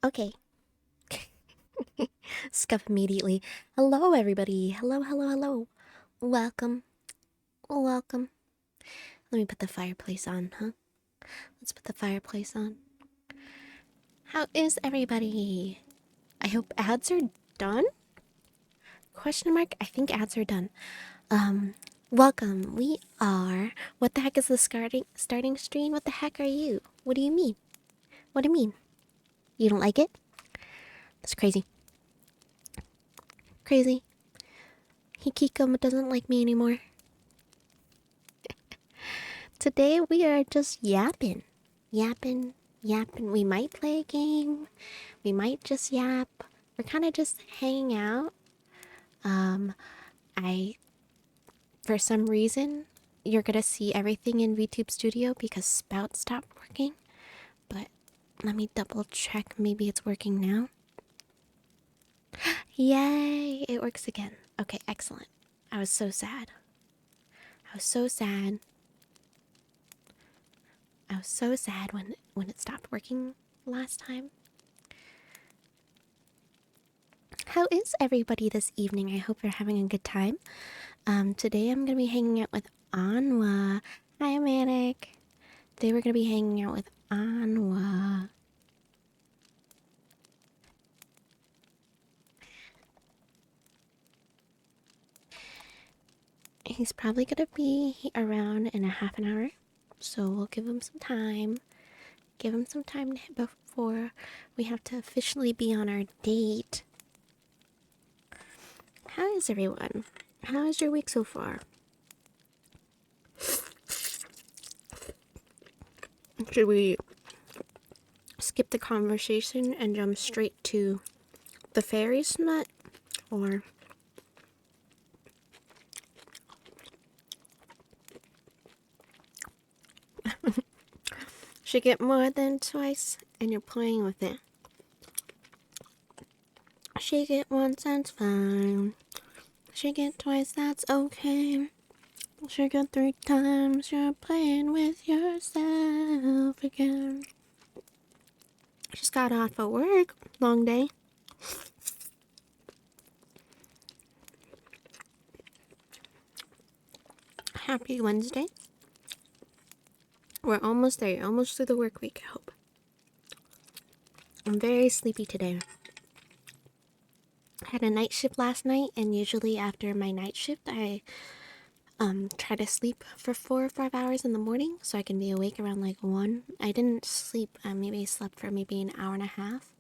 Okay. Scuff immediately. Hello, everybody. Hello, hello, hello. Welcome. Welcome. Let me put the fireplace on, huh? Let's put the fireplace on. How is everybody? I hope ads are done? Question mark? I think ads are done. Welcome. We are... What the heck is the starting screen? What the heck are you? What do you mean? What do you mean? You don't like it? That's crazy. Crazy. Hikiko doesn't like me anymore. Today we are just yapping. Yapping. We might play a game. We might just yap. We're kind of just hanging out. For some reason, you're gonna see everything in VTube Studio because Spout stopped working. But let me double check. Maybe it's working now. Yay! It works again. Okay, excellent. I was so sad. I was so sad when it stopped working last time. How is everybody this evening? I hope you're having a good time. Today I'm gonna be hanging out with Onwa. Hi, Manic. Today we're gonna be hanging out with Onwa. He's probably gonna be around in a half an hour, so we'll give him some time. Give him some time before we have to officially be on our date. How is everyone? How is your week so far? Should we skip the conversation and jump straight to the fairies nut? Or... Should get more than twice and you're playing with it. Shake it once, that's fine. Shake it twice, that's okay. Shake it 3 times, you're playing with yourself again. Just got off of work. Long day. Happy Wednesday. We're almost there. Almost through the work week, I hope. I'm very sleepy today. I had a night shift last night, and usually after my night shift, I try to sleep for 4 or 5 hours in the morning so I can be awake around like 1. I didn't sleep. Maybe I slept for maybe an hour and a half.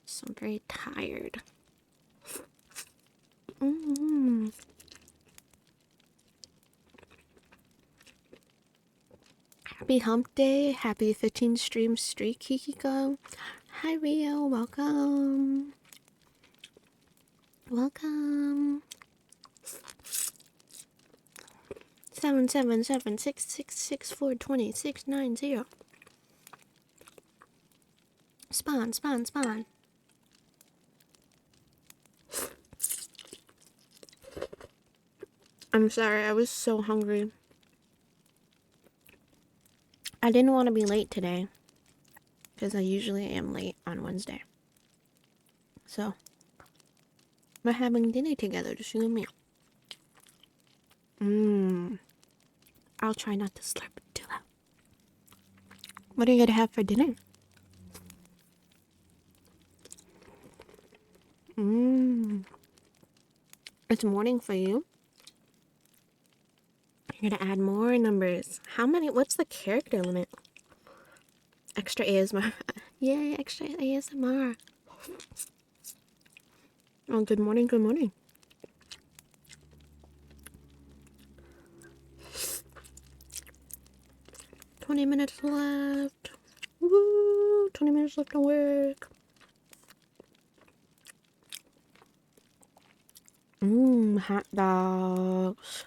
So I'm very tired. Happy hump day. Happy 15 stream streak, Kikiko. Hi, Rio. Welcome. Welcome. 77766642690. Spawn. I'm sorry, I was so hungry. I didn't want to be late today because I usually am late on Wednesday. So, we're having dinner together, just you and me. I'll try not to slurp too loud. What are you gonna have for dinner? It's morning for you. You're gonna add more numbers. How many? What's the character limit? Extra ASMR. Yay, extra ASMR. Oh, good morning, good morning. $20 minutes left. Woo! 20 minutes left to work. Hot dogs.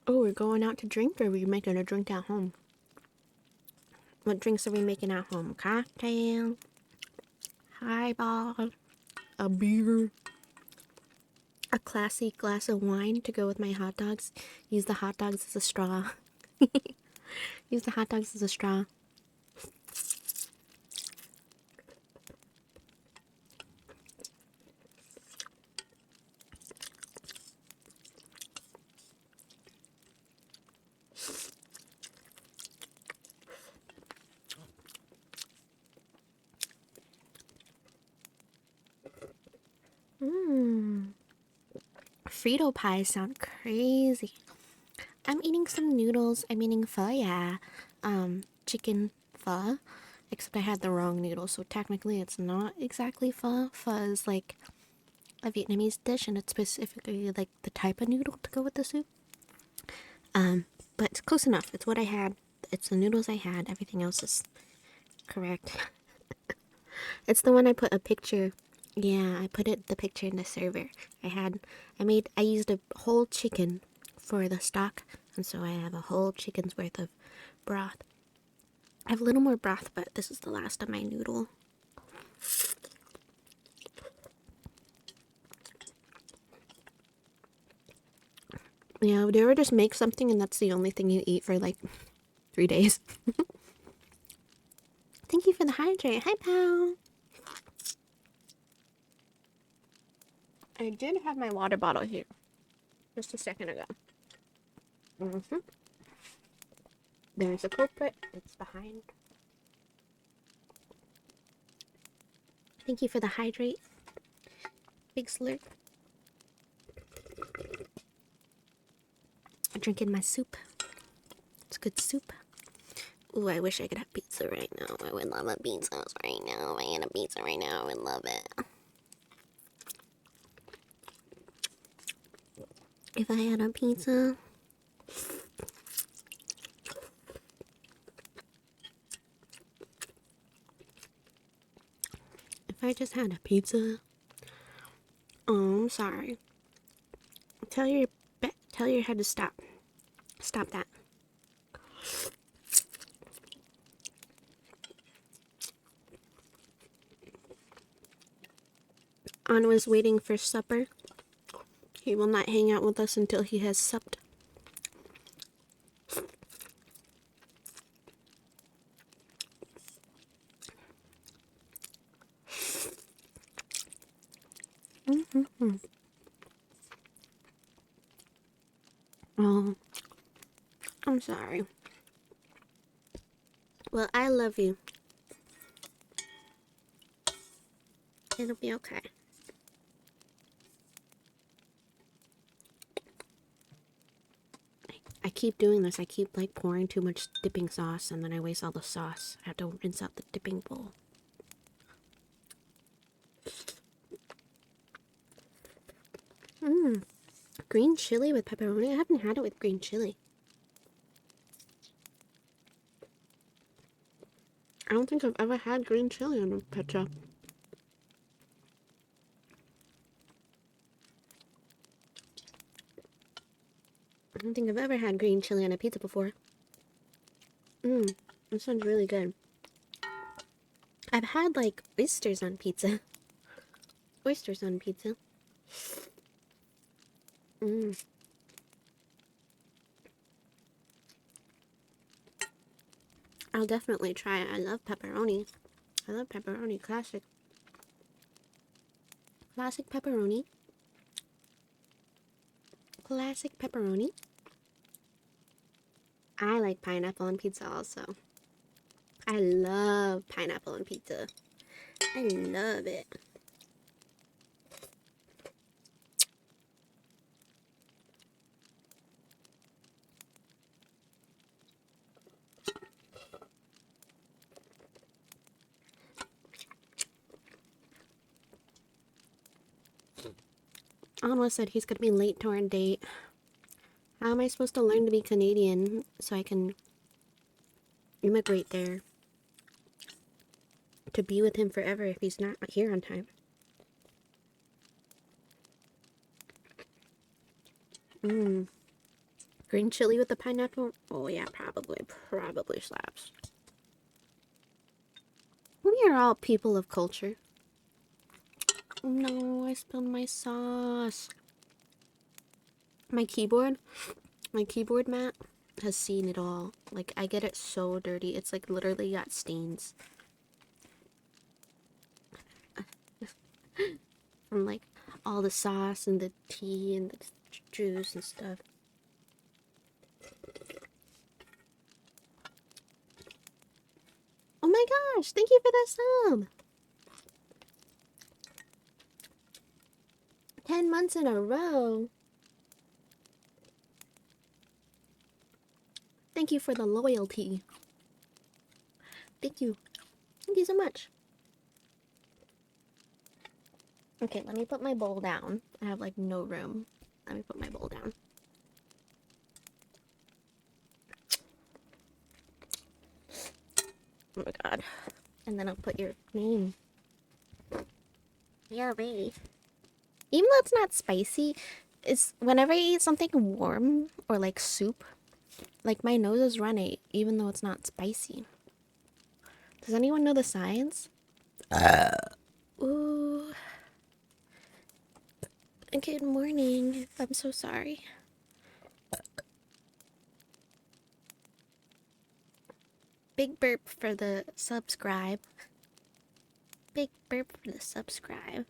Oh, we're going out to drink, or are we making a drink at home? What drinks are we making at home? Cocktail, highball, a beer, a classy glass of wine to go with my hot dogs. Use the hot dogs as a straw. Use the hot dogs as a straw. Mmm. Frito pies sound crazy. I'm eating some noodles. I'm eating pho, yeah. Chicken pho. Except I had the wrong noodle, so technically it's not exactly pho. Pho is like a Vietnamese dish, and it's specifically like the type of noodle to go with the soup. But it's close enough. It's what I had. It's the noodles I had. Everything else is correct. It's the one I put a picture. Yeah, I put the picture in the server. I used a whole chicken for the stock, and so I have a whole chicken's worth of broth. I have a little more broth, but this is the last of my noodle. Yeah, would you ever just make something and that's the only thing you eat for like 3 days? Thank you for the hydrate. Hi, pal. I did have my water bottle here just a second ago. There's a culprit. It's behind. Thank you for the hydrate. Big slurp. I'm drinking my soup. It's good soup. Ooh, I wish I could have pizza right now. I would love a pizza right now. If I had a pizza right now, I would love it. If I had a pizza. If I just had a pizza. Oh, I'm sorry. Tell your head to stop. Stop that. Onwa's waiting for supper. He will not hang out with us until he has supped. Oh, I'm sorry. Well, I love you. It'll be okay. I keep doing this. I keep like pouring too much dipping sauce and then I waste all the sauce. I have to rinse out the dipping bowl. Green chili with pepperoni? I haven't had it with green chili. I don't think I've ever had green chili on a pizza. I don't think I've ever had green chili on a pizza before. This sounds really good. I've had like oysters on pizza. Oysters on pizza. I'll definitely try it. I love pepperoni. I love pepperoni. Classic. Classic pepperoni. Classic pepperoni. I like pineapple on pizza also. I love pineapple on pizza. I love it. Onwa said he's gonna be late to our date. How am I supposed to learn to be Canadian so I can immigrate there to be with him forever if he's not here on time? Green chili with the pineapple? Oh yeah, probably slaps. We are all people of culture. No, I spilled my sauce. My keyboard mat has seen it all. Like, I get it so dirty. It's like literally got stains. From like all the sauce and the tea and the juice and stuff. Oh my gosh, thank you for that sub. 10 months in a row. Thank you for the loyalty. Thank you. Thank you so much. Okay, let me put my bowl down. I have like no room. Let me put my bowl down. Oh my god. And then I'll put your name. Yeah, baby. Even though it's not spicy, it's whenever I eat something warm or like soup, like my nose is runny, even though it's not spicy. Does anyone know the science? Ooh. Good morning. I'm so sorry. Big burp for the subscribe. Big burp for the subscribe.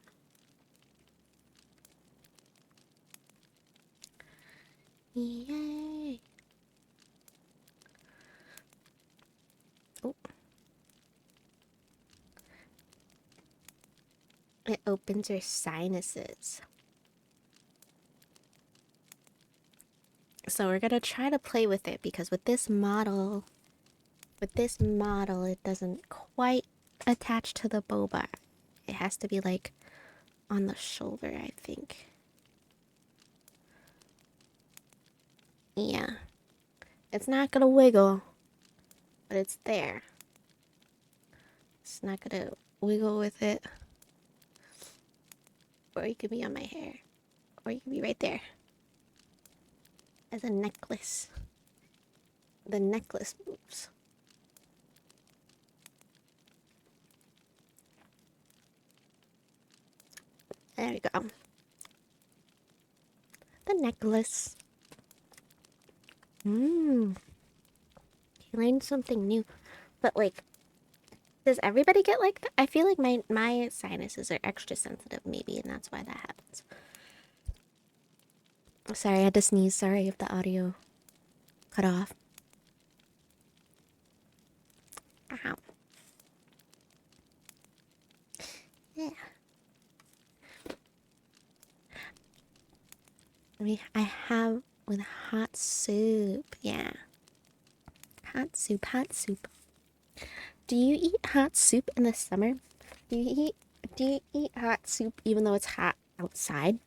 Yay. Oh. It opens your sinuses. So we're gonna try to play with it because with this model, it doesn't quite attach to the boba. It has to be like on the shoulder, I think. Yeah. It's not gonna wiggle, but it's there. It's not gonna wiggle with it. Or you could be on my hair. Or you could be right there. As a necklace. The necklace moves. There we go. The necklace. You learned something new. But like, does everybody get like that? I feel like my sinuses are extra sensitive maybe, and that's why that happens. Sorry, I had to sneeze. Sorry if the audio cut off. Ow. Yeah. I have with hot soup. Yeah. Hot soup, hot soup. Do you eat hot soup in the summer? Do you eat hot soup even though it's hot outside?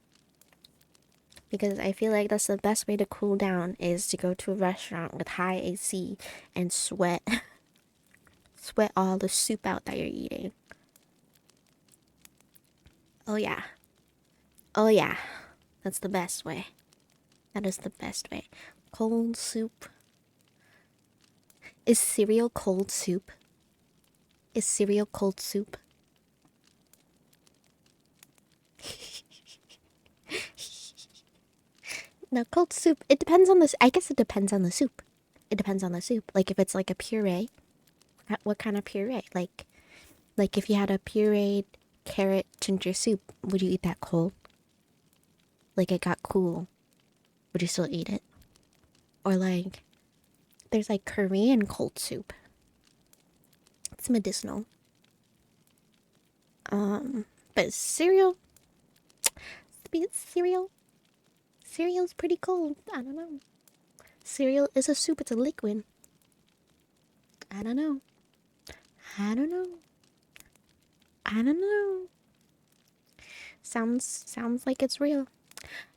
Because I feel like that's the best way to cool down is to go to a restaurant with high AC and sweat all the soup out that you're eating. Oh yeah. Oh yeah. That's the best way. That is the best way. Cold soup. Is cereal cold soup? Is cereal cold soup? No, cold soup. It depends on this. I guess it depends on the soup. It depends on the soup. Like if it's like a puree, what kind of puree? Like if you had a pureed carrot ginger soup, would you eat that cold? Like it got cool. Would you still eat it? Or like there's like Korean cold soup. It's medicinal. But cereal, cereal's pretty cold. I don't know. Cereal is a soup. It's a liquid. I don't know. I don't know. I don't know. Sounds like it's real.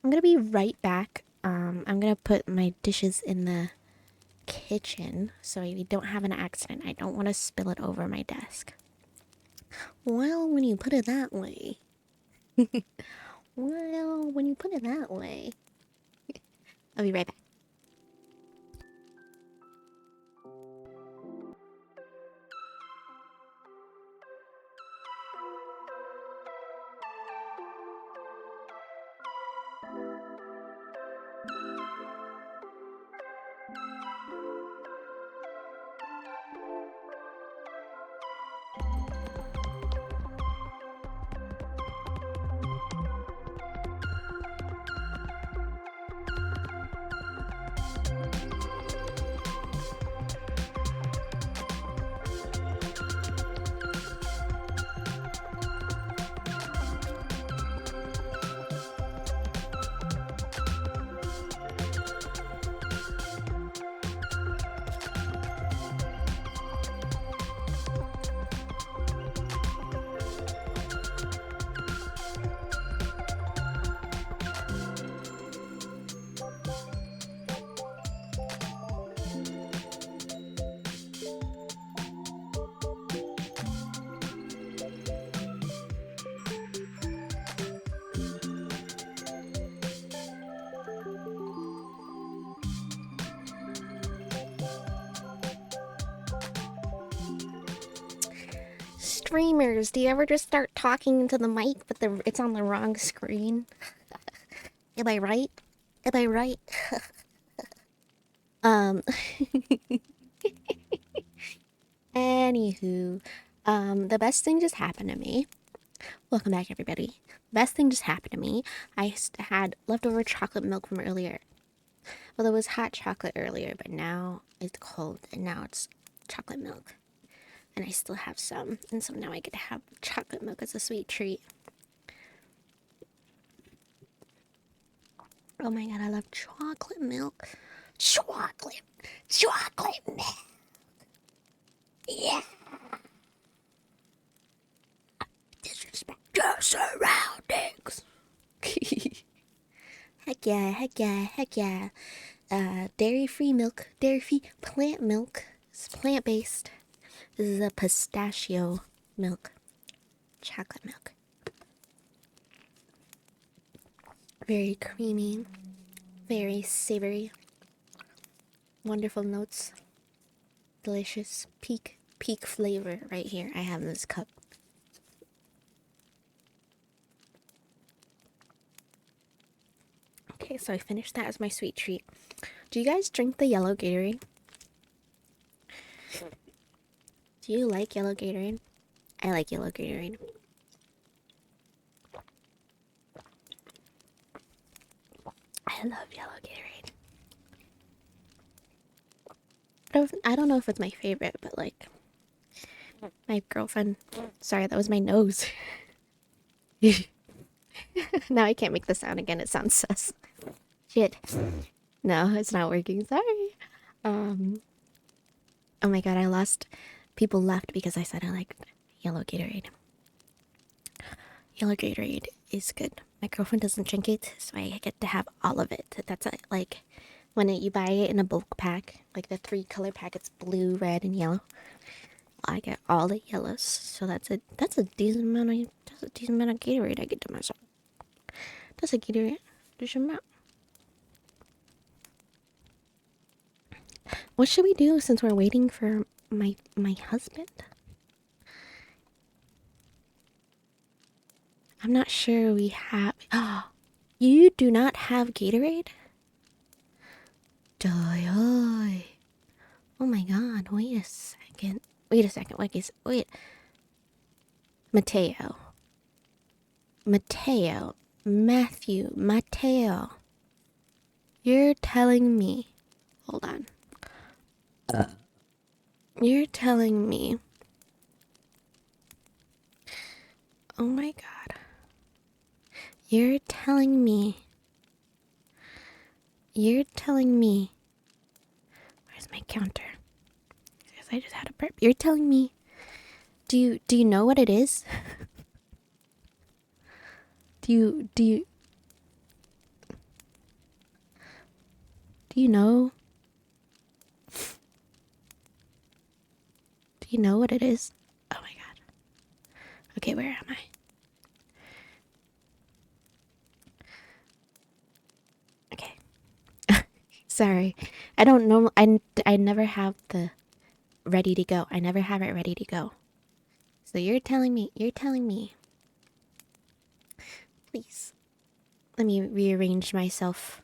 I'm gonna be right back. I'm gonna put my dishes in the kitchen so we don't have an accident. I don't want to spill it over my desk. Well, when you put it that way. Well, when you put it that way. I'll be right back. streamers, do you ever just start talking into the mic, but it's on the wrong screen? Am I right? Am I right? Um, Anywho, the best thing just happened to me. Welcome back, everybody. Best thing just happened to me. I had leftover chocolate milk from earlier. Well, there was hot chocolate earlier, but now it's cold, and now it's chocolate milk. And I still have some, and so now I get to have chocolate milk as a sweet treat. Oh my god, I love chocolate milk. Chocolate milk. Yeah. Disrespect your surroundings. Heck yeah, heck yeah, heck yeah. Dairy-free milk, dairy-free plant milk. It's plant-based. This is a pistachio milk. Chocolate milk. Very creamy. Very savory. Wonderful notes. Delicious. Peak flavor right here. I have in this cup. Okay, so I finished that as my sweet treat. Do you guys drink the yellow Gatorade? Do you like yellow Gatorade? I like yellow Gatorade. I love yellow Gatorade. I don't know if it's my favorite, but like my girlfriend. Sorry, that was my nose. Now I can't make the sound again. It sounds sus. Shit. No, it's not working. Sorry. Oh my god, I lost. People left because I said I liked yellow Gatorade. Yellow Gatorade is good. My girlfriend doesn't drink it, so I get to have all of it. That's like when you buy it in a bulk pack, like the 3 color packets, blue, red, and yellow. I get all the yellows, so that's a decent amount of Gatorade I get to myself. That's a Gatorade. Decent amount. What should we do since we're waiting for my husband? I'm not sure we have. Oh, you do not have Gatorade? Doy. Oh my god, wait a second. Wait. Mateo. Mateo. You're telling me. Hold on. You're telling me. Oh my god. You're telling me. Where's my counter? Because I just had a burp. You're telling me. Do you know what it is? Do you know? Do you know what it is? Oh my god. Okay, where am I? Okay. Sorry. I don't know. I never have the ready to go. I never have it ready to go. So you're telling me. Please. Let me rearrange myself.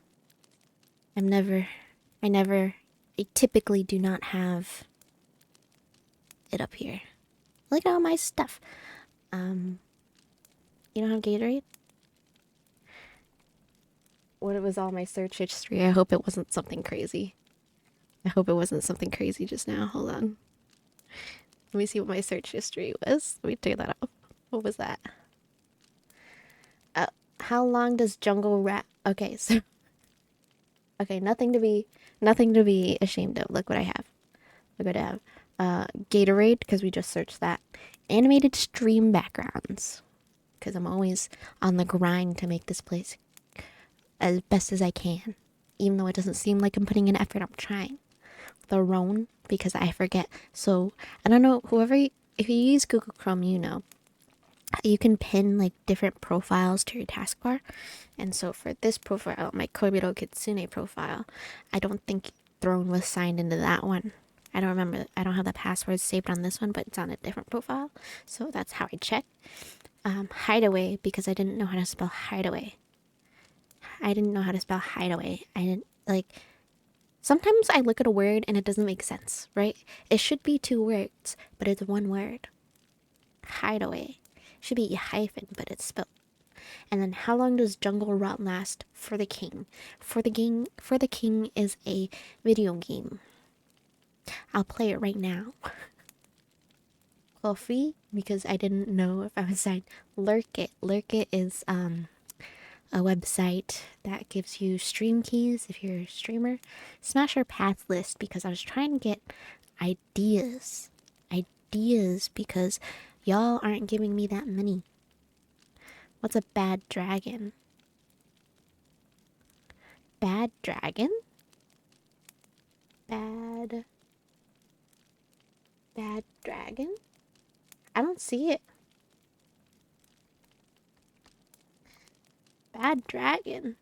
I typically do not have it up here. Look at all my stuff. You don't have Gatorade? What was all my search history? I hope it wasn't something crazy. Just now. Hold on. Let me see what my search history was. Let me take that off. What was that? How long does jungle rat? Okay, so okay, nothing to be ashamed of. Look what I have. Gatorade, because we just searched that. Animated stream backgrounds, because I'm always on the grind to make this place as best as I can. Even though it doesn't seem like I'm putting in effort, I'm trying. The Roan, because I forget. So, I don't know, if you use Google Chrome, you know. You can pin like different profiles to your taskbar. And so for this profile, my Kobiro Kitsune profile, I don't think Throne was signed into that one. I don't remember. I don't have the password saved on this one, but it's on a different profile. So that's how I check. Hideaway, because I didn't know how to spell hideaway. I didn't know how to spell hideaway. I didn't like. Sometimes I look at a word and it doesn't make sense, right? It should be 2 words, but it's 1 word. Hideaway. Should be a hyphen, but it's spelled. And then how long does Jungle Rot last for the king? For the king is a video game. I'll play it right now. Coffee, because I didn't know if I was signed. Lurk It. Lurk It is a website that gives you stream keys if you're a streamer. Smash our path list, because I was trying to get ideas. Ideas, because y'all aren't giving me that many. What's a bad dragon? Bad dragon? Bad dragon? I don't see it. Bad dragon.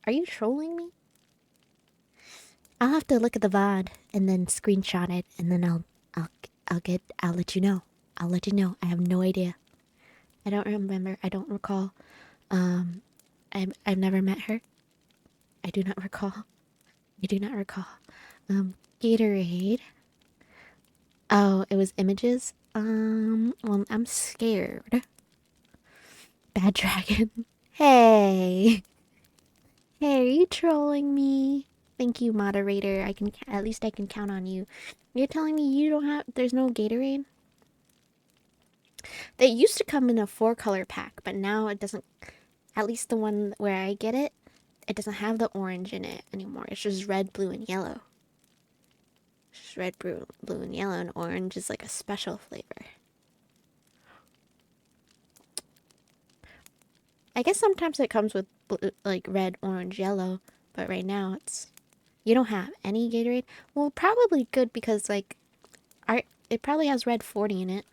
Are you trolling me? I'll have to look at the VOD and then screenshot it, and then I'll let you know. I'll let you know. I have no idea. I don't remember. I don't recall. I've never met her. I do not recall. I do not recall. Gatorade. Oh, it was images. Well, I'm scared. Bad dragon. Hey. Hey, are you trolling me? Thank you, moderator. At least I can count on you. You're telling me you don't have, there's no Gatorade? They used to come in a 4-color pack, but now it doesn't, at least the one where I get it, it doesn't have the orange in it anymore. It's just red, blue, and yellow. It's just red, blue, and yellow, and orange is like a special flavor. I guess sometimes it comes with blue, like red, orange, yellow, but right now it's, you don't have any Gatorade? Well, probably good, because like it probably has red 40 in it.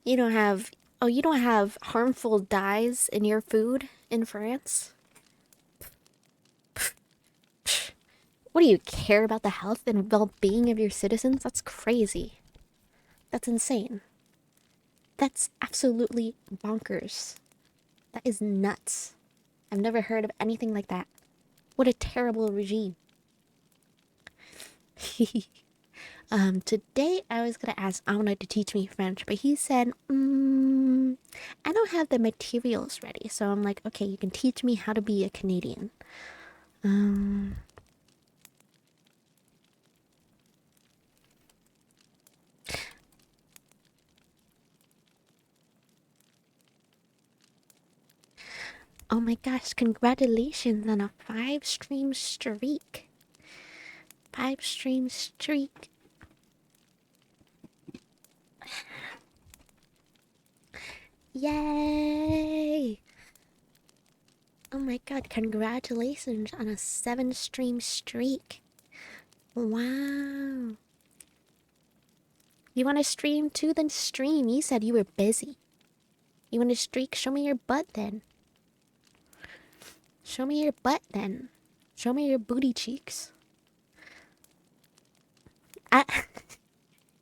You don't have, oh, you don't have harmful dyes in your food in France? What do you care about the health and well-being of your citizens? That's crazy. That's insane. That's absolutely bonkers. That is nuts. I've never heard of anything like that. What a terrible regime. Today I was gonna ask Onwa to teach me French, but he said, I don't have the materials ready. So I'm like, okay, you can teach me how to be a Canadian. Oh my gosh, congratulations on a 5-stream streak. 5-stream streak. Yay! Oh my god, congratulations on a 7-stream streak. Wow. You want to stream too? Then stream. You said you were busy. You want to streak? Show me your butt then. Show me your butt then. Show me your booty cheeks.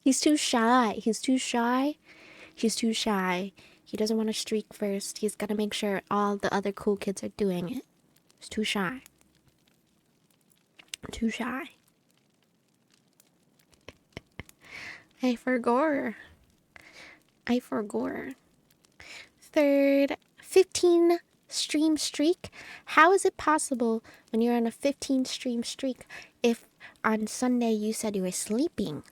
He's too shy. He's too shy. He's too shy. He doesn't want to streak first. He's got to make sure all the other cool kids are doing it. He's too shy. Too shy. I forgot. 3rd 15 stream streak. How is it possible when you're on a 15 stream streak if on Sunday you said you were sleeping?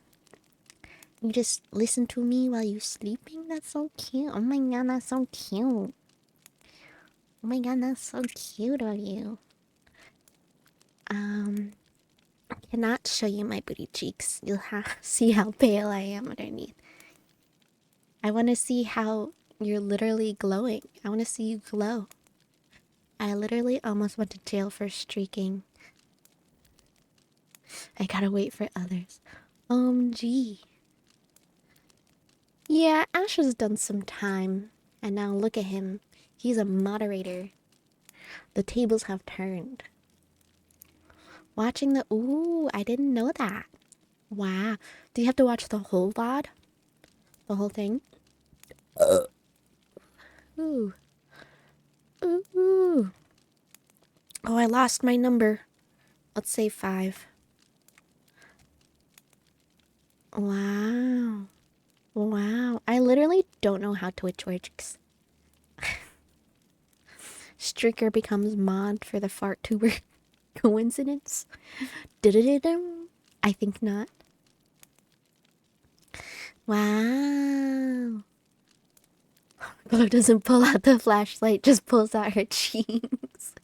You just listen to me while you're sleeping? That's so cute. Oh my god, that's so cute. Oh my god, that's so cute of you. I cannot show you my booty cheeks. You'll have to see how pale I am underneath. I want to see how you're literally glowing. I want to see you glow. I literally almost went to jail for streaking. I gotta wait for others. Gee. Yeah, Ash has done some time. And now look at him. He's a moderator. The tables have turned. Watching the... Ooh, I didn't know that. Wow. Do you have to watch the whole VOD? The whole thing? Ooh. Ooh. Oh, I lost my number. Let's say 5. Wow. Wow. I literally don't know how Twitch works. Streaker becomes mod for the fart tuber. Coincidence? I think not. Wow. Glow doesn't pull out the flashlight, just pulls out her cheeks.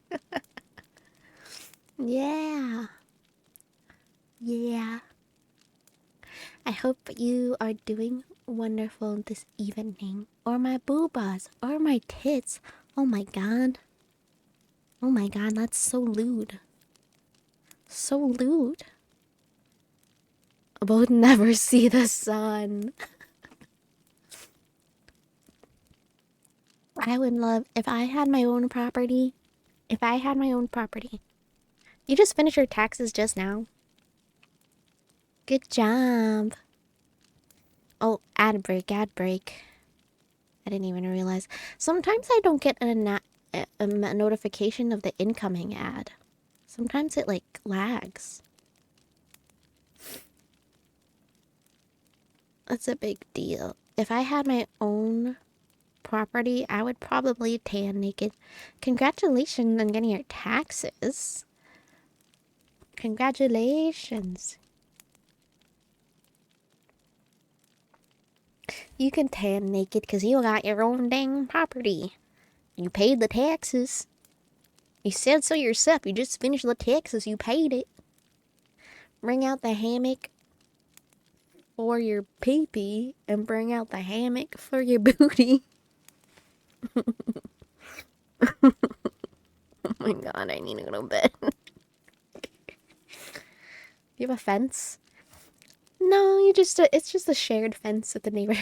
Yeah. Yeah. I hope you are doing wonderful this evening. Or my boobas. Or my tits. Oh my god. Oh my god, that's so lewd. So lewd. Both never see the sun. I would love if I had my own property. If I had my own property. You just finished your taxes just now. Good job. Oh, ad break, ad break. I didn't even realize. Sometimes I don't get a notification of the incoming ad. Sometimes it like lags. That's a big deal. If I had my own property, I would probably tan naked. Congratulations on getting your taxes. Congratulations. You can tan naked because you got your own dang property. You paid the taxes. You said so yourself. You just finished the taxes. You paid it. Bring out the hammock for your pee-pee and bring out the hammock for your booty. Oh my god, I need to go to bed. You have a fence? No, it's just a shared fence with the neighbor.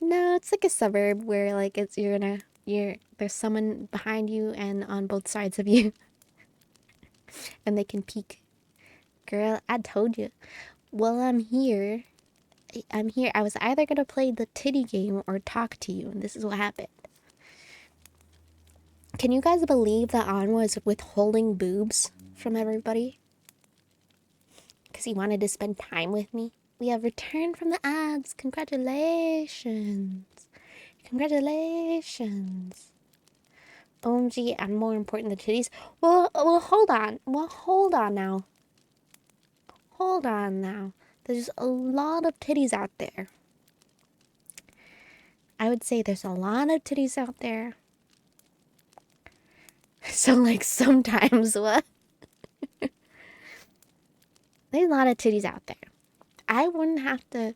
No, it's like a suburb where like there's someone behind you and on both sides of you. And they can peek. Girl, I told you. Well, I'm here. I was either gonna play the titty game or talk to you, and this is what happened. Can you guys believe that Onwa is withholding boobs from everybody? Because he wanted to spend time with me. We have returned from the ads. Congratulations. Congratulations. OMG, I'm more important than titties. Well, hold on. Well, hold on now. Hold on now. There's a lot of titties out there. I would say there's a lot of titties out there. So, like, sometimes what? There's a lot of titties out there. I wouldn't have to...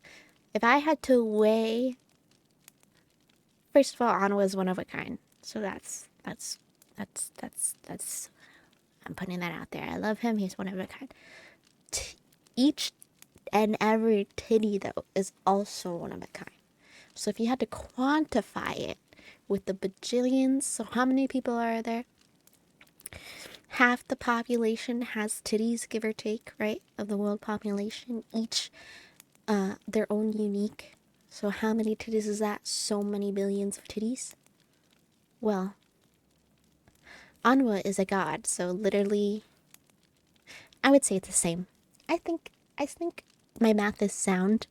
If I had to weigh... First of all, Anna was one of a kind. So that's... I'm putting that out there. I love him. He's one of a kind. Each and every titty, though, is also one of a kind. So if you had to quantify it with the bajillions, so how many people are there? Half the population has titties, give or take, right? Of the world population, each their own unique. So how many titties is that? So many billions of titties? Well, Onwa is a god, so literally, I would say it's the same. I think my math is sound.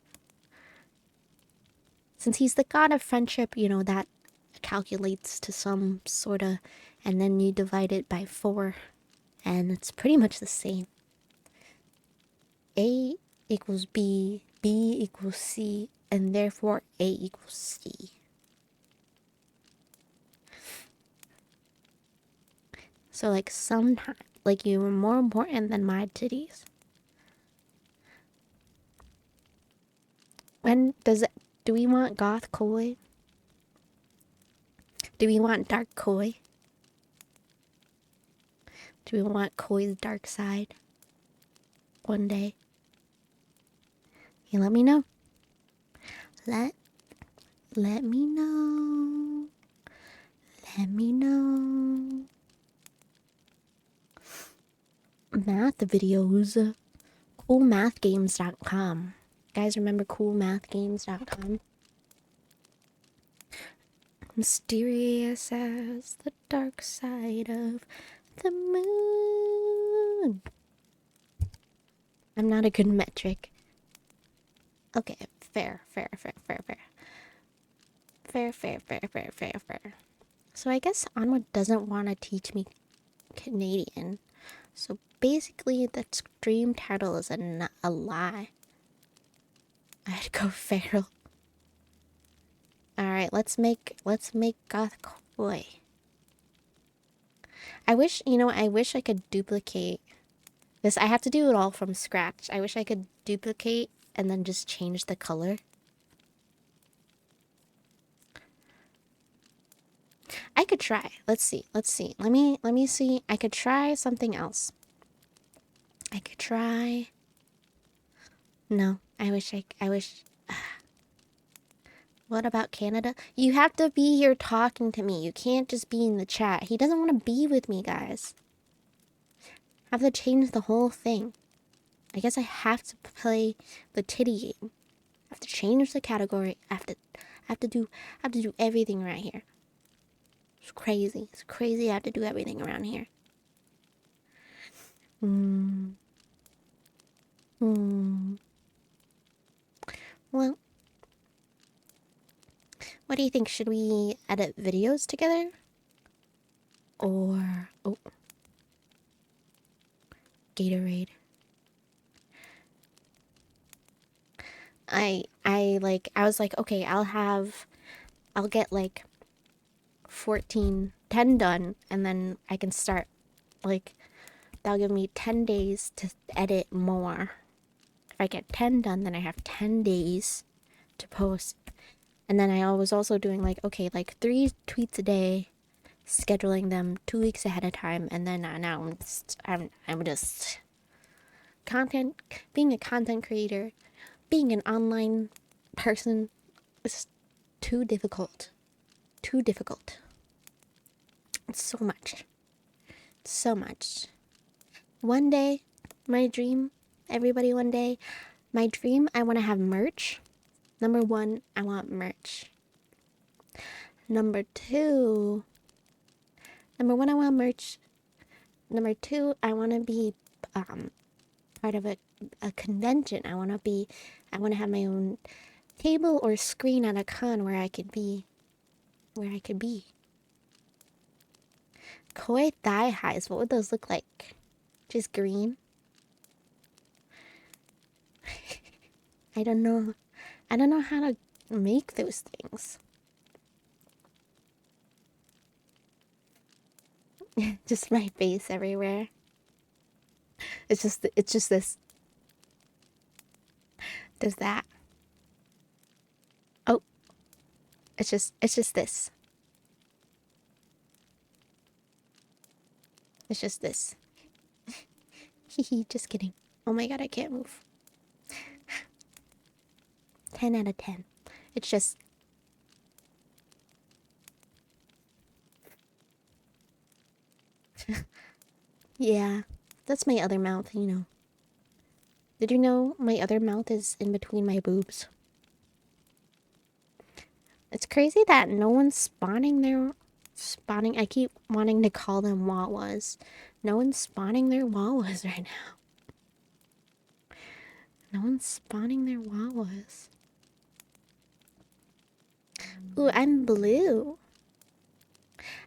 Since he's the god of friendship, you know, that calculates to some sort of, and then you divide it by 4, and it's pretty much the same. A equals B, B equals C, and therefore A equals C. So, like, sometimes, like, you were more important than my titties. When does it, do we want goth koi? Do we want dark koi? Do we want koi's dark side? One day. You let me know. Let me know. Let me know. math videos. Coolmathgames.com. Guys, remember coolmathgames.com? Mysterious as the dark side of the moon. I'm not a good metric. Okay, fair. Fair. So I guess Onwa doesn't want to teach me Canadian. So basically, the stream title is a lie. I'd go feral. All right, let's make goth koi. I wish I could duplicate this. I have to do it all from scratch. I wish I could duplicate and then just change the color. I could try. Let's see. Let me see. I could try something else. I could try. No, I wish. What about Canada? You have to be here talking to me. You can't just be in the chat. He doesn't want to be with me, guys. I have to change the whole thing. I guess I have to play the titty game. I have to change the category. I have to do everything right here. It's crazy. It's crazy. I have to do everything around here. Well, what do you think? Should we edit videos together? Or Gatorade. I was like, okay, I'll get like 10 done, and then I can start, like, that'll give me 10 days to edit more. If I get 10 done, then I have 10 days to post. And then I was also doing like, okay, like 3 tweets a day, scheduling them 2 weeks ahead of time, and then now I'm just being a content creator, being an online person is too difficult. It's so much. One day, my dream, everybody, one day, my dream, I want to have merch. Number 1, I want merch. Number 1, I want merch. Number 2, I want to be part of a convention. I want to have my own table or screen at a con where I could be. Koi thigh highs, what would those look like? Just green? I don't know how to make those things. Just my face everywhere. It's just this. There's that. Oh. It's just this. It's just this. Hehe, just kidding. Oh my god, I can't move. 10 out of 10. It's just... yeah, that's my other mouth, you know. Did you know my other mouth is in between my boobs? It's crazy that no one's spawning their... I keep wanting to call them wawas. No one's spawning their wawas right now. No one's spawning their wawas. Ooh, I'm blue.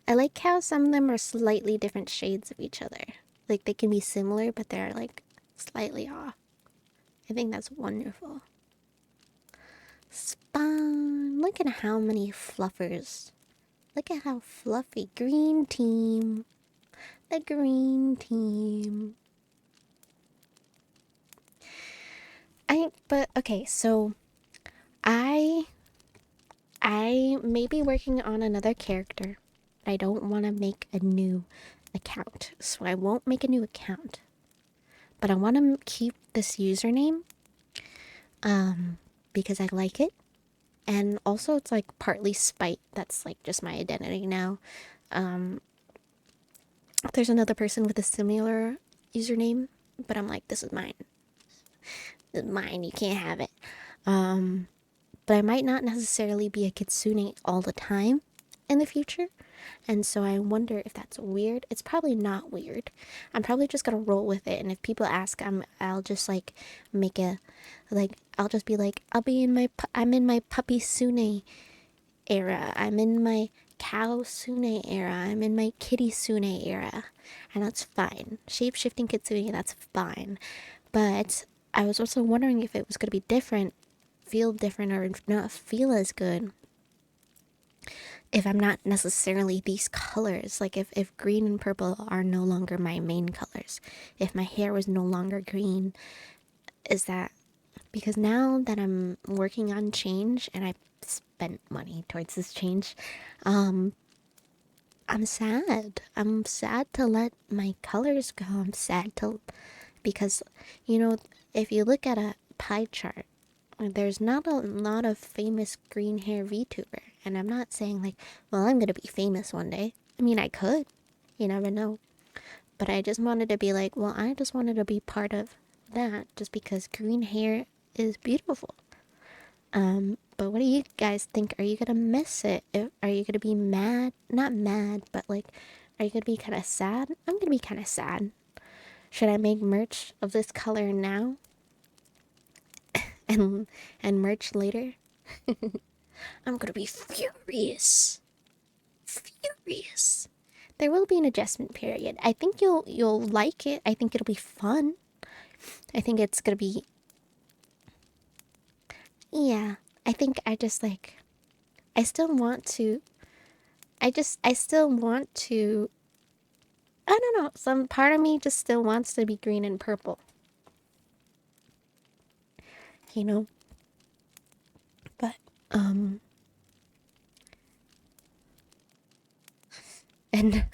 I like how some of them are slightly different shades of each other. Like, they can be similar, but they're, like, slightly off. I think that's wonderful. Spawn. Look at how many fluffers. Look at how fluffy. Green team. The green team. But, okay, so... I may be working on another character. I don't want to make a new account, so I won't make a new account. But I want to keep this username, because I like it. And also it's like partly spite. That's like just my identity now. There's another person with a similar username, but I'm like, this is mine. This is mine. You can't have it. But I might not necessarily be a kitsune all the time in the future. And so I wonder if that's weird. It's probably not weird. I'm probably just gonna roll with it. And if people ask, I'll just like make a, like, I'll just be like, I'm in my puppy sune era. I'm in my cow sune era. I'm in my kitty sune era. And that's fine. Shape shifting kitsune, that's fine. But I was also wondering if it was gonna be different, feel different, or not feel as good if I'm not necessarily these colors. Like if green and purple are no longer my main colors, if my hair was no longer green, is that because now that I'm working on change and I spent money towards this change, I'm sad. I'm sad to let my colors go. I'm sad to, because, you know, if you look at a pie chart, there's not a lot of famous green hair VTuber. And I'm not saying like, well, I'm gonna be famous one day. I mean, I could. You never know. But I just wanted to be like, well, I just wanted to be part of that just because green hair is beautiful. But what do you guys think? Are you gonna miss it? Are you gonna be mad? Not mad, but like, are you gonna be kind of sad? I'm gonna be kind of sad. Should I make merch of this color now and merch later? I'm gonna be furious. Furious. There will be an adjustment period. I think you'll like it. I think it'll be fun. I think it's gonna be, yeah. I think I just like, I still want to, I still want to, I don't know, some part of me just still wants to be green and purple. You know? But and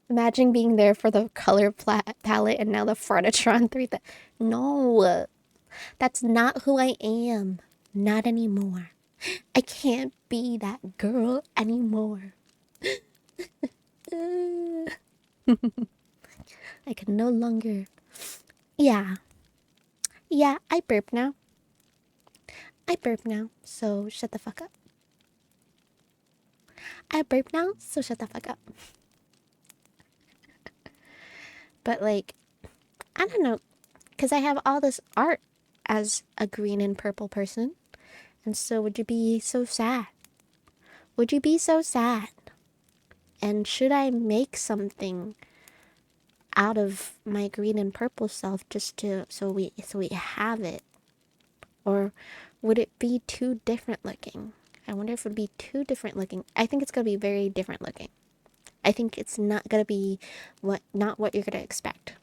imagine being there for the color palette and now the furniture on 3. No, that's not who I am. Not anymore. I can't be that girl anymore. I can no longer. Yeah. Yeah, I burp now. I burp now, so shut the fuck up. I burp now, so shut the fuck up. But like, I don't know, because I have all this art as a green and purple person. And so would you be so sad? Would you be so sad? And should I make something out of my green and purple self just to so we have it? Or would it be too different looking? I wonder if it would be too different looking. I think it's gonna be very different looking. I think it's not gonna be not what you're gonna expect.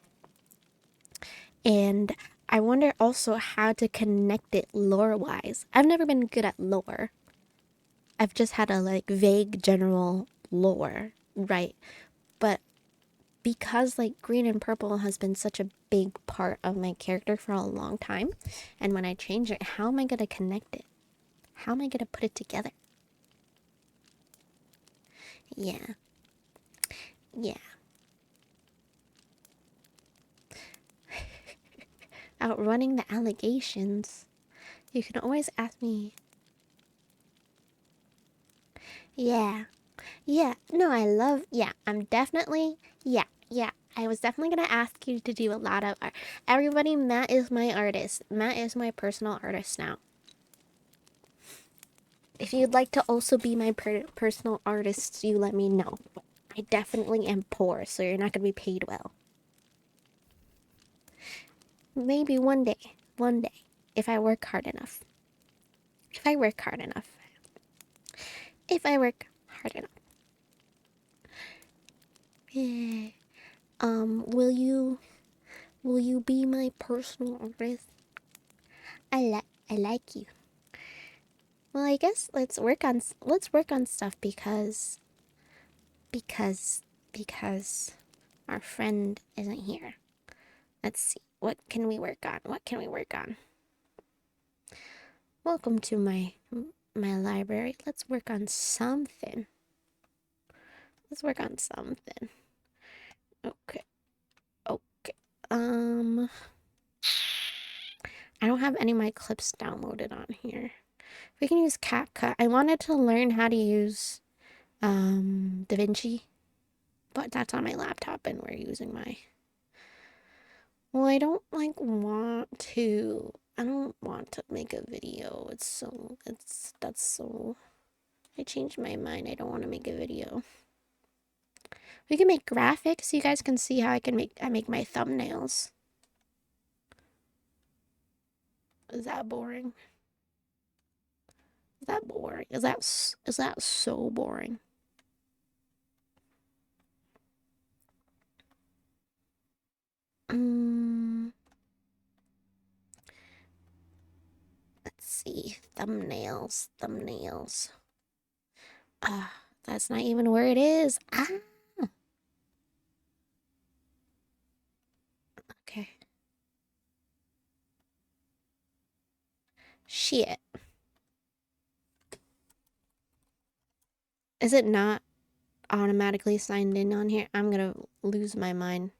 And I wonder also how to connect it lore wise. I've never been good at lore. I've just had a like vague general lore, right? But because like green and purple has been such a big part of my character for a long time, and when I change it, how am I gonna connect it? How am I gonna put it together? Yeah. Yeah. Outrunning the allegations. You can always ask me. Yeah. Yeah. No, I love. Yeah. I'm definitely. Yeah. Yeah. I was definitely going to ask you to do a lot of art. Everybody, Matt is my artist. Matt is my personal artist now. If you'd like to also be my personal artist, you let me know. I definitely am poor, so you're not going to be paid well. Maybe one day. One day. If I work hard enough. If I work hard enough. If I work hard enough. Yeah. Will you be my personal artist? I like you. Well, I guess let's work on stuff because because our friend isn't here. Let's see. What can we work on? What can we work on? Welcome to my library. Let's work on something. Let's work on something. Okay. Okay. I don't have any of my clips downloaded on here. We can use CapCut. I wanted to learn how to use DaVinci, but that's on my laptop and we're using my... Well, I don't want to. I don't want to make a video. I changed my mind. I don't want to make a video. We can make graphics so you guys can see how I make my thumbnails. Is that boring? Is that boring? Is that so boring? Let's see. Thumbnails. That's not even where it is. Okay. Shit. Is it not automatically signed in on here? I'm gonna lose my mind.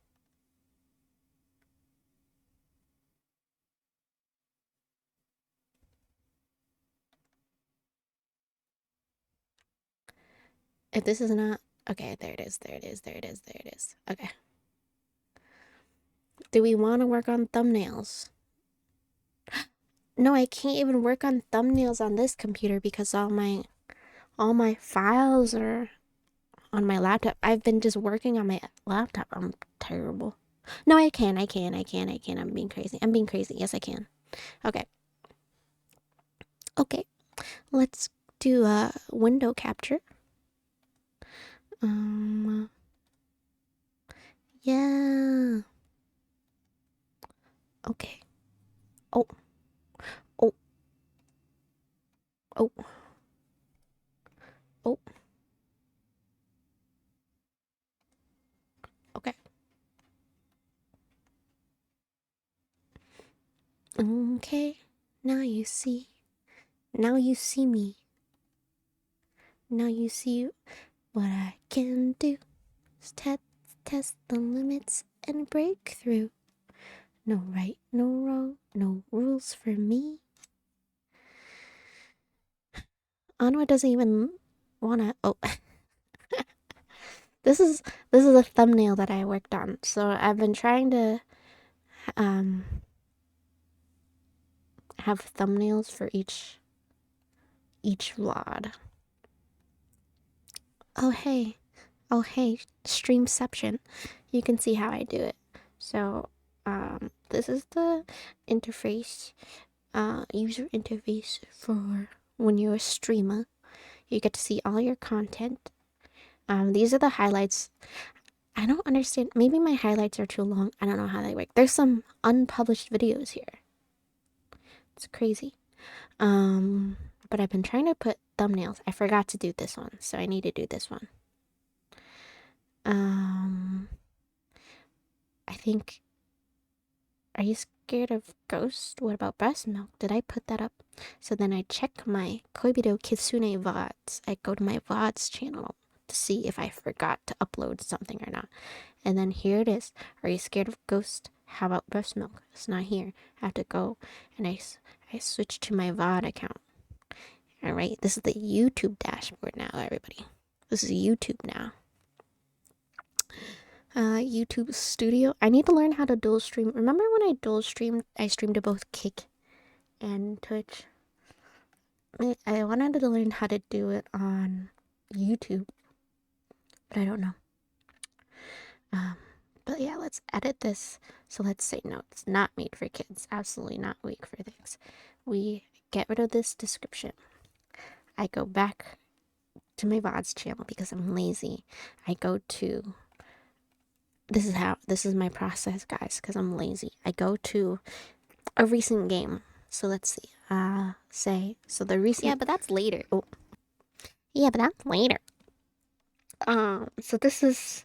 If this is not... Okay, there it is. Okay. Do we want to work on thumbnails? No, I can't even work on thumbnails on this computer because all my files are on my laptop. I've been just working on my laptop. I'm terrible. No, I can. I'm being crazy. Yes, I can. Okay. Let's do a window capture. Yeah. Okay. Oh. Okay. Okay. Now you see me. Now you see what I can do. Test the limits and break through. No right, no wrong, no rules for me. Onwa doesn't even wanna... Oh. This is a thumbnail that I worked on. So I've been trying to have thumbnails for each VOD. Oh hey, Streamception. You can see how I do it. So this is the interface, user interface for when you're a streamer. You get to see all your content. These are the highlights. I don't understand. Maybe my highlights are too long. I don't know how they work. There's some unpublished videos here. It's crazy. But I've been trying to put thumbnails. I forgot to do this one, so I need to do this one. I think... Are you scared of ghosts? What about breast milk? Did I put that up? So then I check my Koibito Kitsune VODs. I go to my VODs channel to see if I forgot to upload something or not. And then here it is. Are you scared of ghosts? How about breast milk? It's not here. I have to go and I switch to my VOD account. Alright, this is the YouTube dashboard now, everybody. This is YouTube now. YouTube Studio. I need to learn how to dual stream. Remember when I dual streamed? I streamed to both Kick and Twitch. I wanted to learn how to do it on YouTube, but I don't know. But yeah, let's edit this. So let's say no, it's not made for kids. Absolutely not made for things. We get rid of this description. I go back to my VODs channel because I'm lazy. I go to... This is my process, guys, because I'm lazy. I go to a recent game. So let's see. So the recent... Yeah, but that's later. Oh. Yeah, but that's later. So this is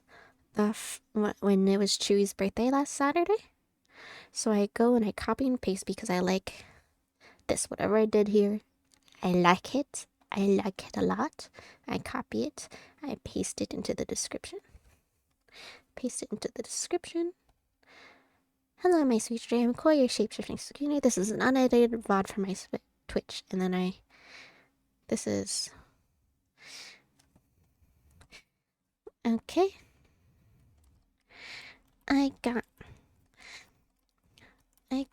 when it was Chewy's birthday last Saturday. So I go and I copy and paste because I like this. Whatever I did here, I like it. I like it a lot. I copy it. I paste it into the description. Hello, my sweet stream. Call your shapeshifting skinny. This is an unedited VOD for my Twitch. And then this is... Okay. I got a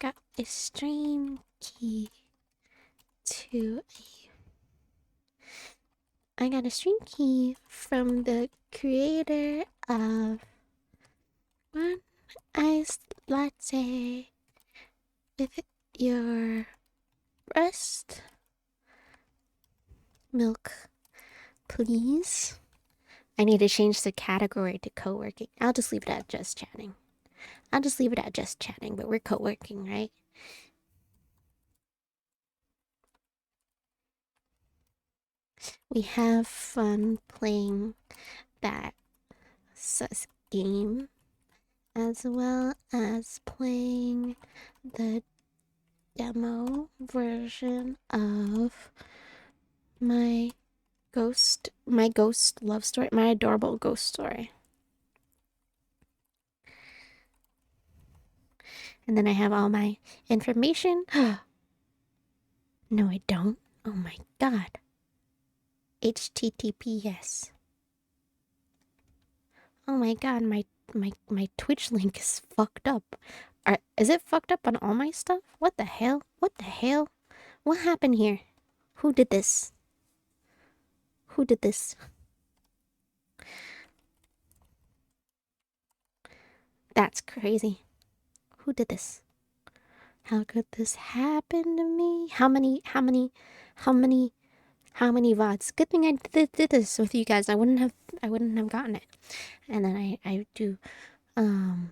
stream key to I got a stream key from the creator of One Iced Latte with your breast milk, please. I need to change the category to co-working. I'll just leave it at just chatting. But we're co-working, right? We have fun playing that sus game as well as playing the demo version of my ghost love story, my adorable ghost story. And then I have all my information. No, I don't. Oh my god. HTTPS. Oh my god, my Twitch link is fucked up. Is it fucked up on all my stuff? What the hell? What the hell? What happened here? Who did this? Who did this? That's crazy. Who did this? How could this happen to me? How many VODs? Good thing I did this with you guys. I wouldn't have gotten it. And then I do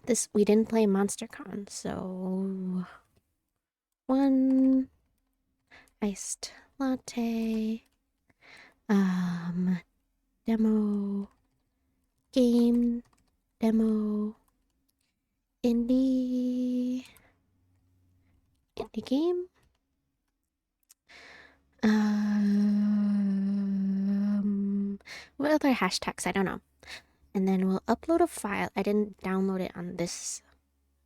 this. We didn't play MonsterCon, so one iced latte demo game demo indie game. What other hashtags? I don't know. And then we'll upload a file. I didn't download it on this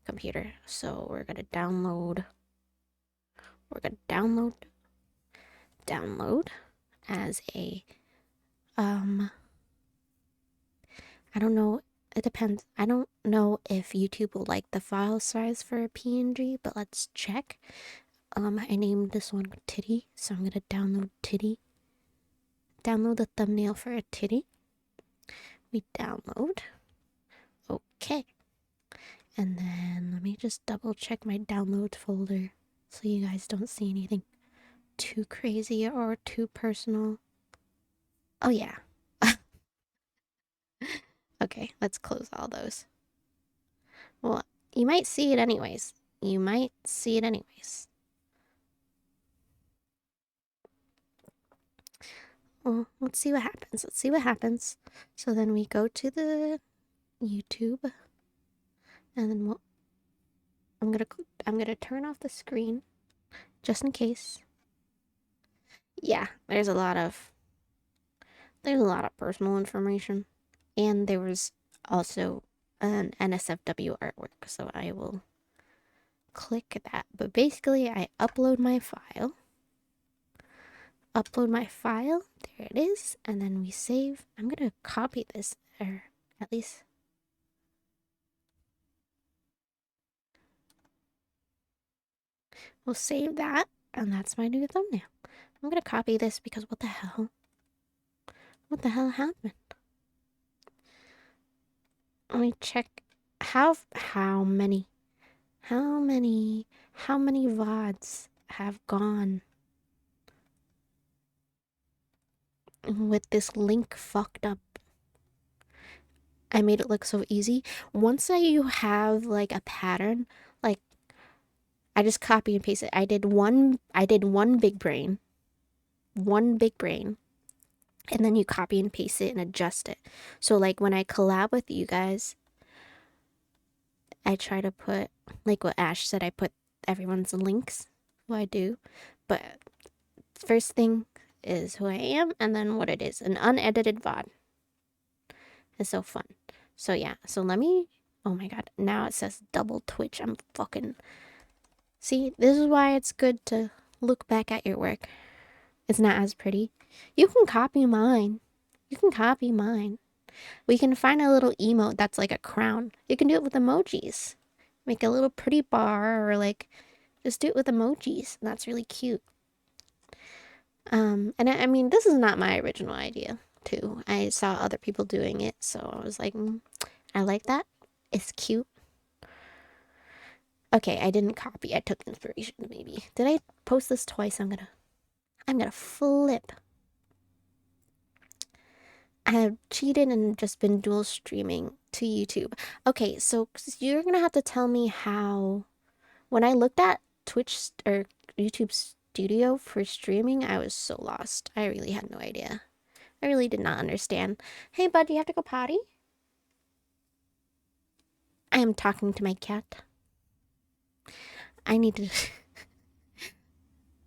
computer, so we're gonna download as a I don't know, it depends. I don't know if YouTube will like the file size for a PNG, but let's check. I named this one titty, so I'm gonna download titty. Download the thumbnail for a titty. We download. Okay. And then let me just double check my download folder so you guys don't see anything too crazy or too personal. Oh yeah. Okay, let's close all those. Well, you might see it anyways. Well, let's see what happens. So then we go to the YouTube, and then I'm gonna turn off the screen just in case. Yeah, there's a lot of personal information, and there was also an NSFW artwork, so I will click that. But basically, I upload my file. There it is, and then we save. I'm gonna copy this, or at least we'll save that, and that's my new thumbnail. I'm gonna copy this because what the hell happened? Let me check how many VODs have gone with this link fucked up. I made it look so easy. Once you have like a pattern, like I just copy and paste it. I did one big brain, and then you copy and paste it and adjust it. So like when I collab with you guys, I try to put, like what Ash said, I put everyone's links, who I do. But first thing is who I am, and then what it is. An unedited VOD. It's so fun. So yeah, so let me Oh my god, now it says double Twitch. I'm fucking... See, this is why it's good to look back at your work. It's not as pretty. You can copy mine. You can copy mine. We can find a little emote that's like a crown. You can do it with emojis. Make a little pretty bar or like just do it with emojis. That's really cute. And I mean, this is not my original idea, too. I saw other people doing it, so I was like, I like that. It's cute. Okay, I didn't copy. I took inspiration, maybe. Did I post this twice? I'm gonna flip. I have cheated and just been dual streaming to YouTube. Okay, so you're gonna have to tell me how. When I looked at Twitch or YouTube Studio for streaming, I was so lost. I really had no idea. I really did not understand. Hey, bud, you have to go potty? I am talking to my cat. I need to...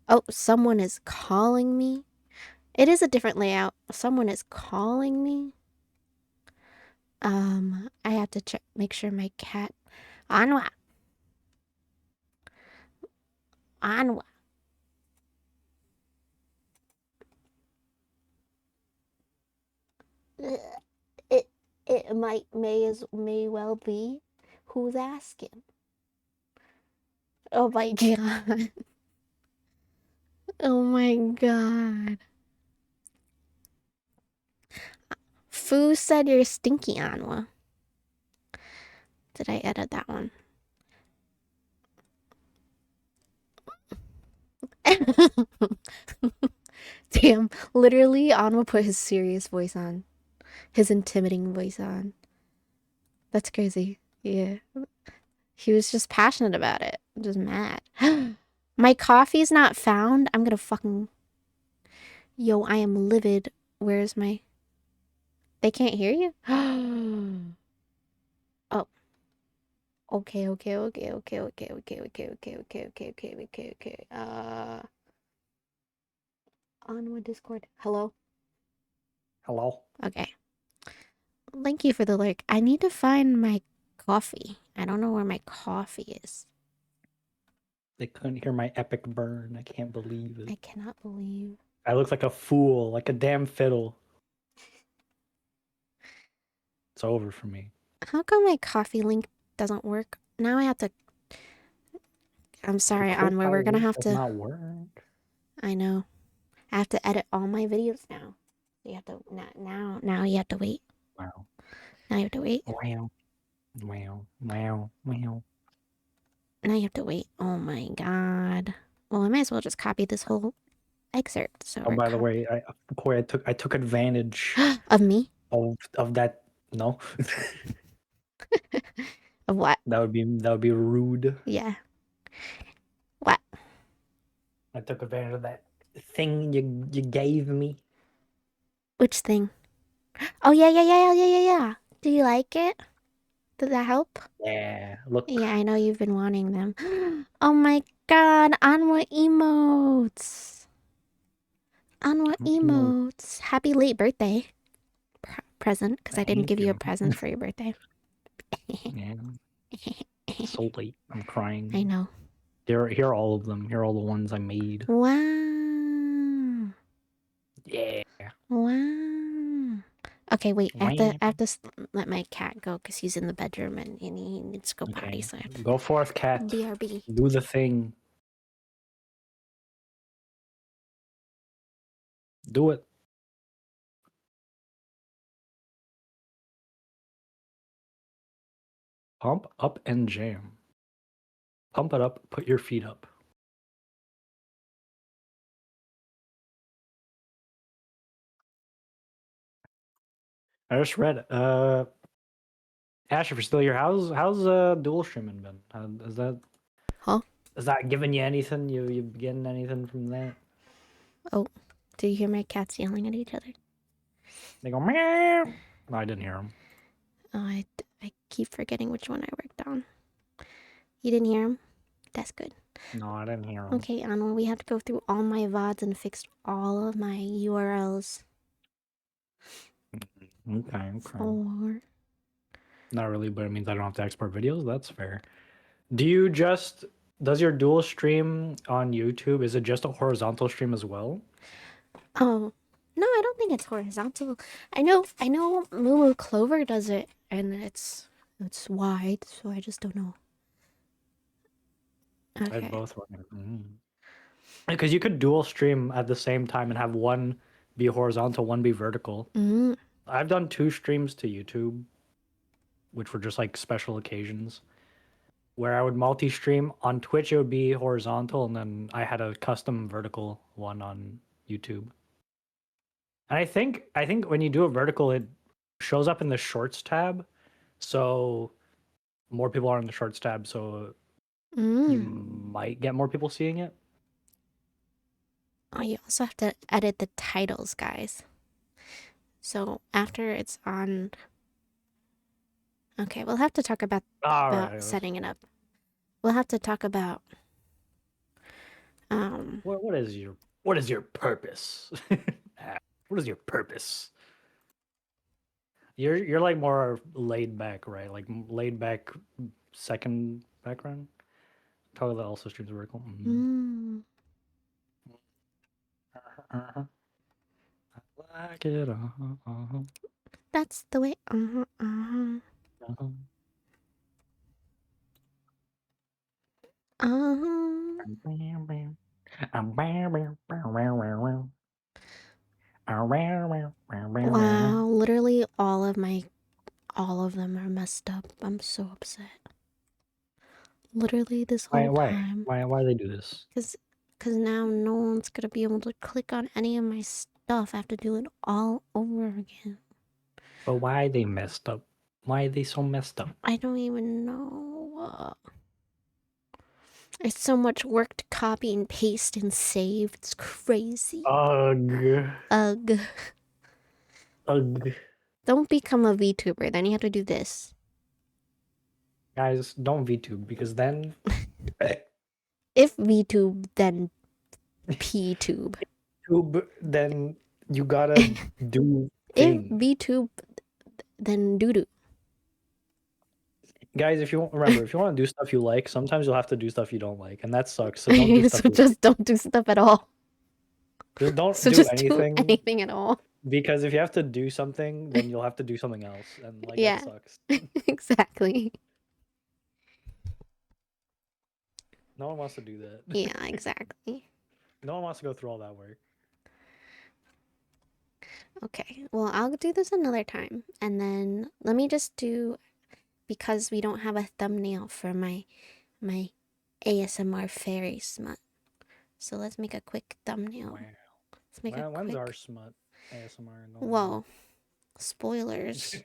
Oh, someone is calling me. It is a different layout. Someone is calling me. I have to check, make sure my cat... Onwa. Onwa. It may well be. Who's asking? Oh my god. Oh my god. Foo said you're stinky, Onwa. Did I edit that one? Damn, literally, Onwa put his serious voice on. His intimidating voice on. That's crazy. Yeah. He was just passionate about it. Just mad. My coffee's not found. I'm gonna fucking... Yo, I am livid. Where's my... They can't hear you? Oh. Okay. On Discord. Hello? Hello? Okay. Thank you for the lurk. I need to find my coffee. I don't know where my coffee is. They couldn't hear my epic burn. I can't believe it. I cannot believe. I look like a fool, like a damn fiddle. It's over for me. How come my coffee link doesn't work? Now I have to... I'm sorry, Onwa. We're gonna have does to... not work. I know. I have to edit all my videos now. You have to... Now you have to wait. Wow. Now you have to wait. Wow. Wow. Now you have to wait. Oh my god. Well, I might as well just copy this whole excerpt. So Oh, by the way, Corey, I took advantage of me? of that. No. Of what? That would be rude. Yeah. What? I took advantage of that thing you gave me. Which thing? Oh yeah. Do you like it? Did that help? Yeah. Look. Yeah, I know you've been wanting them. Oh my god, Onwa emotes. Onwa emotes. Happy late birthday. Present, because I didn't give you a present for your birthday. Yeah. So late. I'm crying. I know. Here are all of them. Here are all the ones I made. Wow. Yeah. Wow. Okay, wait. I have to let my cat go because he's in the bedroom and he needs to go potty. So I have to... Go forth, cat. BRB. Do the thing. Do it. Pump up and jam. Pump it up. Put your feet up. I just read. Ash, if you're still here, how's dual streaming been? Is that giving you anything? You getting anything from that? Oh, do you hear my cats yelling at each other? They go meow. No, I didn't hear them. Oh, I keep forgetting which one I worked on. You didn't hear them? That's good. No, I didn't hear them. Okay, Anwar, we have to go through all my VODs and fix all of my URLs. Okay. 4. Not really, but it means I don't have to export videos. That's fair. Do you just does your dual stream on YouTube? Is it just a horizontal stream as well? Oh, no, I don't think it's horizontal. I know Moo Clover does it, and it's wide, so I just don't know. I have Okay. both. Because you could dual stream at the same time and have one be horizontal, one be vertical. Mm, I've done two streams to YouTube, which were just like special occasions, where I would multi-stream. On Twitch, it would be horizontal, and then I had a custom vertical one on YouTube. And I think when you do a vertical, it shows up in the Shorts tab, so more people are in the Shorts tab, so you mm. might get more people seeing it. Oh, you also have to edit the titles, guys. So after it's on, okay, we'll have to talk about All about right. setting it up. We'll have to talk about um. What is your purpose? What is your purpose? You're like more laid back, right? Like laid back second background. Toilet also streams vertical. Mm, Uh-huh. I like it. that's the way. Uh huh. Uh Uh-huh. huh. Uh huh. Wow, literally all of them are messed up. I'm so upset. Literally this Why? whole Why? time, Why? Why they do this? cause now no one's gonna be able to click on any of my stuff. I have to do it all over again. But why they messed up? Why are they so messed up? I don't even know. It's so much work to copy and paste and save. It's crazy. Ugh. Ugh. Ugh. Don't become a VTuber. Then you have to do this. Guys, don't VTube because then If VTube, then PTube. tube, then you gotta do If thing. VTube, then doodoo. Guys, if you remember, if you want to do stuff you like, sometimes you'll have to do stuff you don't like, and that sucks. So don't do stuff So you like. just don't do stuff at all. Just don't So do just do anything anything at all. because if you have to do something, then you'll have to do something else, and like that Yeah, sucks. exactly. No one wants to do that. Yeah, exactly. No one wants to go through all that work. Okay, well, I'll do this another time. And then let me just do, because we don't have a thumbnail for my ASMR fairy smut. So let's make a quick thumbnail. Wow. Let's make a When's our quick. smut ASMR normally? Whoa, spoilers.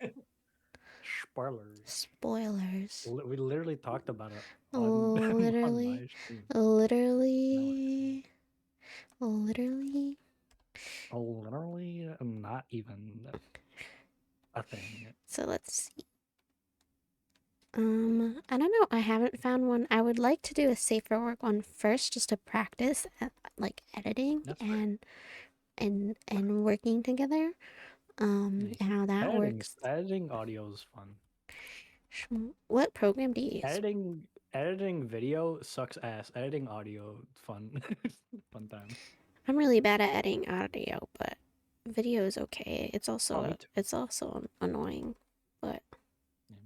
Spoilers. Spoilers. We literally talked about it on on Literally, my stream. No, I didn't. literally, literally. Literally not even a thing. So let's see. I don't know. I haven't found one. I would like to do a safer work one first, just to practice like editing That's fair. and working together. Yeah. And how that Editing works. editing audio is fun. What program do you use? Editing video sucks ass. Editing audio fun. Fun times. I'm really bad at editing audio, but video is okay. Oh, me too. It's also annoying, but Yeah.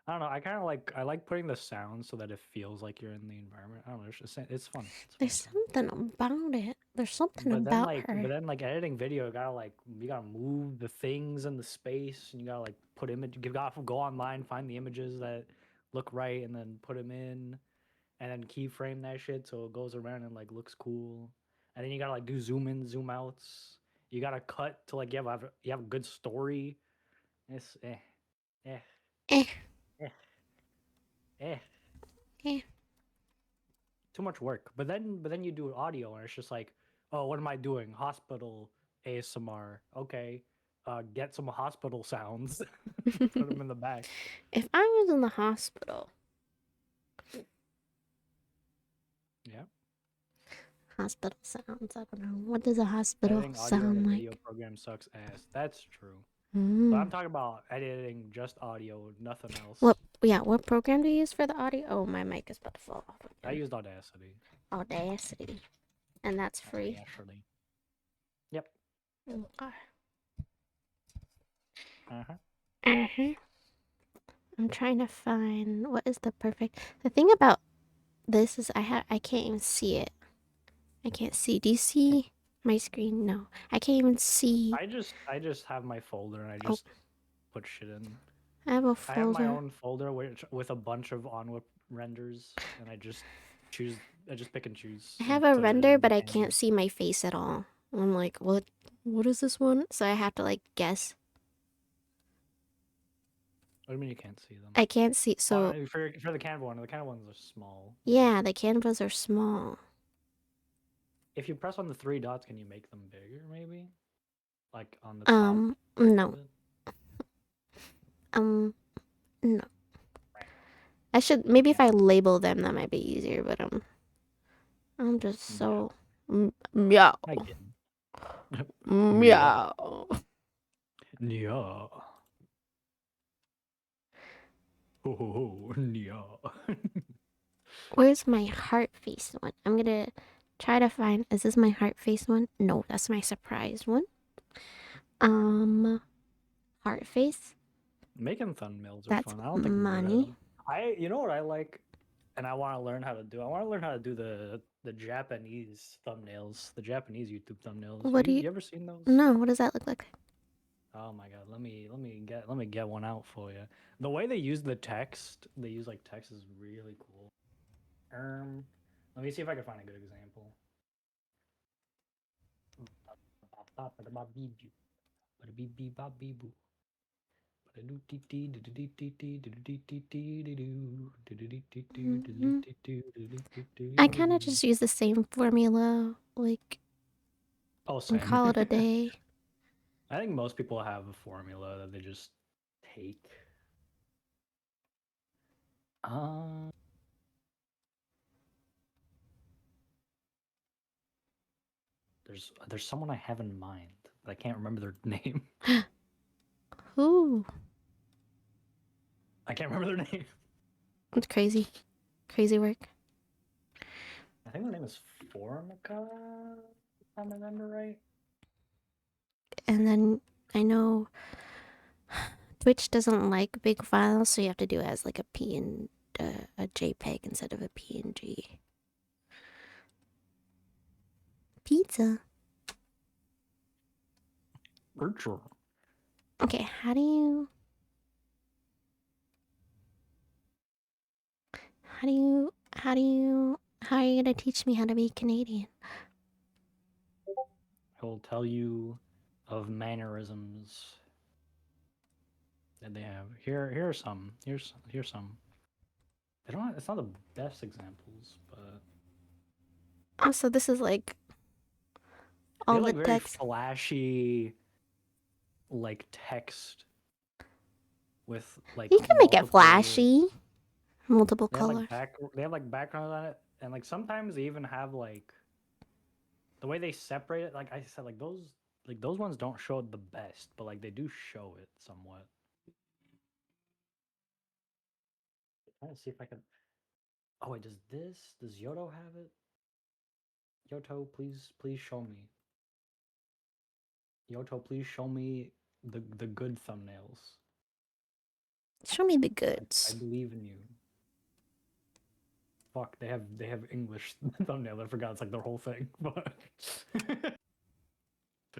I don't know. I like putting the sound so that it feels like you're in the environment. I don't know. It's fun. It's fun there's time. something about it. There's something about But her. then like editing video, you gotta move the things in the space, and you gotta like put image. You gotta go online, find the images that look right, and then put them in, and then keyframe that shit so it goes around and like looks cool. And then you gotta like do zoom in, zoom outs. You gotta cut to like you have a good story. It's eh, Eh, eh, eh. eh, Too much work. But then you do audio and it's just like, oh, what am I doing? Hospital ASMR. Okay. Get some hospital sounds. Put them in the back. if I was in the hospital, Yeah. hospital sounds. I don't know. What does a hospital Editing audio in a sound video like? program sucks ass. That's true. But Mm. I'm talking about editing just audio, nothing else. What program do you use for the audio? Oh, my mic is about to fall off I again. used Audacity. Audacity. And that's free. Audacity. Yep. Okay. Uh-huh. Uh-huh. I'm trying to find what is the perfect. The thing about this is I can't even see it. I can't see. Do you see my screen? No. I can't even see. I just have my folder and I Oh, just put shit in. I have a I have my folder. own folder which with a bunch of Onwa renders, and I just choose. I just pick and choose I and have a put it render, in the but I Canva. can't see my face at all. I'm like, what is this one? So I have to like guess. What do you mean you can't see them? I can't see. So For the Canva one, the Canva ones are small. But yeah, the canvas are small. if you press on the three dots, can you make them bigger? Maybe like on the top of No. it. Um, no. I should maybe if Yeah. I label them, that might be easier. But I'm just Yeah. so meow I get it. Yeah. meow. Yeah. Ho ho ho. Yeah. Where's my heart face one? I'm gonna try to find. Is this my heart face one? No, that's my surprise one. Um, heart face. Making thumbnails are That's fun. I don't think you're good at money. them. You know what I like, and I want to learn how to do. I want to learn how to do the Japanese thumbnails, the Japanese YouTube thumbnails. What do you? You ever seen those? No, what does that look like? Oh my god, let me get one out for you. The way they use the text, they use like text is really cool. Let me see if I can find a good example. Mhm. I kind of just use the same formula, like, Oh, and same. call it a day. I think most people have a formula that they just take. Um, there's someone I have in mind, but I can't remember their name. Ooh, I can't remember their name. it's crazy, crazy work. I think their name is Formica, if I remember right. And then I know Twitch doesn't like big files, so you have to do it as like a a JPEG instead of a PNG. Pizza. Virtual. Okay, how are you gonna teach me how to be Canadian? I will tell you of mannerisms that they have. Here are some. Here's some. They don't. It's not the best examples, but Also, this is like they all have the like very text. flashy like text with like You can make it multiple. flashy, multiple They have like colors. they have like backgrounds on it, and like sometimes they even have like the way they separate it. Like I said, like those ones don't show it the best, but like they do show it somewhat. Trying to see if I can. Oh wait, does Yoto have it? Yoto, please show me. Yoto, please show me the good thumbnails. Show me the I goods. believe in you. Fuck, they have English thumbnail. I forgot it's like their whole thing, but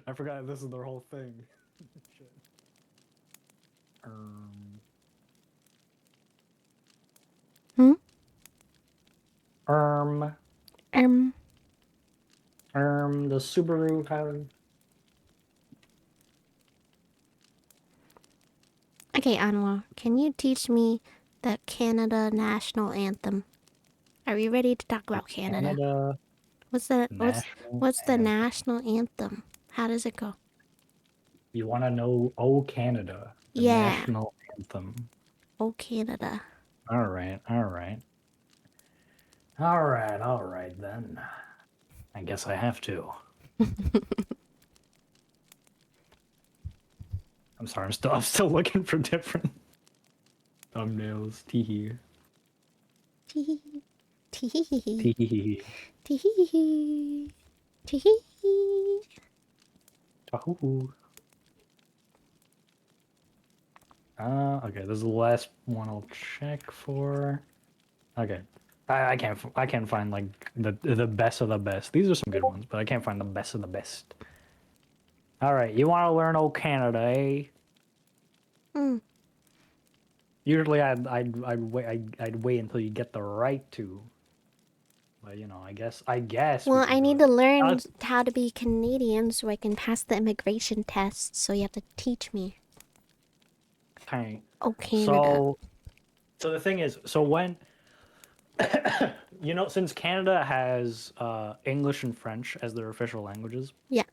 I forgot this is their whole thing. Shit. Um, Hmm. um, Um. the Subaru have. Okay, Anwa, can you teach me the Canada national anthem? Are we ready to talk The about Canada? Canada What's the what's national what's the anthem. national anthem? How does it go? You want to know "Oh Canada," the Yeah. national anthem? Oh, Canada. All right, all right then. I guess I have to. I'm sorry. I'm still looking for different thumbnails. Teehee. Tee tee Teehee. tee tee. Tahoo. Okay. This is the last one I'll check for. Okay. I can't find like the best of the best. These are some good ones, but I can't find the best of the best. All right, you want to learn old Canada, eh? Mm. Usually I'd wait until you get the right to. But you know, I guess we Well, could I do need it. to learn Let's how to be Canadian so I can pass the immigration test. So you have to teach me. okay. Oh, Canada. So the thing is, so when since Canada has English and French as their official languages, Yeah,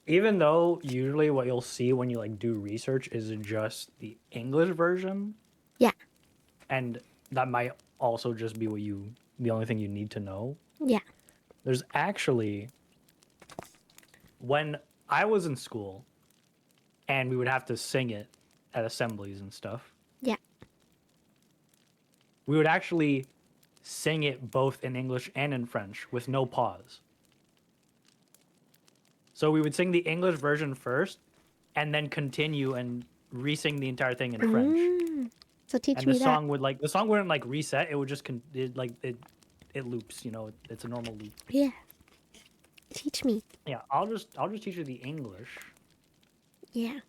even though usually what you'll see when you like do research is just the English version, yeah, and that might also just be the only thing you need to know. yeah, There's actually when I was in school and we would have to sing it at assemblies and stuff, yeah. we would actually sing it both in English and in French with no pause. So we would sing the English version first and then continue and re-sing the entire thing in French. Mm. So teach And the me that. song would like the song wouldn't like reset, it would just it loops, it's a normal loop. Yeah, teach me. Yeah, I'll just teach you the English, Yeah.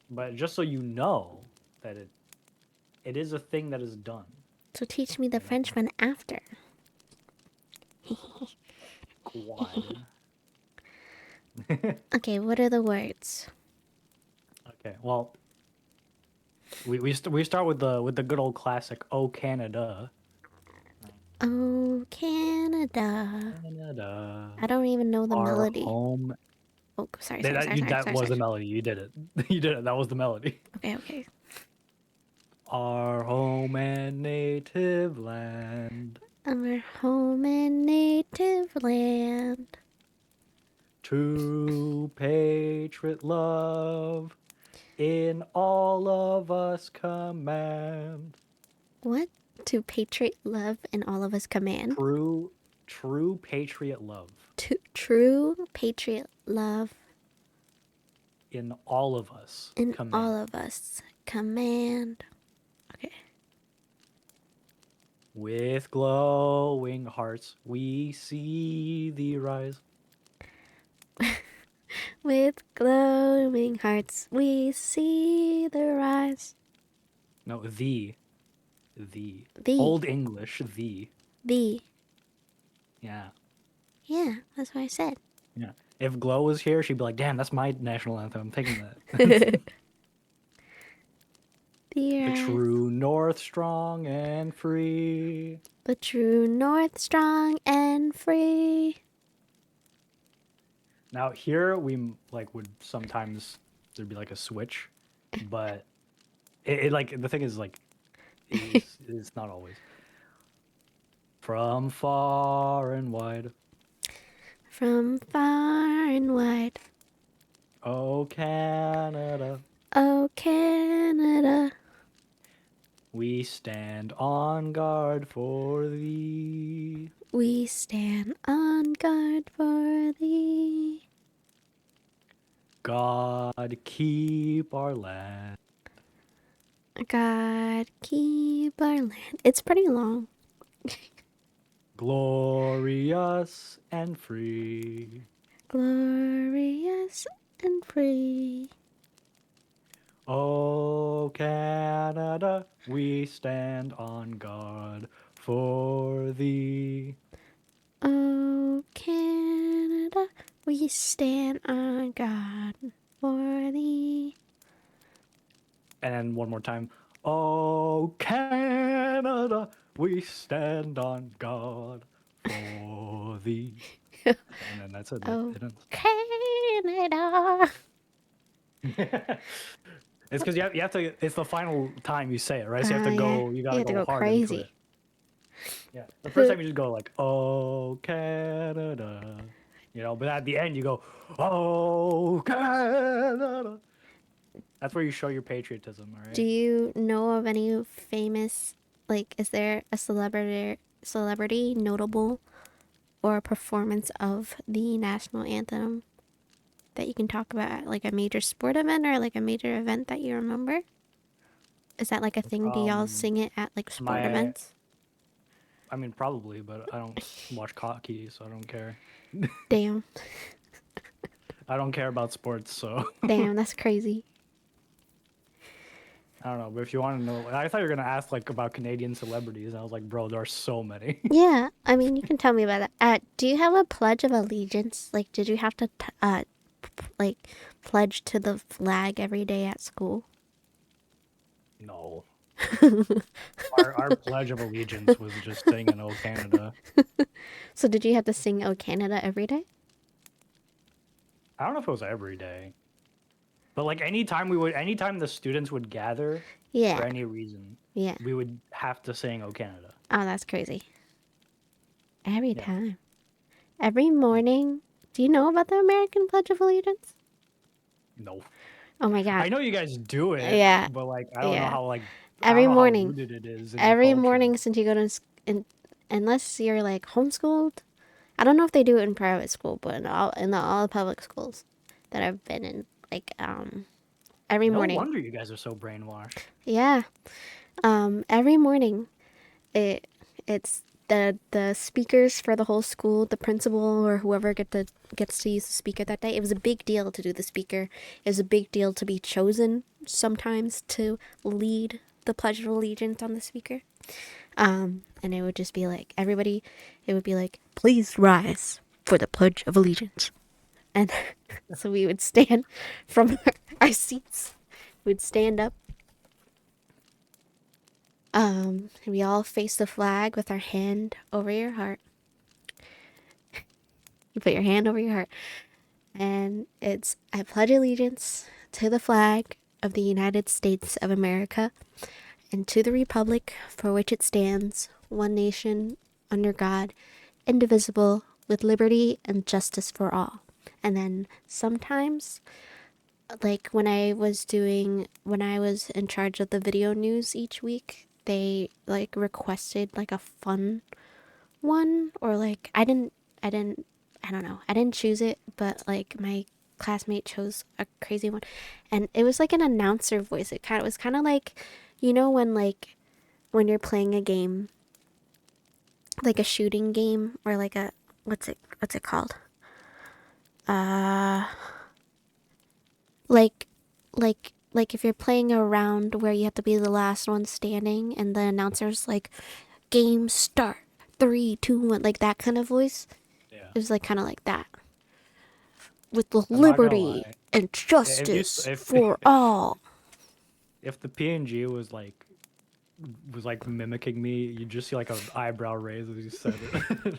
but just so you know that it is a thing that is done. So teach me the You know, French one after. quad. Okay, what are the words? Okay, well, we start with the good old classic "Oh Canada." Oh, Canada. Canada, I don't even know the our melody. home. Oh, sorry, That, sorry, that, sorry, you, sorry, that sorry, was sorry. the melody. You did it. You did it. That was the melody. Okay, okay. Our home and native land, Our home and native land. true patriot love, in all of us command. What? To patriot love and all of us command. True patriot love, To true patriot love in all of us in command. all of us command. Okay. With glowing hearts, we see thee rise. With glowing hearts, we see the rise. No, the The, Old English, the. the. Yeah, Yeah, that's what I said. yeah. If Glow was here, she'd be like, "Damn, that's my national anthem. I'm taking that." The The rise. true North, strong and free. The true north, strong and free. Now here we like would sometimes there'd be like a switch, but it like the thing is like it's not always. From far and wide, From far and wide. oh Canada, Oh, Canada. we stand on guard for thee. We stand on guard for thee. God keep our land. God keep our land. It's pretty long. Glorious and free. Glorious and free. Oh, Canada, we stand on guard for thee. Oh, Canada, we stand on guard for thee. And then one more time. Oh, Canada, we stand on guard for thee. And then that's it. Oh, It ends. Canada. It's because you have to. It's the final time you say it, right? So you have to Yeah. go. You You gotta have to go go hard into crazy. it. Yeah. The first time you just go like, "Oh Canada," you know. But at the end, you go, "Oh Canada." That's where you show your patriotism, all Do right? you know of any famous, like, is there a celebrity notable or a performance of the national anthem that you can talk about at like a major sport event or like a major event that you remember? Is that like a thing? Do y'all Um, sing it at like sport my, events? I mean, probably, but I don't watch hockey, so I don't care. Damn, I don't care about sports, so damn, that's crazy. I don't know. But if you want to know, I thought you were gonna ask like about Canadian celebrities, and I was like, bro, there are so many. Yeah, I mean, you can tell me about that. Do you have a pledge of allegiance? Like, did you have to like pledge to the flag every day at school? No, our Pledge of Allegiance was just singing "Oh Canada." So did you have to sing "Oh Canada" every day? I don't know if it was every day, but like anytime the students would gather Yeah, for any reason, yeah. we would have to sing "Oh Canada." Oh, that's crazy. Every Yeah, time, every morning. Do you know about the American Pledge of Allegiance? no, Oh my god. I know you guys do it, Yeah, but like yeah. I don't Every know how morning, rooted it is in your every culture. morning since you go to unless you're like homeschooled. I don't know if they do it in private school, but in all the public schools that I've been in, like every No morning. wonder you guys are so brainwashed. Yeah. Every morning it it's the speakers for the whole school, the principal or whoever gets to use the speaker that day. It was a big deal to do the speaker. It was a big deal to be chosen sometimes to lead the Pledge of Allegiance on the speaker. And it would just be like everybody. It would be like, please rise for the Pledge of Allegiance, and so we would stand from our seats. We'd stand up. We all face the flag with our hand over your heart. You put your hand over your heart, and it's I pledge allegiance to the flag of the United States of America and to the republic for which it stands, one nation, under God, indivisible, with liberty and justice for all. And then sometimes, like when I was in charge of the video news each week, they like requested like a fun one, or like I don't know, I didn't choose it, but like my classmate chose a crazy one, and it was like an announcer voice. It was kind of like, when you're playing a game, like a shooting game, or like a what's it called, uh like like if you're playing a round where you have to be the last one standing and the announcer's like, game start, 3 2 1, like that kind of voice. Yeah, It was like kind of like that, with the I'm not gonna liberty lie. and If you justice if for all. if the PNG was like mimicking me, you just see like an eyebrow raise as you said it.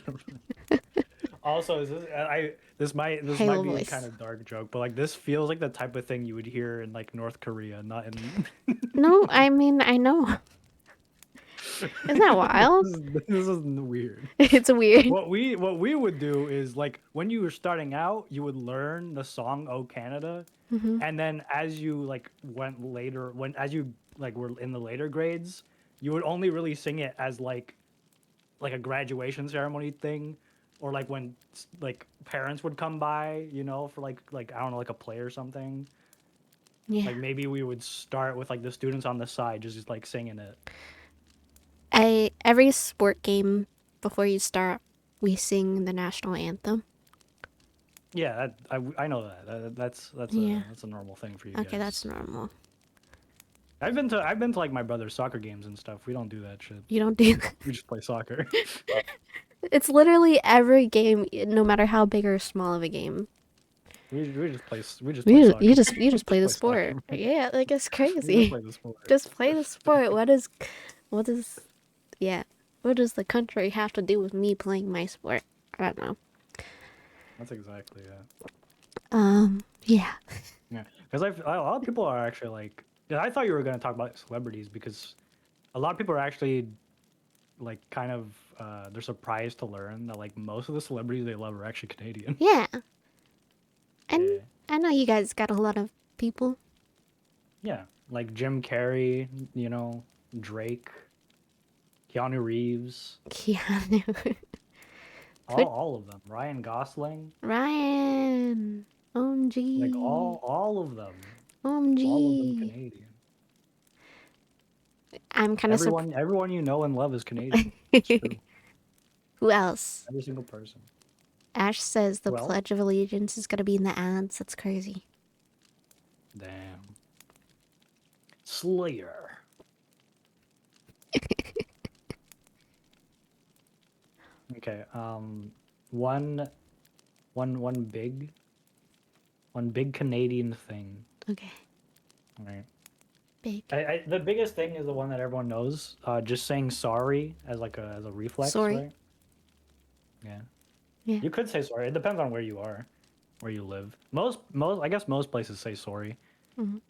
Also, is this this might Halo be a kind voice. of dark joke, but like this feels like the type of thing you would hear in like North Korea, not in. No, I mean, I know. Isn't that wild? This is weird. It's weird. What we would do is like when you were starting out, you would learn the song "Oh Canada," Hmm. and then as you like went later, when as you like were in the later grades, you would only really sing it as like a graduation ceremony thing, or like when like parents would come by, you know, for like I don't know, like a play or something. Yeah. Like maybe we would start with like the students on the side just like singing it. Every sport game before you start, we sing the national anthem. Yeah, I know that. Yeah. That's a normal thing for you Okay, that's guys. normal. I've been to like my brother's soccer games and stuff. We don't do that shit. You don't do that. We just play soccer. It's literally every game, no matter how big or small of a game. We just play You soccer. just you just play Just the play soccer, sport. man. Yeah, like it's We just crazy. play the sport. Just play the sport. What is yeah? What does the country have to do with me playing my sport? I don't know. That's exactly it. Yeah. Yeah, because a lot of people are actually like. Yeah, I thought you were gonna talk about celebrities because a lot of people are actually like kind of they're surprised to learn that like most of the celebrities they love are actually Canadian. Yeah. And Yeah. I know you guys got a lot of people. Yeah, like Jim Carrey, Drake, Keanu Reeves, Keanu. Put all of them. Ryan Gosling, Ryan. like OMG. all of them OMG. Canadian. I'm kind of surprised. Everyone you know and love is Canadian. It's true. Who else? Every single person. Ash says the Who else? Pledge of Allegiance is going to be in the ads. That's crazy. Damn. Slayer. Okay. One, one, one big Canadian thing. Okay. All right. Big. The biggest thing is the one that everyone knows. Just saying sorry as like as a reflex, Sorry. right? Yeah. Yeah. You could say sorry. It depends on where you are, where you live. Most I guess most places say sorry. Mhm.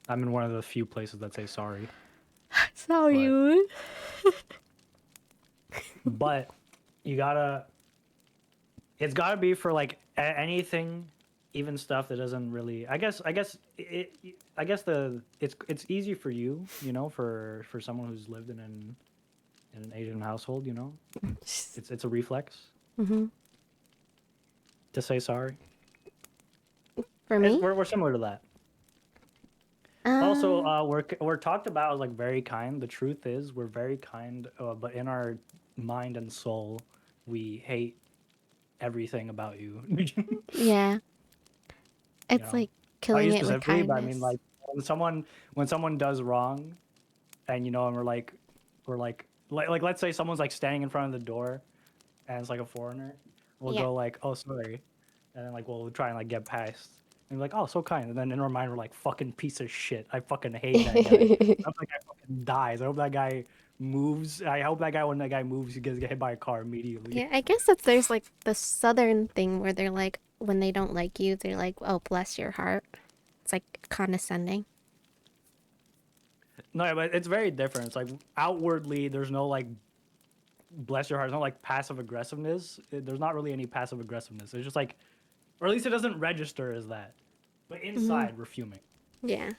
I'm in one of the few places that say sorry, Sorry, but would. but you gotta. It's gotta be for like anything, even stuff that doesn't really. I guess it's easy for you, for someone who's lived in an Asian household, it's a reflex Mm-hmm. to say sorry. For me? We're similar to that. Also, Um, we're talked about as like very kind. The truth is, we're very kind, but in our mind and soul, we hate everything about you. yeah. you It's know, like Not killing you it with specifically, but I mean, kindness. like when someone does wrong, and and we're like let's say someone's like standing in front of the door, and it's like a foreigner, we'll Yeah. go like, oh sorry, and then like we'll try and like get past. And we're like, oh, so kind. And then in our mind, we're like, fucking piece of shit. I fucking hate that guy. I hope that guy fucking dies. I hope that guy moves. I hope that guy, when that guy moves, he gets hit by a car immediately. Yeah, I guess that there's like the southern thing where they're like, when they don't like you, they're like, oh, bless your heart. It's like condescending. No, but it's very different. It's like outwardly, there's no like, bless your heart. There's no like passive aggressiveness. There's not really any passive aggressiveness. It's just like, or at least it doesn't register as that. But Mm-hmm. inside, we're fuming. Yeah.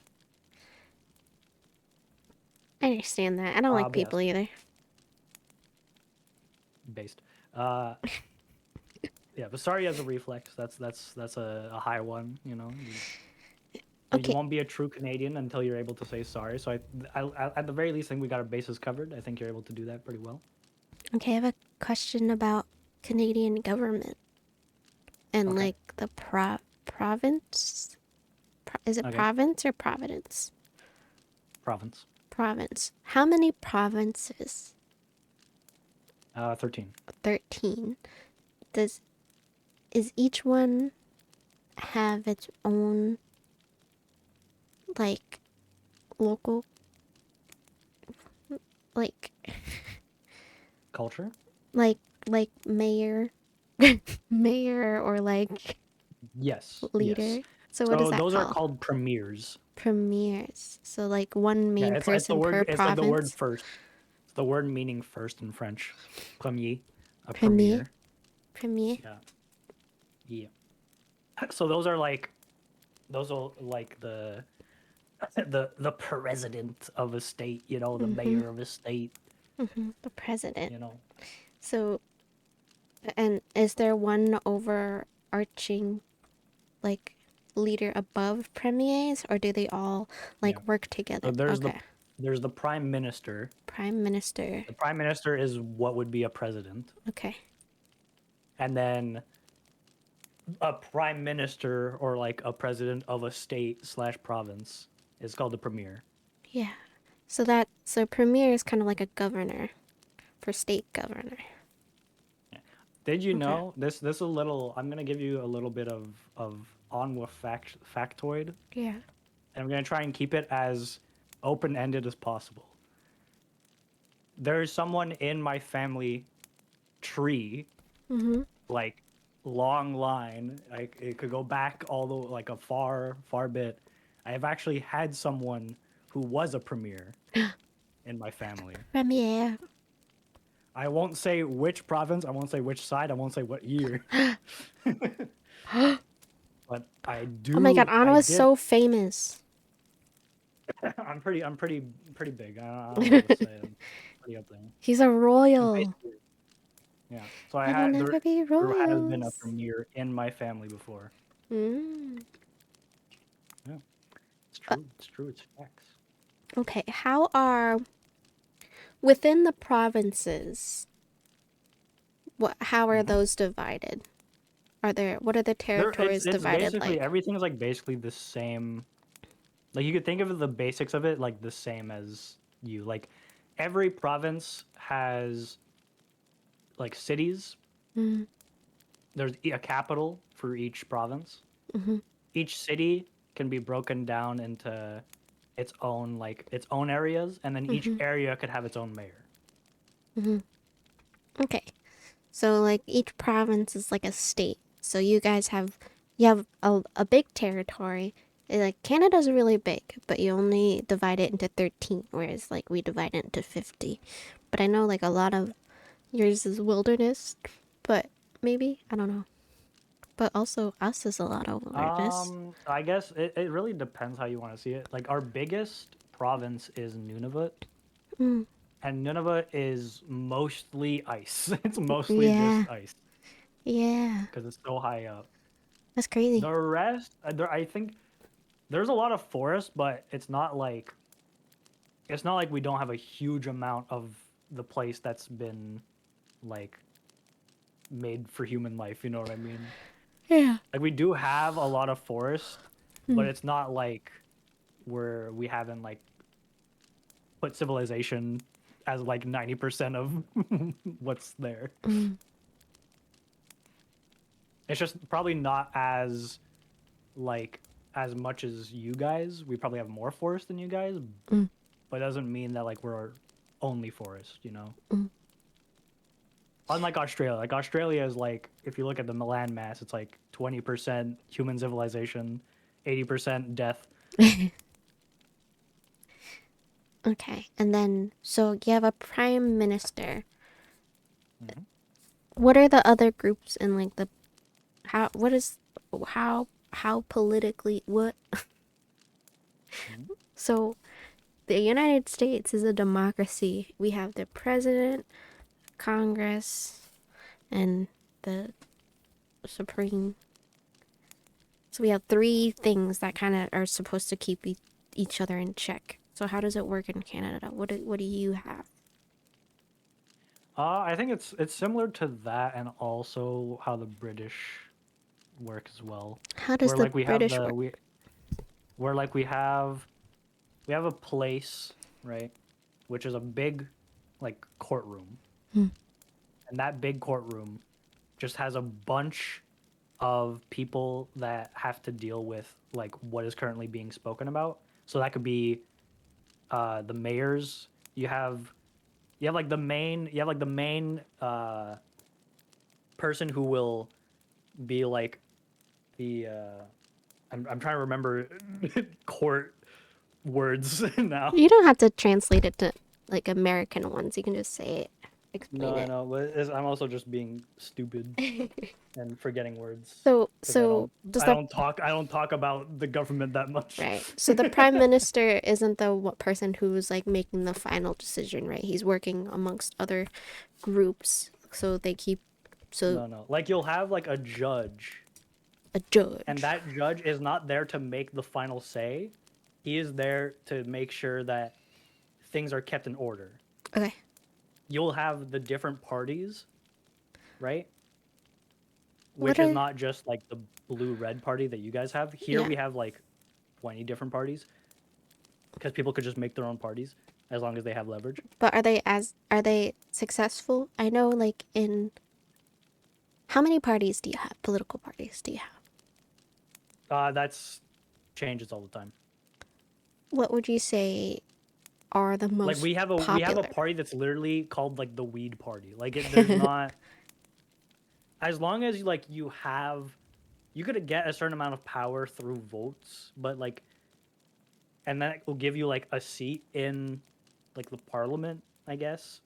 I understand that. I don't like But yes, people either. based. Uh, yeah, but sorry as a reflex. That's a high one. You Okay. won't be a true Canadian until you're able to say sorry. So at the very least, I think we got our bases covered. I think you're able to do that pretty well. Okay, I have a question about Canadian government and Okay. like the province. Is it Okay. province or providence? Province. Province. How many provinces? 13. 13. Does is each one have its own like local like Culture. like like mayor mayor or like Yes. Yes. leader? So what is So that those are called? called premiers. Premiers. So like one Yeah, main it's the person word. per It's like the word province. first. It's the word meaning first in French. Premier. A Premier. premier. Premier. Yeah. Yeah. So those are like the president of a state, the Mm-hmm. mayor of a state, Mm-hmm. The president. you know. So and is there one overarching like leader above premiers or do they all Yeah. like work together? So Okay. there's the prime minister. Prime minister. The prime minister is what would be a president. Okay. And then a prime minister or like a president of a state slash province is called the premier. Yeah. So premier is kind of like a governor for state governor. Did you Okay. know this a little I'm gonna give you a little bit of Onwa factoid, Yeah. and I'm gonna try and keep it as open ended as possible. There's someone in my family tree, Mm-hmm. like long line, like it could go back all the like a far bit. I have actually had someone who was a premier in my family. Premiere. I won't say which province, I won't say which side, I won't say what year. Oh But my god, I Onwa is did. so famous. I'm pretty big. I don't know what to say. I'm pretty up there. He's a I'm royal. basically, yeah. So There will never be there has been a royals. premiere in my family before. Mm. Yeah, it's Uh, true. It's true. It's facts. okay, how are within the provinces? How are Hmm. those divided? What are the territories It's divided basically like? everything is like basically the same. Like you could think of the basics of it like the same as you. Like every province has like cities. Mm, There's a capital for each province. mm-hmm, Each city can be broken down into its own areas, and then each mm-hmm, area could have its own mayor. mm-hmm. Okay, so like each province is like a state. So you have a big territory. Like Canada's really big, but you only divide it into 13, whereas like we divide it into 50. But I know like a lot of yours is wilderness, but maybe I don't know. But also us is a lot of wilderness. I guess it really depends how you want to see it. Like our biggest province is Nunavut, Mm, and Nunavut is mostly ice. It's mostly yeah, just ice yeah, because it's so high up. that's crazy. The rest, I think there's a lot of forest, but it's not like we don't have a huge amount of the place that's been like made for human life. You know what I mean? Yeah. Like we do have a lot of forest, but Mm, it's not like where we haven't like put civilization as like 90% of what's there. mm, It's just probably not as like as much as you guys. We probably have more forest than you guys, mm, but it doesn't mean that like we're only forest, you know? mm. Unlike Australia, like Australia is like if you look at the land mass, it's like 20% human civilization, 80% death. Okay, and then so you have a prime minister. Mhm. What are the other groups in like the how? What is how politically what? Mhm. So the United States is a democracy. We have the president, Congress, and the Supreme. So we have three things that kind of are supposed to keep each other in check. So how does it work in Canada? What do you have? I think it's similar to that, and also how the British work as well, How does where the like we have British the work? we where like we have a place, right, which is a big like courtroom, Hmm. and that big courtroom just has a bunch of people that have to deal with like what is currently being spoken about. So that could be the mayors. You have like the main person who will be like the I'm trying to remember court words now. You don't have to translate it to like American ones. You can just say it, No, explain I it. know, but I'm also just being stupid and forgetting words because So does the I don't talk about the government that much. right? So the prime minister isn't the person who's like making the final decision, right? He's working amongst other groups, so they keep so No, no. Like you'll have like a judge, a and judge. that judge is not there to make the final say. He is there to make sure that things are kept in order. Okay. You'll have the different parties, right? What Which is are not just like the blue red party that you guys have. Here yeah? we have like 20 different parties because people could just make their own parties as long as they have leverage. But are they successful? I know like in how many parties do you have? Political parties do you have? That's changes all the time. What would you say are the Like most we have a popular? party that's literally called like the weed party. There's not as long as you have you could get a certain amount of power through votes, but like and then it will give you like a seat in like the parliament, I guess.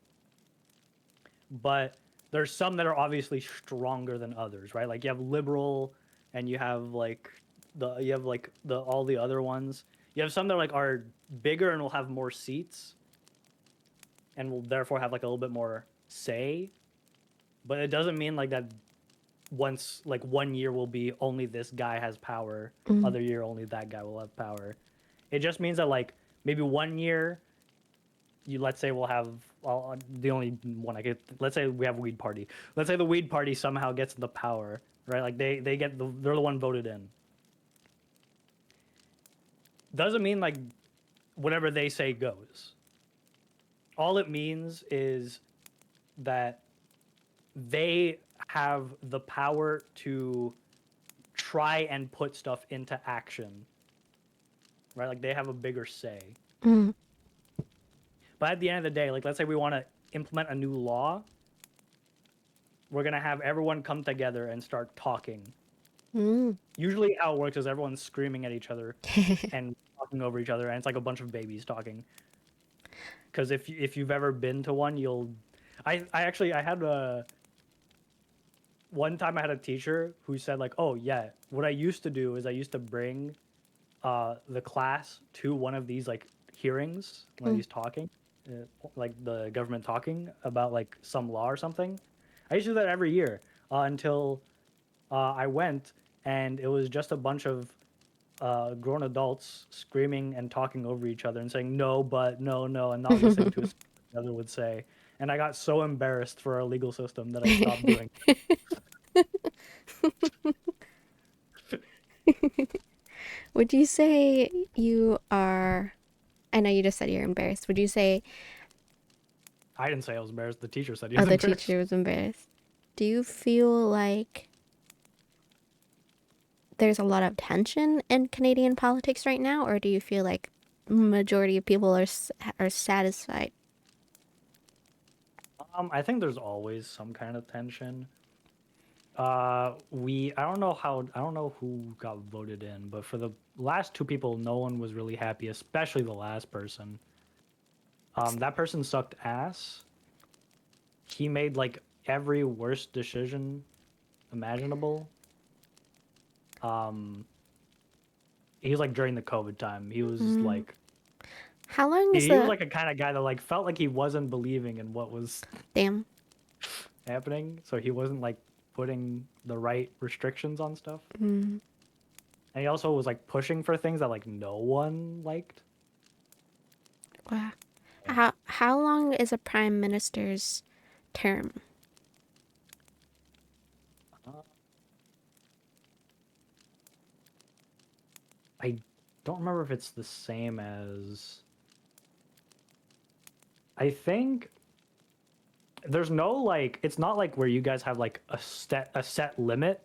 But there's some that are obviously stronger than others, right? Like you have liberal, and you have like the all the other ones. You have some that like are bigger and will have more seats, and will therefore have like a little bit more say. But it doesn't mean like that once like one year will be only this guy has power, Mm. other year only that guy will have power. It just means that like maybe one year you let's say we'll have well, the only one I could let's say we have weed party. Let's say the weed party somehow gets the power, right? Like they get they're the one voted in. Doesn't mean like whatever they say goes. All it means is that they have the power to try and put stuff into action, right? Like they have a bigger say. Mm. But at the end of the day, like let's say we want to implement a new law, we're gonna have everyone come together and start talking. Mm. Usually, how it works is everyone's screaming at each other and talking over each other, and it's like a bunch of babies talking. Because if you've ever been to one, you'll. I actually I had a one time I had a teacher who said like, oh yeah, what I used to do is I used to bring the class to one of these like hearings, one of Mm. these talking, like the government talking about like some law or something. I used to do that every year until I went, and it was just a bunch of grown adults screaming and talking over each other and saying no, but no, no, and not listening to what the other would say. And I got so embarrassed for our legal system that I stopped doing. Would you say you are? I know you just said you're embarrassed. Would you say, I didn't say I was embarrassed. The teacher said he oh, was the embarrassed. teacher was embarrassed? Do you feel like there's a lot of tension in Canadian politics right now, or do you feel like majority of people are satisfied? I think there's always some kind of tension. I don't know who got voted in, but for the last two people, no one was really happy, especially the last person. That person sucked ass. He made like every worst decision imaginable. Um, he was like during the COVID time. Mm. How long is He was the like a kind of guy that like felt like he wasn't believing in what was damn? happening, so he wasn't like putting the right restrictions on stuff. Mm. And he also was like pushing for things that like no one liked. Wow. Yeah. How long is a prime minister's term? Uh, I don't remember if it's the same as. I think there's no like it's not like where you guys have like a set limit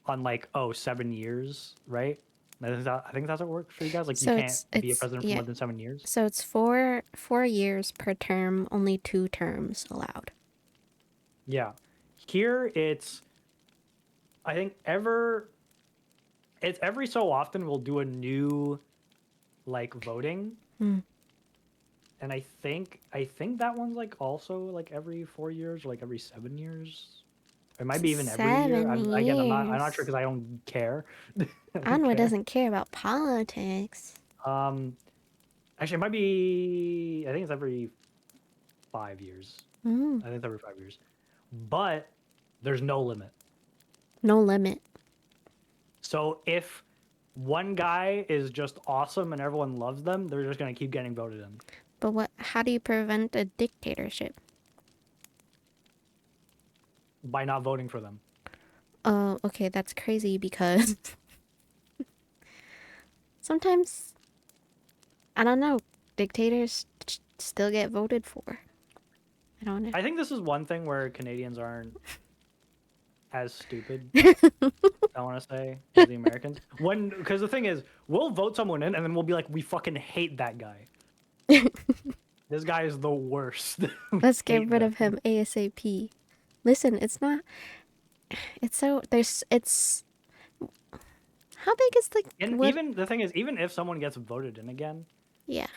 on like oh 7 years, right? I think that's how it works for you guys. Like you So can't be a it's president for yeah. more than 7 years. So it's four years per term. Only 2 terms allowed. Yeah. Here it's I think it's every so often we'll do a new like voting, Hmm. and I think that one's like also like every 4 years or like every 7 years. It might be even every year. Again, I'm not sure $7 years. because I don't care. I don't Onwa care. doesn't care about politics. Um, Actually, it might be. I think it's every 5 years. Mm. I think it's every 5 years, but there's no limit. No limit. So if one guy is just awesome and everyone loves them, they're just gonna keep getting voted in But what? How do you prevent a dictatorship? by not voting for them. Oh, okay, that's crazy because sometimes I don't know. Dictators still get voted for. I don't know. I think this is one thing where Canadians aren't as stupid, I want to say, as the Americans. Because the thing is, we'll vote someone in and then we'll be like, we fucking hate that guy. This guy is the worst. We Let's get hate rid them. of him ASAP. Listen, it's not. It's so there's. It's how big is the And what? even the thing is, even if someone gets voted in again, Yeah.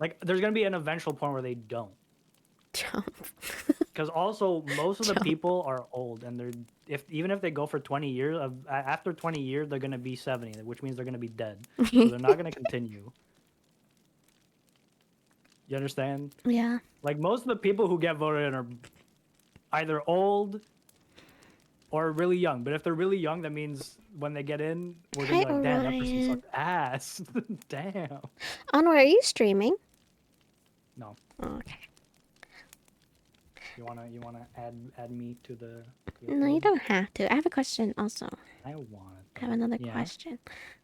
Like, there's gonna be an eventual point where they don't. Jump. Because also most of the Jump. people are old, and they're even if they go for 20 years, after 20 years they're gonna be 70, which means they're gonna be dead. So they're not gonna continue. You understand? Yeah. Like most of the people who get voted in are either old or really young. But if they're really young, that means when they get in, we're gonna Hi, be like, damn, that person Orion. sucked ass. Damn. Onwa, are you streaming? No. Oh, okay. You wanna add me to the No, you field? don't have to. I have a question also. I want it I have though. another Yeah. question.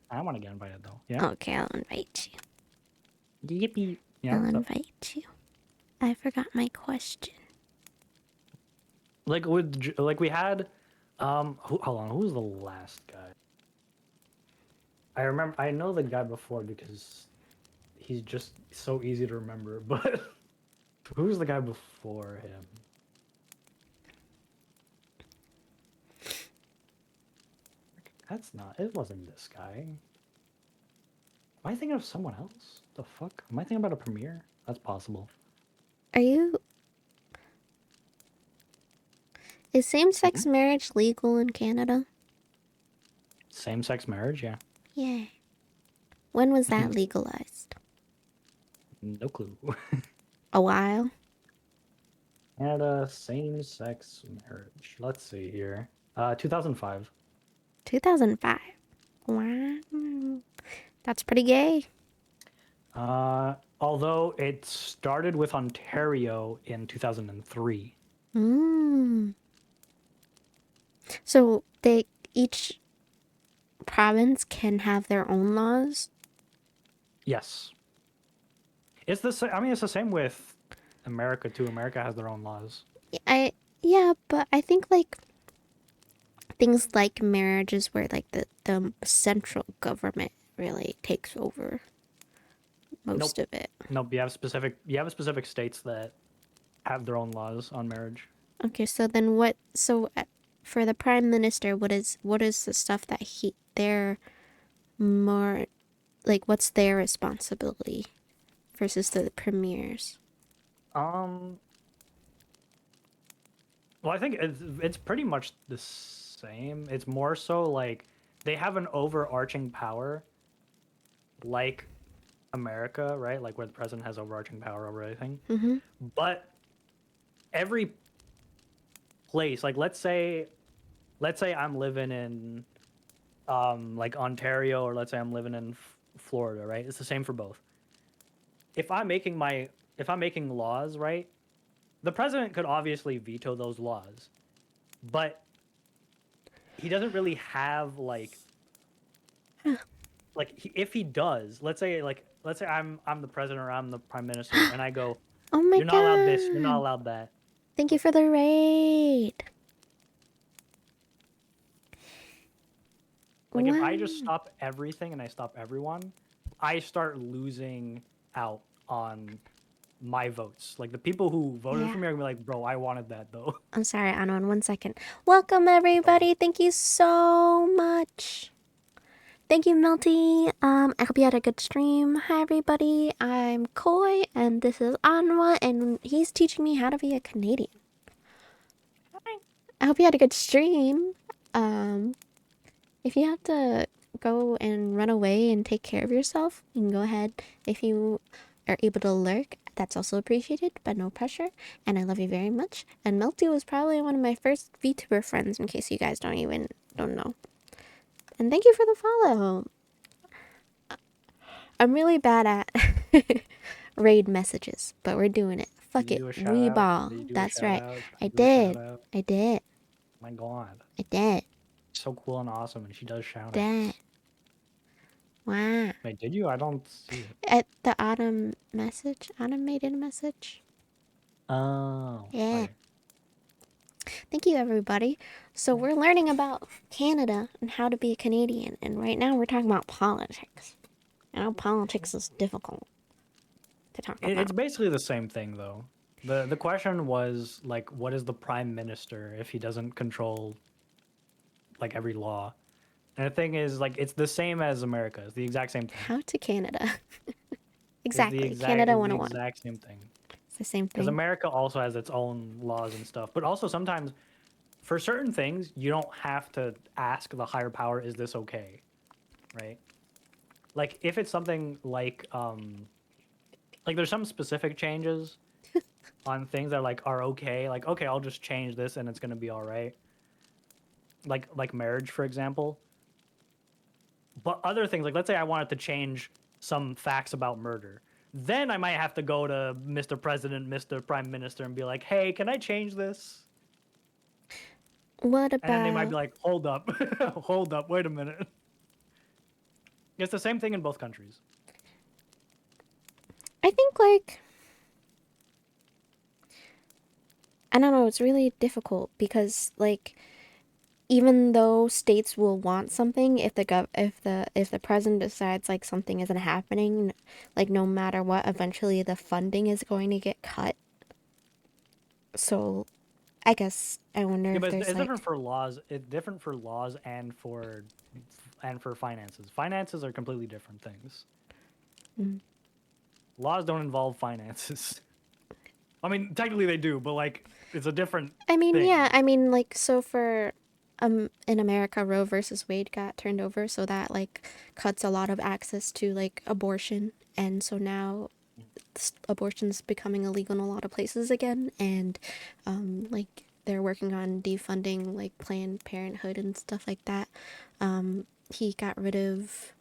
I want to get invited though. Yeah. Okay, I'll invite you. Yippee. Yeah. I'll What's up? invite you. I forgot my question. Like we had hold on, who was the last guy? I know the guy before because he's just so easy to remember, but who's the guy before him? It wasn't this guy. Am I thinking of someone else? The fuck? Am I thinking about a premiere? That's possible. Are you. Is same sex Mhm. marriage legal in Canada? Same-sex marriage, yeah. Yeah. When was that legalized? No clue. A while? Canada, same-sex marriage. Let's see here. 2005. 2005. Wow. That's pretty gay. Although it started with Ontario in 2003. Mm. So they each province can have their own laws? Yes. I mean, it's the same with America too. America has their own laws. I yeah, but I think like things like marriages where like the central government really takes over Nope. most of it. Nope. You have specific states that have their own laws on marriage. Okay, so then for the prime minister, what is the stuff that they're more like what's their responsibility versus the premiers? Um, well, I think it's pretty much the same. It's more so like they have an overarching power, like America, right? Like where the president has overarching power over everything. Mm-hmm. But every place, like let's say I'm living in like Ontario, or let's say I'm living in Florida, right? It's the same for both. If I'm making my if I'm making laws, right? The president could obviously veto those laws, but he doesn't really have if he does, let's say I'm the president or I'm the prime minister, and I go, Oh my you're not allowed this, you're not god! allowed that. Thank you for the raid. Like if I just Wow. stop everything and I stop everyone, I start losing out on my votes. Like the people who voted Yeah. for me are gonna be like, bro, I wanted that though. I'm sorry, Anon. 1 second. Welcome everybody. Thank you so much. Thank you, Melty. I hope you had a good stream. Hi everybody. I'm Koi and this is Onwa and he's teaching me how to be a Canadian. I hope you had a good stream. If you have to go and run away and take care of yourself, you can go ahead. If you are able to lurk, that's also appreciated, but no pressure. And I love you very much. And Melty was probably one of my first VTuber friends, in case you guys don't know. And thank you for the follow. I'm really bad at raid messages, but we're doing it. Did Fuck you it. do a shout We out? ball. Did you do a That's shout right. out? I Do a shout did. out? I did. My God. I did. So cool and awesome, and she does shout Did. outs. Wow. Wait, did you? I don't see it. At the autumn message, automated message. Oh, Yeah. fire. Thank you, everybody. So Yeah. we're learning about Canada and how to be a Canadian, and right now we're talking about politics. I know politics is difficult to talk It's about. basically the same thing though. The question was like, what is the prime minister if he doesn't control like every law? And the thing is, like, it's the same as America. It's the exact same thing. How to Canada. Is the Exactly. exact Canada is the 101. exact same thing. It's the same Because thing. America also has its own laws and stuff, but also sometimes for certain things you don't have to ask the higher power, is this okay, right? Like if it's something like there's some specific changes on things that are okay, like okay, I'll just change this and it's gonna be all right. Like marriage, for example. But other things, like let's say I wanted to change some facts about murder, then I might have to go to Mr. President, Mr. Prime Minister, and be like, "Hey, can I change this?" What And then they might about? be like, "Hold up, hold up, wait a minute." It's the same thing in both countries. I think like I don't know. It's really difficult because like even though states will want something, if the president decides like something isn't happening, like no matter what, eventually the funding is going to get cut. So I guess I wonder Yeah, if but there's it's different like, for laws. It's different for laws and for finances. Finances are completely different things. mm. Laws don't involve finances. I mean, technically they do, but like it's a different I mean, yeah, thing. I mean, like, so for in America, Roe versus Wade got turned over, so that like cuts a lot of access to like abortion, and so now abortion's becoming illegal in a lot of places again, and like they're working on defunding like Planned Parenthood and stuff like that. He got rid of,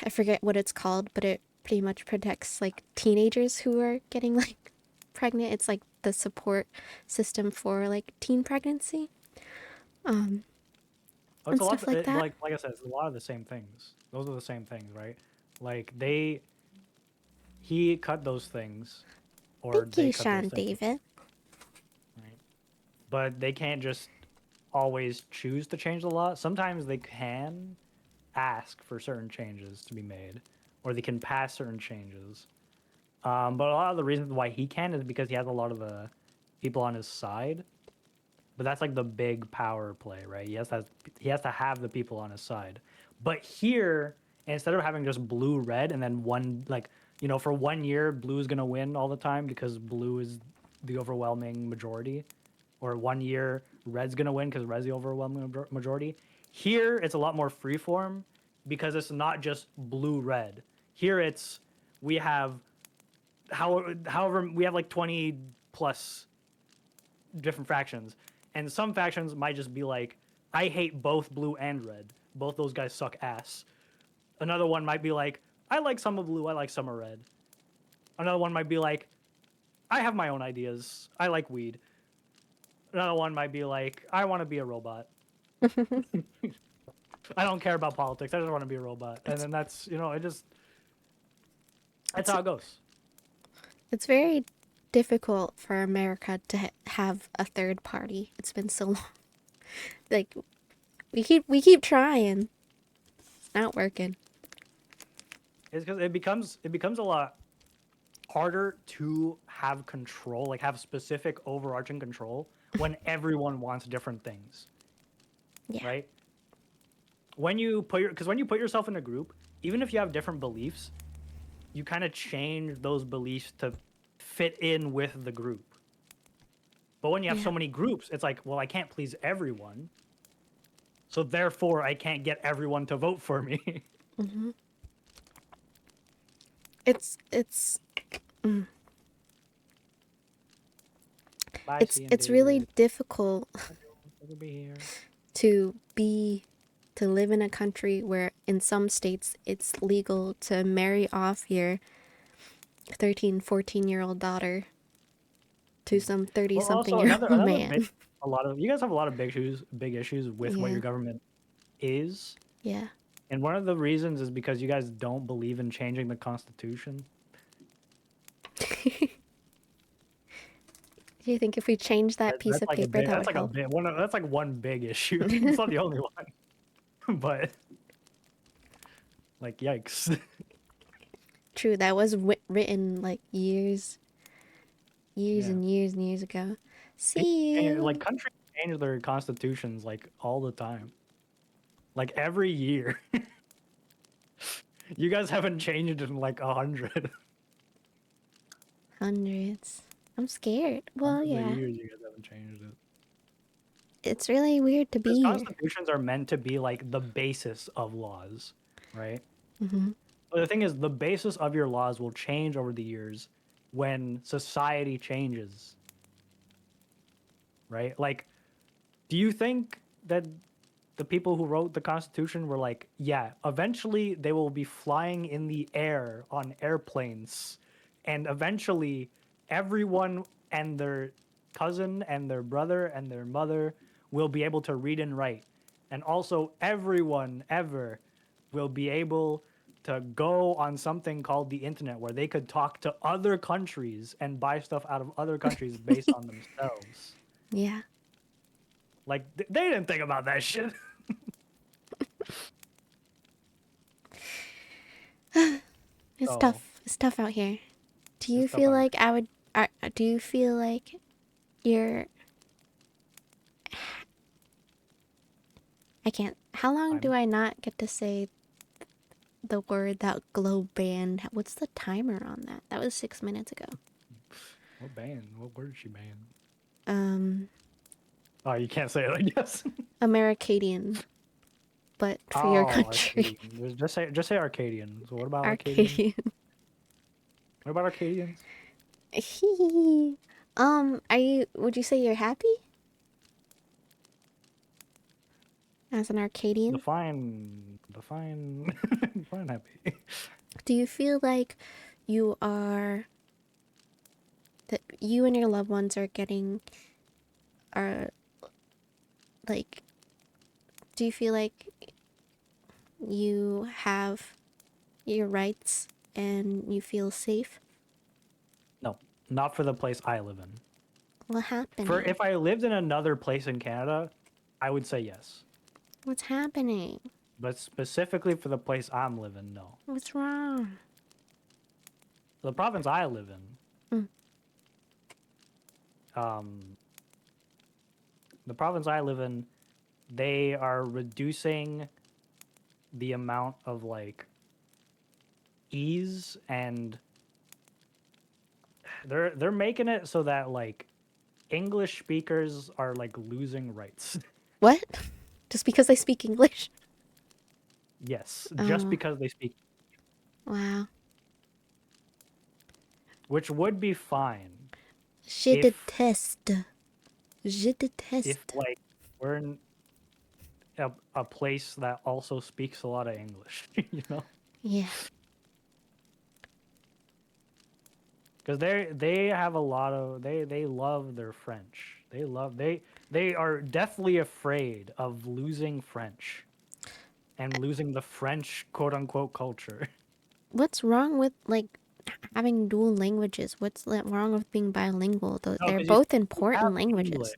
I forget what it's called, but it pretty much protects like teenagers who are getting like pregnant. It's like the support system for like teen pregnancy, um, Oh, it's and a lot. stuff like that. Like I said, it's a lot of the same things. Those are the same things, right? Like he cut those things, or Thank they you, cut those Sean things, David. right? But they can't just always choose to change the law. Sometimes they can ask for certain changes to be made, or they can pass certain changes. But a lot of the reasons why he can is because he has a lot of the people on his side. But that's like the big power play, right? He has to have the people on his side. But here, instead of having just blue red and then one like for 1 year blue is gonna win all the time because blue is the overwhelming majority, or 1 year red's gonna win because red's the overwhelming majority. Here it's a lot more freeform because it's not just blue red. Here it's we have however we have like 20 plus different factions, and some factions might just be like, I hate both blue and red. Both those guys suck ass. Another one might be like, I like some of blue, I like some of red. Another one might be like, I have my own ideas. I like weed. Another one might be like, I want to be a robot. I don't care about politics. I just want to be a robot. And it's then that's, that's it's how it goes. it's very difficult for America to have a third party. It's been so long. Like we keep trying. It's not working. It's because it becomes a lot harder to have control, like have specific overarching control when everyone wants different things, Yeah. right? When you put yourself in a group, even if you have different beliefs, you kind of change those beliefs to fit in with the group. But when you have Yeah. so many groups, it's like, well, I can't please everyone. So therefore I can't get everyone to vote for me. hmm it's mm, Bye, it's C and it's really David. difficult We'll be here. to be to live in a country where in some states it's legal to marry off your 13, 14-year-old daughter to some 30 Well, something also year old another big, man. a lot of you guys have a lot of big issues with what Yeah. your government is. Yeah. And one of the reasons is because you guys don't believe in changing the Constitution. Do you think if we change that piece That's of like a paper big. that That's would like a help? big one. That's like one big issue. It's not the only one, but like, yikes. True, that was written like years Yeah, and years and years ago. and, See and like you. countries change their constitutions like all the time, like every year. You guys haven't changed in like 100 Hundreds. I'm scared. Well, hundreds of yeah. years. You guys haven't changed it. It's really weird to Because be here. constitutions are meant to be like the basis of laws, right? Mm-hmm. But the thing is, the basis of your laws will change over the years when society changes, right? Like, do you think that the people who wrote the Constitution were like, yeah, eventually they will be flying in the air on airplanes, and eventually everyone and their cousin and their brother and their mother will be able to read and write. And also, everyone ever will be able to go on something called the internet where they could talk to other countries and buy stuff out of other countries based on themselves. Yeah. Like, they didn't think about that shit. It's So, tough. It's tough out here. Do you it's stuff feel out here. like I would? Do you feel like you're? I can't. How long do I'm I not get to say the word that globe banned? What's the timer on that? That was 6 minutes ago. what band? What word is she banned? Um, Oh, you can't say it, I guess. Americadian, but for your Oh, country, Arcadian. Just say Arcadian. So what about Arcadians? Arcadian. What about Arcadians? Are you? Would you say you're happy as an Arcadian? Define, define happy. Do you feel like you are that you and your loved ones are getting are like? Do you feel like you have your rights and you feel safe? No, not for the place I live in. What's For happening? if I lived in another place in Canada, I would say yes. What's happening? But specifically for the place I'm living, no. What's wrong? The province I live in, Mm. um, the province I live in, they are reducing the amount of like ease, and they're making it so that like English speakers are like losing rights. What? Just because I speak English? Yes, just Oh, because they speak, wow. which would be fine Je if déteste. Je if déteste. like we're in a place that also speaks a lot of English, you know? Yeah. Because they have a lot of they love their French. They are deathly afraid of losing French and losing the French quote unquote culture. What's wrong with like having dual languages? What's wrong with being bilingual? No, They're because you see, both if we have important English, languages.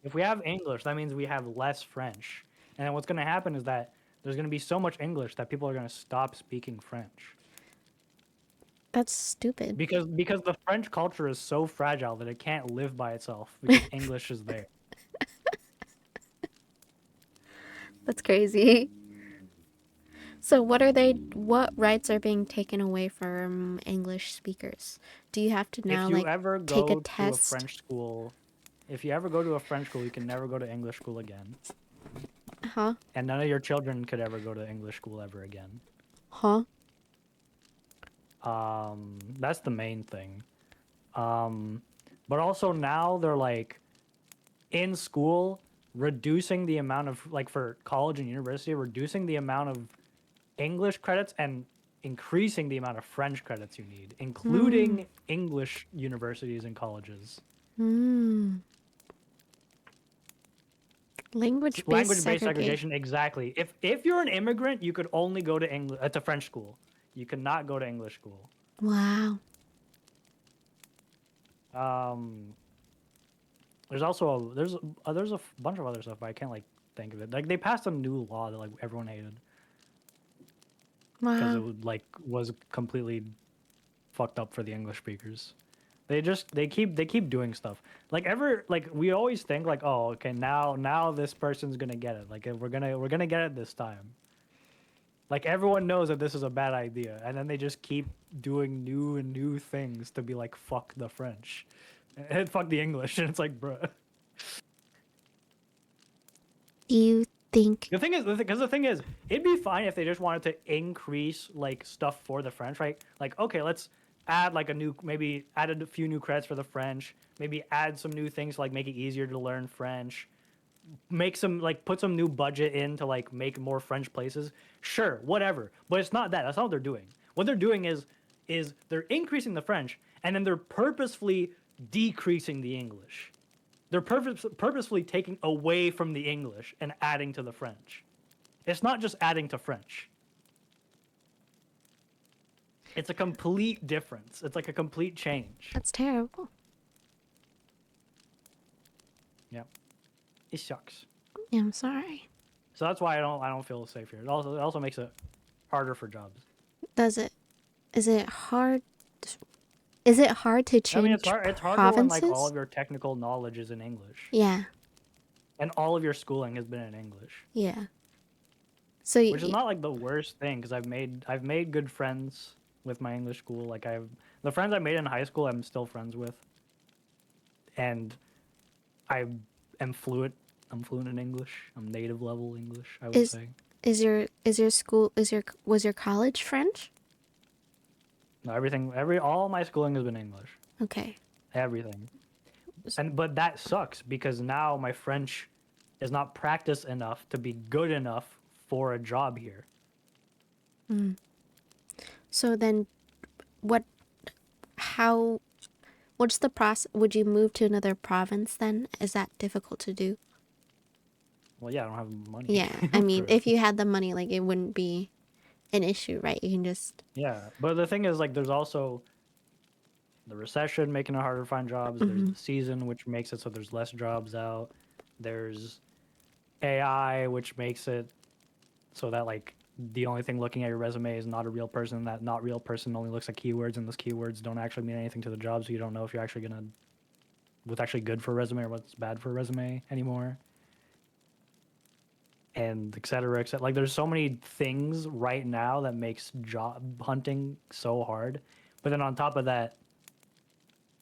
if we have English, that means we have less French. And then what's going to happen is that there's going to be so much English that people are going to stop speaking French. That's stupid. Because the French culture is so fragile that it can't live by itself because English is there. That's crazy. So what rights are being taken away from English speakers? Do you have to now If you like ever take a go to a test? French school, if you ever go to a French school, you can never go to English school again. Huh? And none of your children could ever go to English school ever again. Huh? That's the main thing. Um, but also now they're like in school reducing the amount of like for college and university, reducing the amount of English credits and increasing the amount of French credits you need, Hmm. including English universities and colleges. Hmm. Language-based Language-based segregation. segregation, exactly. If you're an immigrant, you could only go to English to French school. You cannot go to English school. Wow. Um, there's also there's a bunch of other stuff, but I can't like think of it. Like they passed a new law that like everyone hated because it Wow. would like was completely fucked up for the English speakers. They keep doing stuff. Like ever like we always think like, oh, okay, now this person's gonna get it. Like we're gonna get it this time. Like everyone knows that this is a bad idea, and then they just keep doing new and new things to be like, fuck the French, and fuck the English, and it's like, bruh. Do you think The thing is, because the thing is, it'd be fine if they just wanted to increase like stuff for the French, right? Like, okay, let's add like a new, maybe add a few new credits for the French, maybe add some new things to like make it easier to learn French, make some like put some new budget in to like make more French places. Sure, whatever. But it's not that. That's not what they're doing. What they're doing is they're increasing the French and then they're purposefully decreasing the English. They're purposefully taking away from the English and adding to the French. It's not just adding to French. It's a complete difference. It's like a complete change. that's terrible? Yeah. It sucks. Yeah, I'm sorry. So that's why I don't feel safe here. It also makes it harder for jobs. Does it? Is it hard? Is it hard to I mean, change it's harder when like all provinces? of your technical knowledge is in English Yeah, and all of your schooling has been in English, yeah. So which is not like the worst thing because I've made good friends with my English school. Like the friends I made in high school, I'm still friends with, and I am fluent. I'm fluent in English. I'm native level English, I would is say. is your school was your college French? No, all my schooling has been English. Okay. Everything. But that sucks because now my French is not practiced enough to be good enough for a job here. So then, what? How? What's the process? Would you move to another province then? Is that difficult to do? Well, yeah, I don't have money Yeah, I mean, for it. if you had the money, like it wouldn't be an issue, right? You can just. Yeah, but the thing is, like, there's also the recession making it harder to find jobs. There's Mm-hmm. the season, which makes it so there's less jobs out. There's AI, which makes it so that like the only thing looking at your resume is not a real person. That not real person only looks at keywords, and those keywords don't actually mean anything to the job. So you don't know if you're actually gonna what's actually good for a resume or what's bad for a resume anymore. And et cetera, et cetera. Like there's so many things right now that makes job hunting so hard. But then on top of that,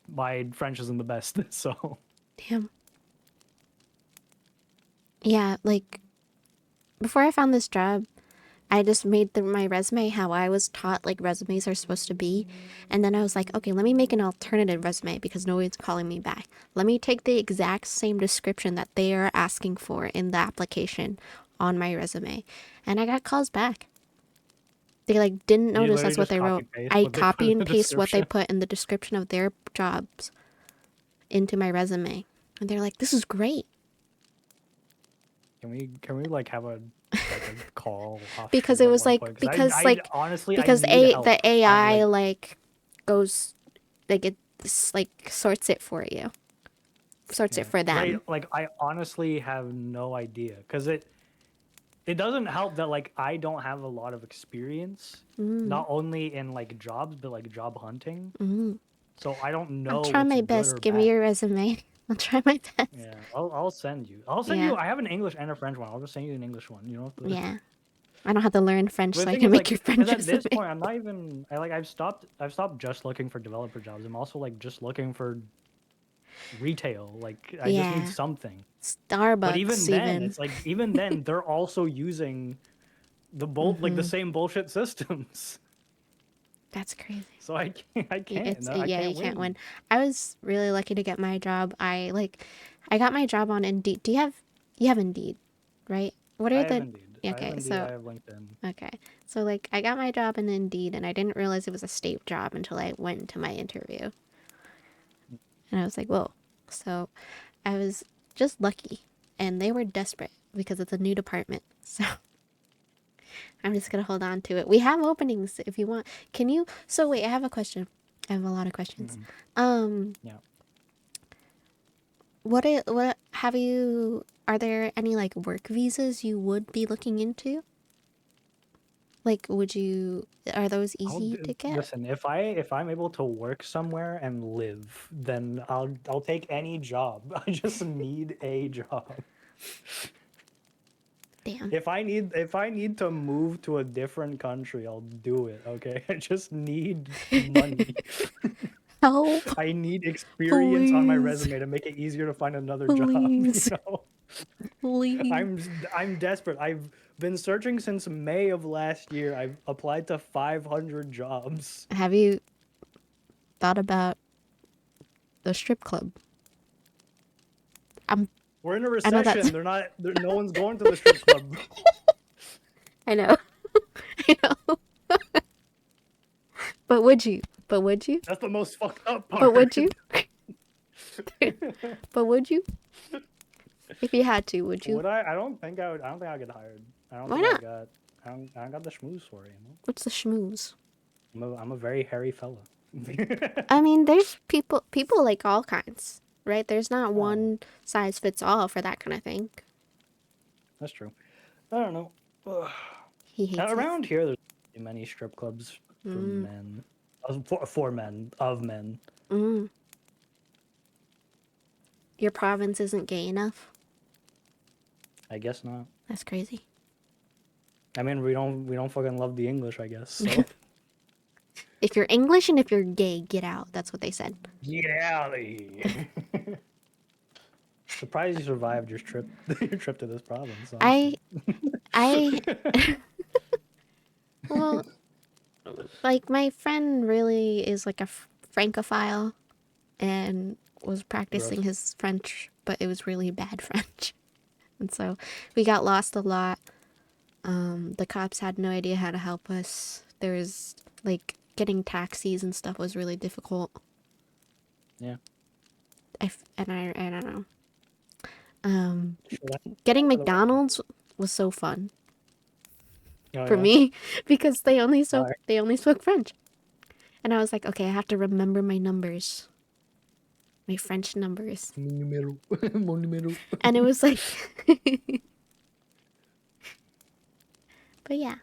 my French isn't the best. So Damn. Yeah, like before I found this job, I just made my resume how I was taught like resumes are supposed to be. And then I was like, okay, let me make an alternative resume because no one's calling me back. Let me take the exact same description that they are asking for in the application on my resume. And I got calls back. They like didn't you notice literally that's what just they copy wrote. paste I what they put copy in and the paste what they description. put in the description of their jobs into my resume. And they're like, this is great. Can we like have a call off Because stream it at was one like point? Because I honestly I because need the help. I'm AI like like goes like it's like sorts it for you. Sorts yeah, it for because them. I honestly have no idea because it doesn't help that like I don't have a lot of experience, Mm, not only in like jobs but like job hunting. mm. So I don't I'll know try what's my good best. or Give me bad. your resume. I'll try my best. Yeah, I'll send you. I'll send Yeah. you. I have an English and a French one. I'll just send you an English one. You don't have to. Yeah. I don't have to learn French But so the I thing can is, make like, your because French at this resume. point, I'm not even. I've stopped just looking for developer jobs. I'm also like just looking for retail. Like, I just need Yeah. something. But Starbucks even then, even. it's like even then they're also using the Mm-hmm. same bullshit systems. That's crazy. So I can't. I Yeah, can't you can't win. win. I was really lucky to get my job. I got my job on Indeed. You have Indeed, right? What I are have the Indeed. I have Okay, Indeed. so I have LinkedIn. okay. So like I got my job in Indeed and I didn't realize it was a state job until I went into my interview. And I was like, "Whoa." So I was just lucky and they were desperate because it's a new department. So I'm just going to hold on to it. We have openings if you want. Can you So wait, I have a question. I have a lot of questions. Mhm. Um Yeah. what have you are there any like work visas you would be looking into? Like would you are those easy to get? Listen, if I'm able to work somewhere and live, then I'll take any job. I just need a job. Damn. If I need to move to a different country, I'll do it. Okay, I just need money. Help. I need experience on my Please. resume to make it easier to find another job. You Please. know, Please. I'm desperate. I've been searching since May of last year. I've applied to 500 jobs. Have you thought about the strip club? We're in a I know that's. recession. No one's going to the strip club. I know. I know. But would you? But would you? That's the most fucked up But would part. you? But would you? If you had to, would you? Would I? I don't think I would. I don't think I'd get hired. I don't Why think I not? got. I don't got the schmooze for it. What's the schmooze? I'm a very hairy fella. I mean, there's people like all kinds, right? There's not Oh, one size fits all for that kind of thing. that's true. I don't know. Ugh. He hates it. Around here, there's many strip clubs for Mm, men. For men of men. mm. Your province isn't gay enough. I guess not. That's crazy. I mean, we don't fucking love the English. I guess so. If you're English and if you're gay, get out. That's what they said. Get out of here. Surprised you survived your trip. Your trip to this province. I, Honestly. I, well, like my friend really is like a francophile and was practicing Gross. his French, but it was really bad French. And so we got lost a lot. The cops had no idea how to help us. There was like getting taxis and stuff was really difficult. Yeah. I don't know. Should I- Getting by the way- McDonald's was so fun Oh, for yeah? me because they only Why? spoke French, and I was like, okay, I have to remember my numbers, my French numbers, Mon numéro. Mon numéro. and it was like, but yeah,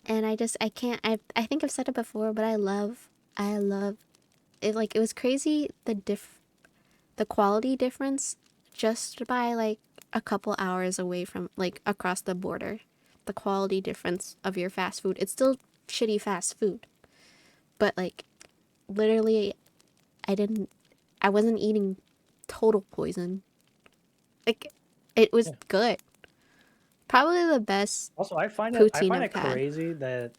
and I can't I think I've said it before, but I love it. Like it was crazy the quality difference just by like a couple hours away from like across the border. The quality difference of your fast food. It's still shitty fast food. But like literally I wasn't eating total poison. Like it was Yeah. good. Probably the best Also, I find poutine it I've had. crazy that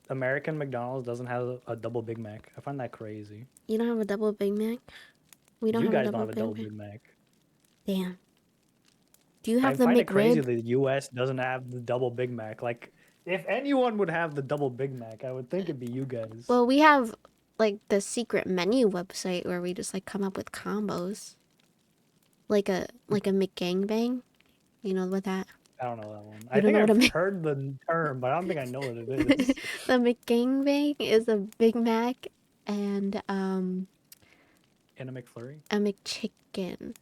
American McDonald's doesn't have a double Big Mac. I find that crazy. You don't have a double Big Mac? We don't You have a guys don't double have a Big double Mac. Big Mac. Damn. Do you I have the find it crazy McRib? that the U.S. doesn't have the double Big Mac. Like, if anyone would have the double Big Mac, I would think it'd be you guys. Well, we have like the secret menu website where we just like come up with combos. Like a McGangbang. You know what that? I don't know that one. You I don't think know what a I've Mc... heard the term, but I don't think I know what it is. The McGangbang is a Big Mac and In a McFlurry? a McChicken,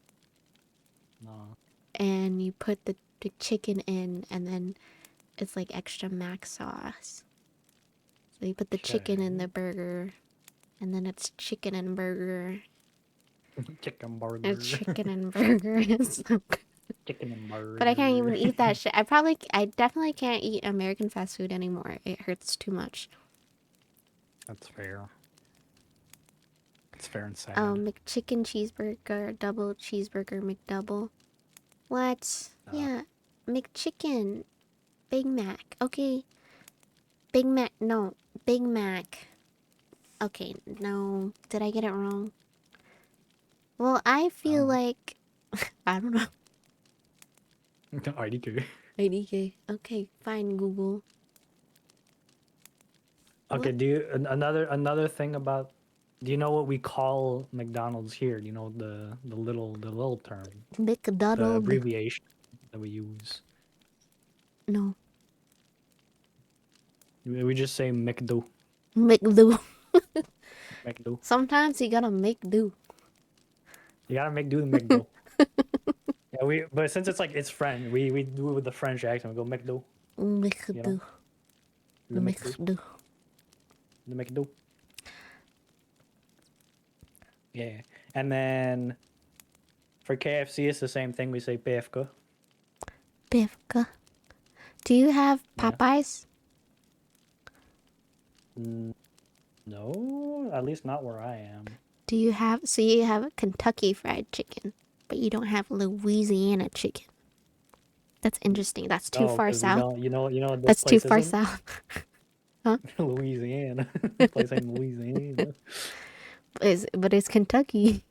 No. and you put the chicken in, and then it's like extra mac sauce. So you put the chicken in the burger, and then it's chicken and burger. Chicken burger. It's chicken and burger. It's so good. Chicken and burger. But I can't even eat that shit. I definitely can't eat American fast food anymore. It hurts too much. That's fair. It's fair and sad. McChicken cheeseburger, double cheeseburger, McDouble. What? Yeah, McChicken, Big Mac. Okay, Big Mac. No, Big Mac. Okay, no. Did I get it wrong? Well, I feel like I don't know. IDK. IDK. Okay, fine, Google. Okay, What? do you another thing about do you know what we call McDonald's here? Do you know the little term, the McDonald. abbreviation that we use? No. We just say McDo. McDo. McDo. Sometimes you gotta make do. You gotta make do the McDo. Yeah, but since it's like it's French, we do it with the French accent. We go McDo. McDo. You know? The McDo. McDo. The McDo. Yeah, and then for KFC, it's the same thing. We say PFK. PFK. Do you have Yeah. Popeyes? No, at least not where I am. Do you have, so you have Kentucky Fried Chicken, but you don't have Louisiana chicken? That's interesting. That's too No, far because we south. don't. You know what this That's too place far isn't? south. Huh? Louisiana. This place ain't Louisiana. But it's Kentucky.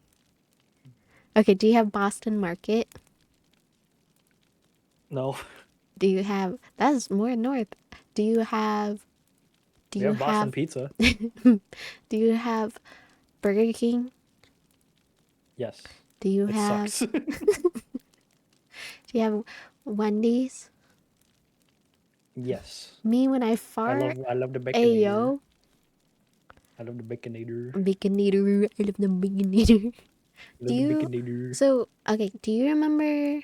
Okay, do you have Boston Market? No, Do you have, that's more north. Do you have, do we you have Boston have, pizza. do you have Burger King? Yes, Do you it have, sucks. do you have Wendy's? Yes, Me when I fart, I love the Baconator. ayo, I love the Baconator. Baconator, I love the Baconator. I Do love the you, Baconator. so, okay, do you remember,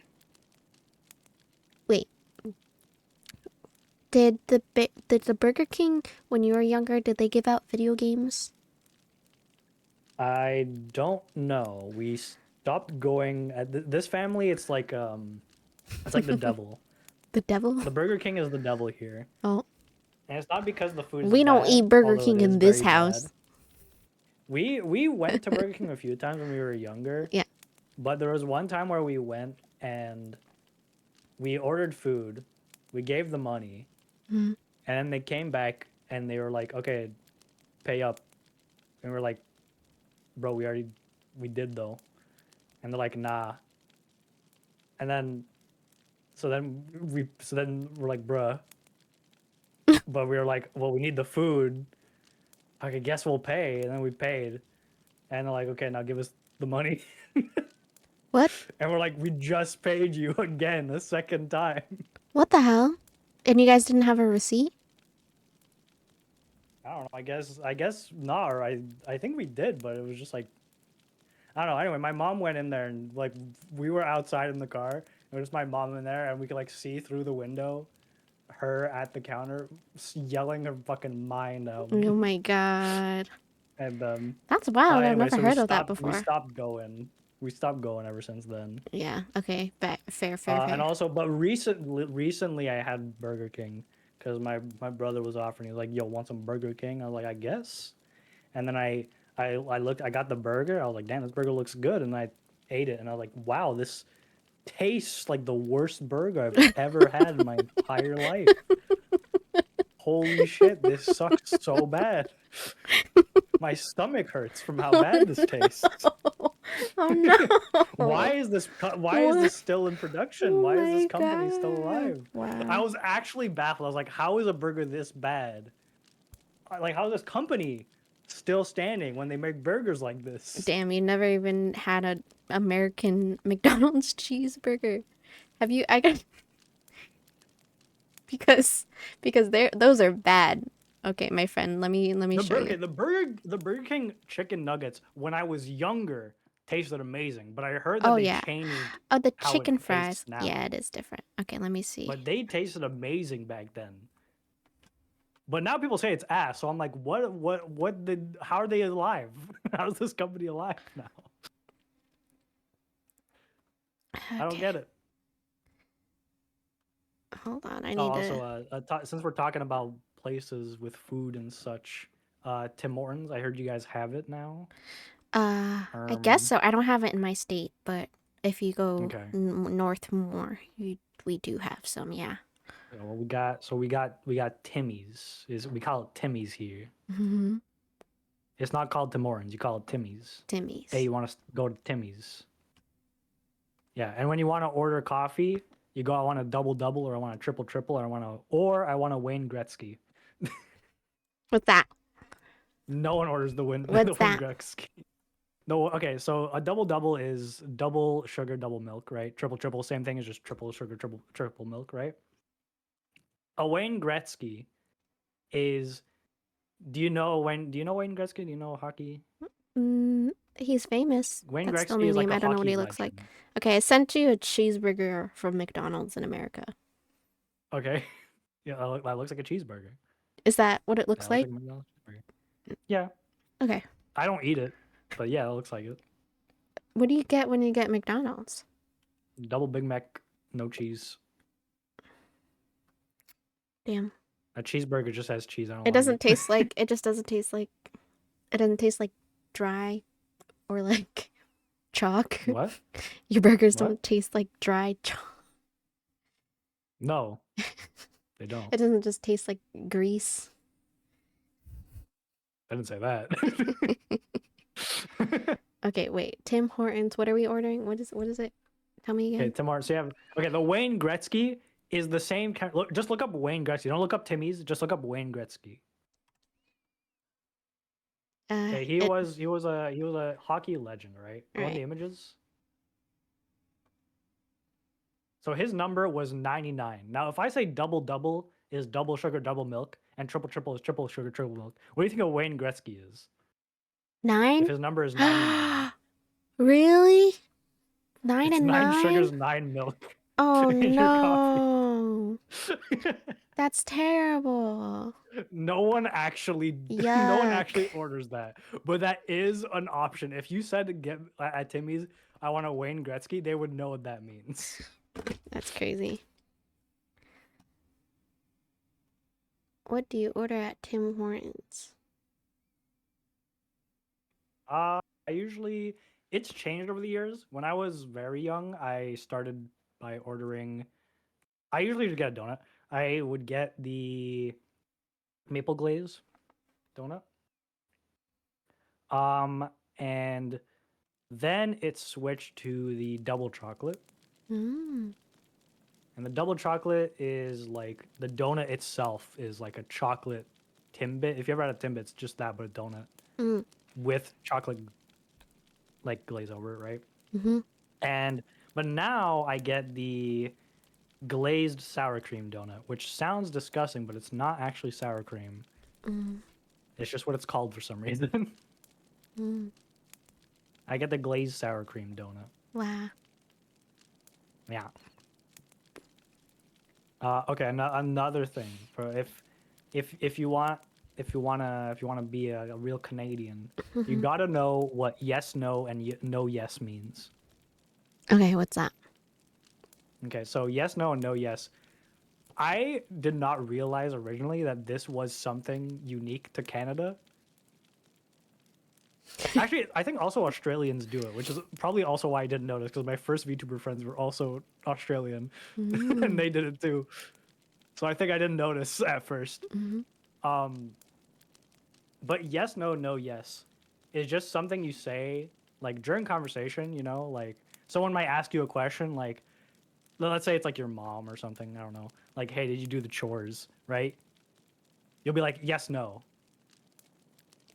wait, did the Burger King, when you were younger, did they give out video games? I don't know. We stopped going at this family. It's like the devil. The devil? The Burger King is the devil here, Oh, and it's not because the food is we don't eat bad, Burger although it King is in this very bad. house. We went to Burger King a few times when we were younger, Yeah. but there was one time where we went and we ordered food, we gave the money, Mm. and then they came back and they were like, "Okay, pay up," and we're like, "Bro, we did though," and they're like, "Nah," and then so then we're like, "Bruh," but we were like, "Well, we need the food." I guess we'll pay, and then we paid, and they're like, "Okay, now give us the money." What? And we're like, we just paid you again a second time. What the hell? And you guys didn't have a receipt? I don't know. I guess not. Or I think we did, but it was just like I don't know. Anyway, my mom went in there and like we were outside in the car. It was just my mom in there, and we could like see through the window her at the counter yelling her fucking mind out. Oh my god. And That's wild. I've anyway, never so heard of that we before. stopped going. We stopped going ever since then. Yeah, okay. Fair, And fair. also, but recently I had Burger King because my brother was offering. He was like, "Yo, want some Burger King?" I was like, "I guess." And then I looked. I got the burger. I was like, "Damn, this burger looks good." And I ate it, and I was like, "Wow, this tastes like the worst burger I've ever had in my entire life. Holy shit, this sucks so bad. My stomach hurts from how bad this tastes." Oh no. Why is What? this still in production? Oh Why is this my company still god. alive? I Wow. was actually baffled. I was like, how is a burger this bad? Like, how is this company still standing when they make burgers like this? Damn, you never even had a American McDonald's cheeseburger. Have you? I got because they're those are bad. Okay, my friend, let me show you. The Burger King chicken nuggets when I was younger tasted amazing, but I heard that Oh they yeah. changed Oh, the how it chicken tastes fries. now. Yeah, it is different. Okay, let me see. But they tasted amazing back then. But now people say it's ass, so I'm like, what did? How are they alive? How is this company alive now? I don't Okay, get it. hold on. I Oh, need to. also, since we're talking about places with food and such, Tim Hortons, I heard you guys have it now. I guess Um, so. I don't have it in my state, but if you go okay. north more, we do have some. Yeah. Yeah, well, we got Timmy's. Is we call it Timmy's here. Mm-hmm. It's not called Tim Hortons. You call it Timmy's. Hey, Timmy's. you want to go to Timmy's? Yeah, and when you want to order coffee, you go. I want a double double, or I want a triple triple, or I want a Wayne Gretzky. What's that? No one orders the Wayne What's the Wayne that? Gretzky. No, okay. So a double double is double sugar, double milk, right? Triple triple, same thing as just triple sugar, triple milk, right? A Wayne Gretzky is. Do you know Wayne Gretzky? Do you know hockey? He's famous. Wayne That's the Gretzky only is like name. a I don't know what hockey he looks like. legend. Okay, I sent you a cheeseburger from McDonald's in America. Okay. Yeah, that looks like a cheeseburger. Is that what it Yeah, looks it looks like? like a McDonald's cheeseburger. Yeah, Okay. I don't eat it, but yeah, it looks like it. What do you get when you get McDonald's? Double Big Mac, no cheese. Damn. A cheeseburger just has cheese. I don't It like doesn't it. taste like. It just doesn't taste like. It doesn't taste like dry or like chalk. What? Your burgers What? don't taste like dry chalk. No, they don't. It doesn't just taste like grease. I didn't say that. Okay, wait. Tim Hortons. What are we ordering? What is it? Tell me Okay, again. Tim Hortons. So you have the Wayne Gretzky is the same kind. Look, just look up Wayne Gretzky. Don't look up Timmy's. Just look up Wayne Gretzky. Okay, he It was a hockey legend, right? Go on right. the images. So his number was 99. Now, if I say double double is double sugar, double milk, and triple triple is triple sugar, triple milk, what do you think a Wayne Gretzky is? If 9? his number is 99, Really? 9 it's and 9 9? sugars, 9 milk Oh in your coffee. no. That's terrible. No one actually no one Yuck. actually orders that. But that is an option. If you said to get at Timmy's, I want a Wayne Gretzky, they would know what that means. That's crazy. What do you order at Tim Hortons? I usually it's changed over the years. When I was very young, I started by ordering. I usually just get a donut. I would get the maple glaze donut. And then it switched to the double chocolate. Mm. And the double chocolate is like the donut itself is like a chocolate Timbit. If you ever had a Timbit, it's just that, but a donut Mm. with chocolate like glaze over it, right? Mm-hmm. And but now I get the glazed sour cream donut, which sounds disgusting, but it's not actually sour cream. Mm. It's just what it's called for some reason. Mm. I get the glazed sour cream donut. Wow. Yeah. Okay, another thing for if you want if you wanna be a real Canadian, you Mhm. gotta know what yes no and no yes means. Okay, what's that? Okay, so yes no and no yes. I did not realize originally that this was something unique to Canada. Actually, I think also Australians do it, which is probably also why I didn't notice because my first VTuber friends were also Australian, and Mm. they did it too. So I think I didn't notice at first. Mm-hmm. Um, but yes, no, no, yes is just something you say like during conversation. You know, like someone might ask you a question, like let's say it's like your mom or something. I don't know. Like, hey, did you do the chores? Right? You'll be like, yes, no,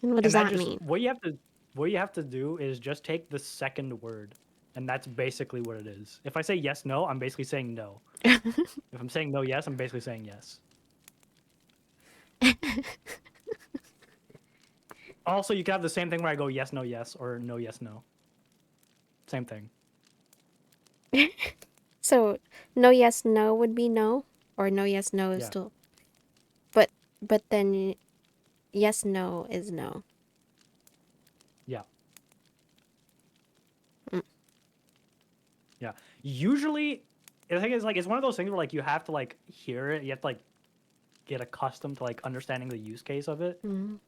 And what does and that that just mean? what you have to do is just take the second word, and that's basically what it is. If I say yes, no, I'm basically saying no. If I'm saying no, yes, I'm basically saying yes. Also, you can have the same thing where I go yes, no, yes, or no, yes, no. Same thing. So, no, yes, no would be no, or no, yes, no is Yeah, still. But then yes, no is no. yeah, Mm. yeah. Usually, the thing is like it's one of those things where like you have to like hear it. You have to like get accustomed to like understanding the use case of it. Mm.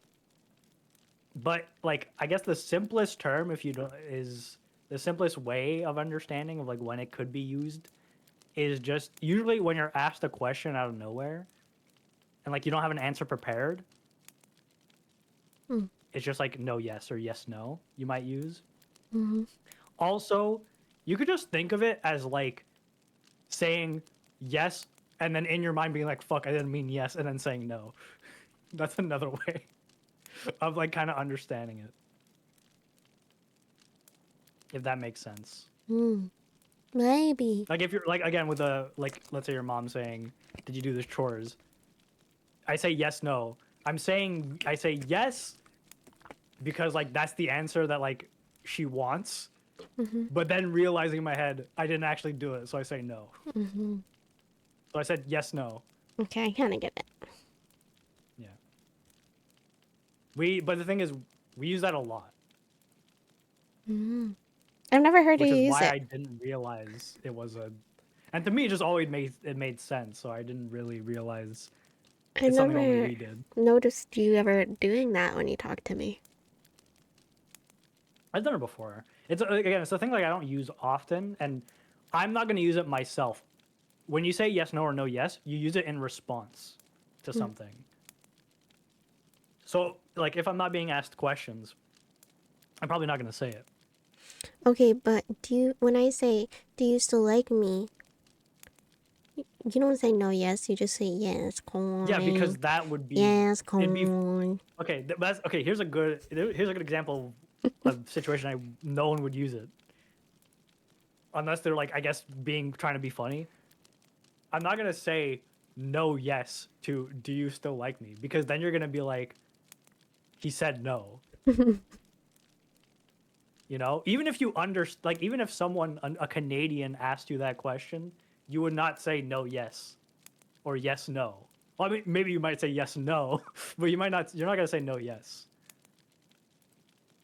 But like I guess the simplest term, if you don't, is the simplest way of understanding of like when it could be used is just usually when you're asked a question out of nowhere and like you don't have an answer prepared. Mm. It's just like no, yes, or yes, no. You might use. Mm-hmm. Also, you could just think of it as like saying yes and then in your mind being like fuck I didn't mean yes and then saying no. That's another way of like kind of understanding it, if that makes sense. Mm. Maybe. Like if you're like again with a like let's say your mom saying did you do the chores, I say yes no, I say yes because like that's the answer that like she wants, Mm-hmm. but then realizing in my head I didn't actually do it, so I say no. Mm-hmm. So I said yes no. Okay, I kind of get it. Yeah. But the thing is, we use that a lot, Mm. I've never heard you which is use why it. I didn't realize it was a. And to me, it just always made sense. So I didn't really realize I It's something only never we did. noticed you ever doing that when you talk to me. I've done it before. It's again, it's a thing like I don't use often, and I'm not going to use it myself. When you say yes, no, or no, yes, you use it in response to Hmm. something. So, like, if I'm not being asked questions, I'm probably not going to say it. Okay, but when I say, do you still like me? You don't say no, yes. You just say yes, Yeah, because coin. that would be Yes, it'd be coin. okay. That's okay. Here's a good example of a situation no one would use it unless they're like I guess being trying to be funny. I'm not gonna say no yes to do you still like me because then you're gonna be like he said no. You know, even if you like even if someone a Canadian asked you that question, you would not say no yes or yes no. Well, I mean, maybe you might say yes no, but you might not. You're not gonna say no yes,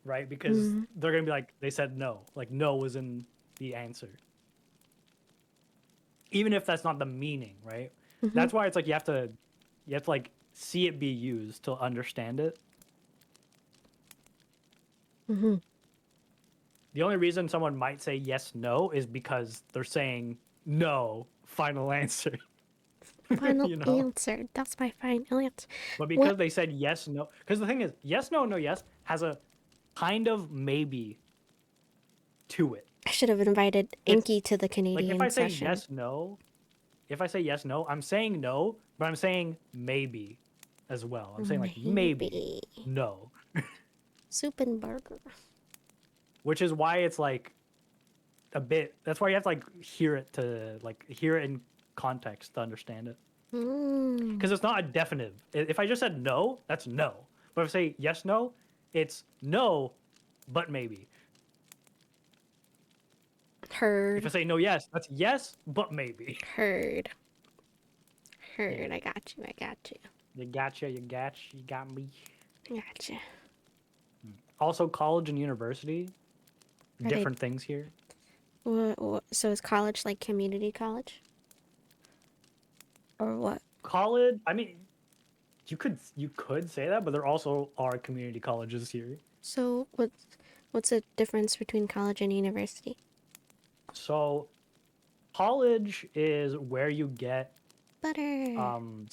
right? Because Mm-hmm. they're gonna be like they said no, like no was in the answer, even if that's not the meaning, right? Mm-hmm. That's why it's like you have to like see it be used to understand it. Mm-hmm. The only reason someone might say yes no is because they're saying no final answer. Final You know, answer. That's my final answer. but What? because they said yes no, because the thing is yes no no yes has a kind of maybe to it. I should have invited It's Inky to the like if Canadian I say session. yes no, if I say yes no, I'm saying no, but I'm saying maybe as well. I'm saying like maybe Maybe. no, Soup and burger. which is why it's like a bit. That's why you have to like hear it in context to understand it. Mm. Because it's not a definite. If I just said no, that's no. But if I say yes no, it's no, but maybe. If I Heard. say no yes, that's yes, but maybe. Heard. Yeah. Heard. I got you. I got you. You gotcha, you got me. I got you. Also, college and university, Are they? different things here. So is college like community college, or what? College, I mean, you could say that, but there also are community colleges here. So what's the difference between college and university? So college is where you get Butter. um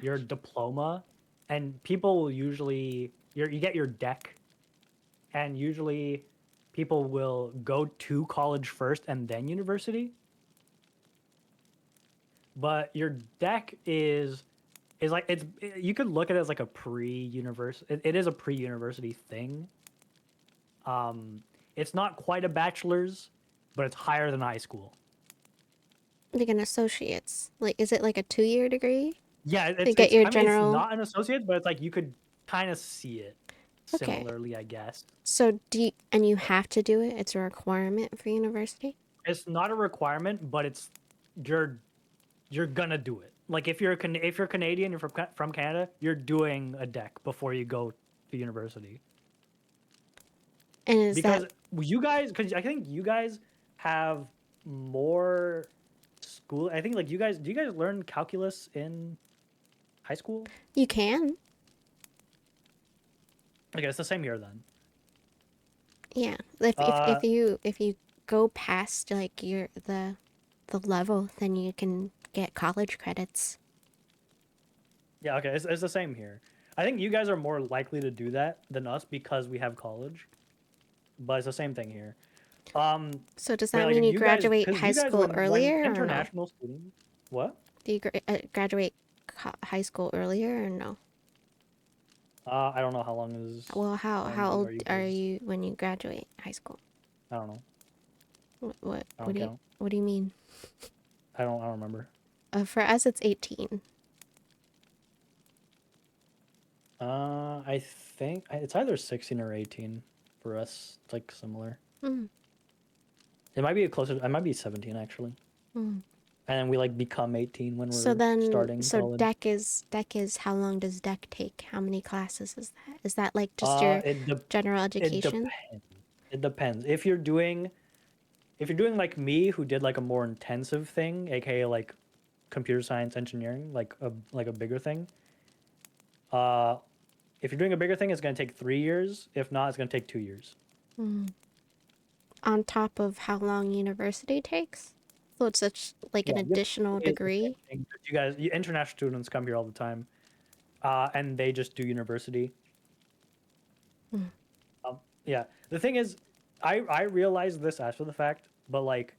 your Squash. diploma, and people will usually you get your deck, and usually people will go to college first and then university. But your deck is like you could look at it as like a pre-university. It is a pre-university thing. Um, it's not quite a bachelor's, but it's higher than high school. Like an associate's. Like, is it like a 2-year degree? Yeah, To it's get it's. your I mean, it's general. not an associate, but it's like you could kind of see it Okay. similarly, I guess. So and you have to do it. It's a requirement for university. It's not a requirement, but it's you're you're gonna do it. Like if you're Canadian, you're from Canada, you're doing a deck before you go to university. And is that Because you guys, because I think you guys have more school. I think like you guys, do you guys learn calculus in high school? you can? Okay, it's the same here then. Yeah. If if Uh, if you if you go past like your the level, then you can get college credits. yeah, okay, it's the same here. I think you guys are more likely to do that than us because we have college, but it's the same thing here. So does Wait, that like mean if you you guys, graduate because high you guys school when earlier or no? international students, what? Do you graduate high school earlier or no? I don't know how long is Well, how old are you are guys? you when you graduate high school? I don't know. I What don't do you count. mean? I don't remember. For us, it's 18. I think it's either 16 or 18 for us. It's like similar. Mm, It might be closer. It might be 17 actually. mm. And then we like become 18 when So we're then, starting so college. deck is how long does deck take? How many classes is that? Is that like just your It de- general it education? depends. It depends. If you're doing like me, who did like a more intensive thing, aka like computer science engineering, like a bigger thing, If you're doing a bigger thing, it's going to take 3 years. If not, it's going to take 2 years. On top of how long university takes? So it's such like an Yeah, additional university is the same degree. thing. International students come here all the time, and they just do university. Yeah, the thing is, I realized this after the fact, but like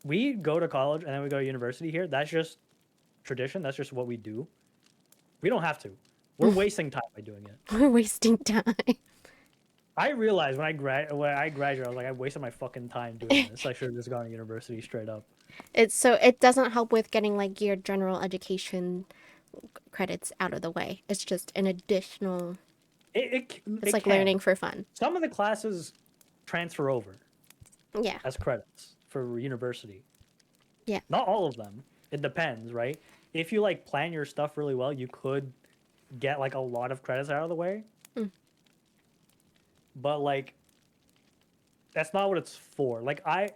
we go to college and then we go to university here. That's just tradition. That's just what we do. We don't have to. We're wasting time by doing it. We're wasting time. I realized when I graduated, I was like, I wasted my fucking time doing this. I should have just gone to university straight up. It's so it doesn't help with getting like your general education credits out of the way. It's just an additional. It's It like can. learning for fun. Some of the classes transfer over Yeah. as credits for university. Yeah. Not all of them. It depends, right? If you like plan your stuff really well, you could get like a lot of credits out of the way. Mm. But like that's not what it's for. Like a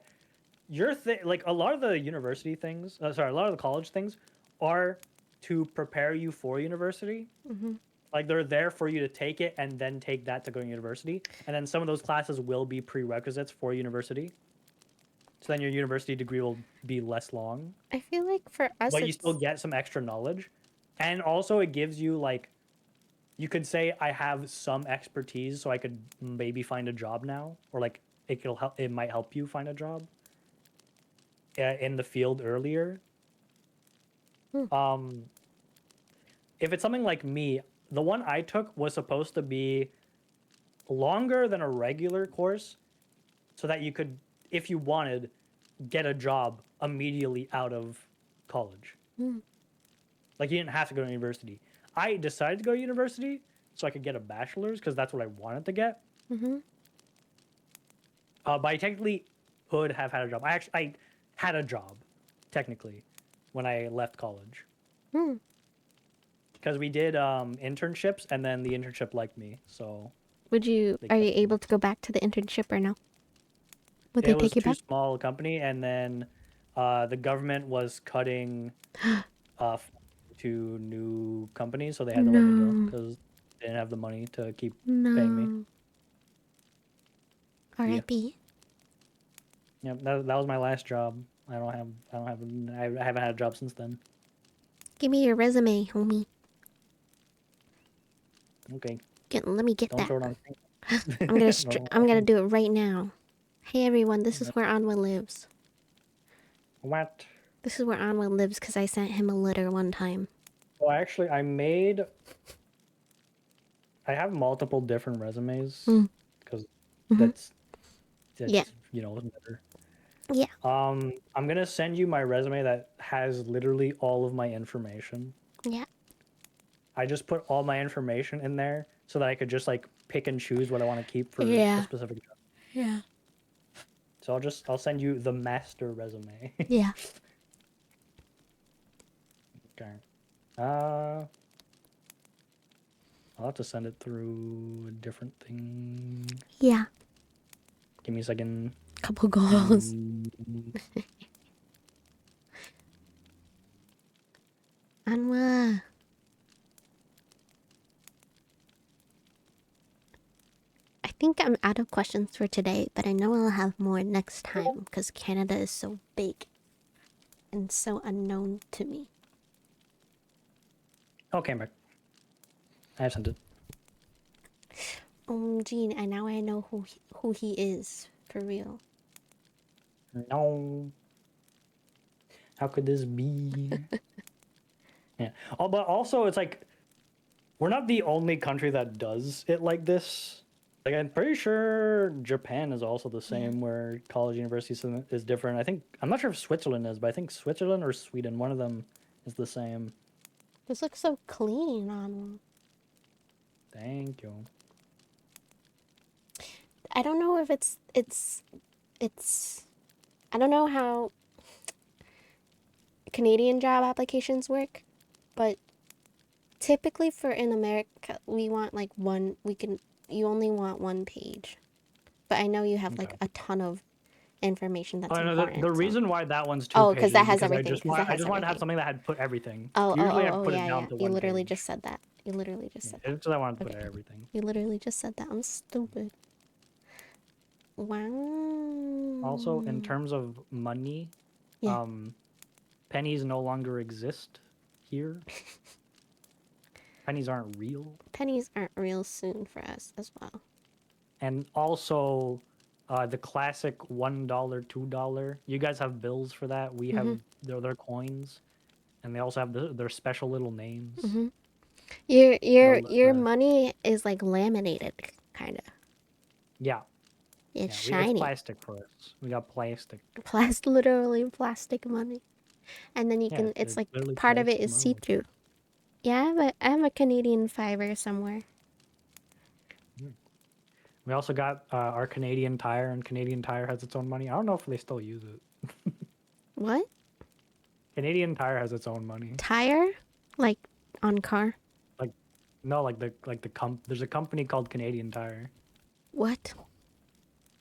lot of the university things, a lot of the college things are to prepare you for university. Mm-hmm. Like they're there for you to take it and then take that to go to university. And then some of those classes will be prerequisites for university. So then your university degree will be less long, I feel like for us, but you still it's get some extra knowledge. And also it gives you like you could say I have some expertise so I could maybe find a job now, or like it might help you find a job in the field earlier. Hmm. If it's something like me, the one I took was supposed to be longer than a regular course so that you could, if you wanted, get a job immediately out of college. Hmm. Like you didn't have to go to university. I decided to go to university so I could get a bachelor's because that's what I wanted to get. Mm-hmm. But I technically could have had a job. I had a job technically when I left college Hmm. because we did internships and then the internship liked me, so they Are you kept me. able to go back to the internship or no? Would they It was take you too back? small a company, and then the government was cutting uh, to new companies, so they had to let me go No. because they didn't have the money to keep paying me. No. Yeah, R.I.P. yeah. That was my last job. I haven't had a job since then. Give me your resume, homie. Okay, Let me get don't that. throw it on me. I'm gonna do it right now. Hey everyone, this is where Onwa lives. What? This is where Onwa lives because I sent him a letter one time. Well, actually, I have multiple different resumes Mm. because Mm-hmm. that's Yeah. better. Yeah. I'm gonna send you my resume that has literally all of my information. Yeah. I just put all my information in there so that I could just like pick and choose what I want to keep for a Yeah. specific job. Yeah. So I'll send you the master resume. Yeah. Okay. Uh, I'll have to send it through a different thing. Yeah. Give me a second. Couple goals. Anwa. I think I'm out of questions for today, but I know I'll have more next time because Canada is so big and so unknown to me. Okay, I'm back. I have sent it. Gene, and now I know who he is for real. No. How could this be? Yeah. Oh, but also it's like we're not the only country that does it like this. Like I'm pretty sure Japan is also the same, where college university system is different. I'm not sure if Switzerland is, but I think Switzerland or Sweden, one of them is the same. This looks so clean, Anwa. Thank you. I don't know if it's I don't know how Canadian job applications work, but typically for in America we want like you only want one page. But I know you have like Okay. a ton of information that's Oh no, important. the So. reason why that one's two Oh, because pages that is has because everything. Because that I has just wanted to have everything. something that had put everything. Oh, oh, Usually I oh, oh, put it yeah, down yeah. to You one literally just page. said that. You literally just Yeah, said that. it's because I wanted to put Okay. everything. You literally just said that. I'm stupid. Also, in Wow. terms of money, Yeah. pennies no longer exist here. Pennies aren't real. Pennies aren't real soon for us as well. And also, the classic $1, $2. You guys have bills for that. We have Mm-hmm. their coins, and they also have their special little names. Mm-hmm. Your your The your the money is like laminated, kind of. yeah It's yeah. It's shiny. plastic for us. We got plastic. Literally plastic money. And then you Yeah, can. It's it's like literally part of it plastic is see money. through. Yeah, but I have a Canadian fiver somewhere. Mm. We also got our Canadian Tire, and Canadian Tire has its own money. I don't know if they still use it. What? Canadian Tire has its own money. Tire? Like on car? Like no, there's a company called Canadian Tire. What?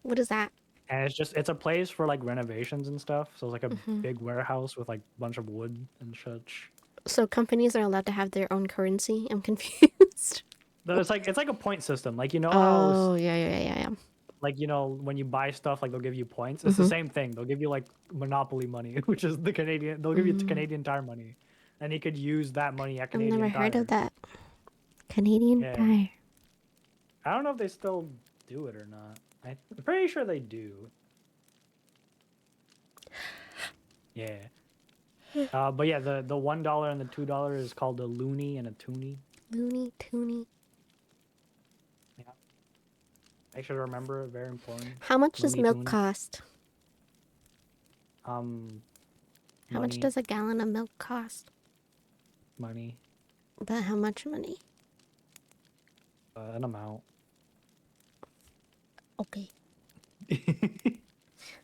What is that? And it's a place for like renovations and stuff. So it's like a Hmm. big warehouse with like a bunch of wood and such. So companies are allowed to have their own currency? I'm confused. But it's like a point system. Like Oh, yeah, yeah, yeah, yeah. like when you buy stuff like they'll give you points. It's the Mm-hmm. same thing. They'll give you like monopoly money, which is the Canadian. They'll give you Mm. Canadian Tire money, and you could use that money at I've never Canadian heard of Tire. that. Canadian Yeah, Tire. I don't know if they still do it or not. I'm pretty sure they do. Yeah. But yeah, the $1 and the $2 is called a loonie and a toonie. Looney Toony. Yeah. Make sure to remember it. Very important. How much does Looney milk Tunes. cost? Um, How much money, does a gallon of milk cost? money, But how much money? an amount. Okay.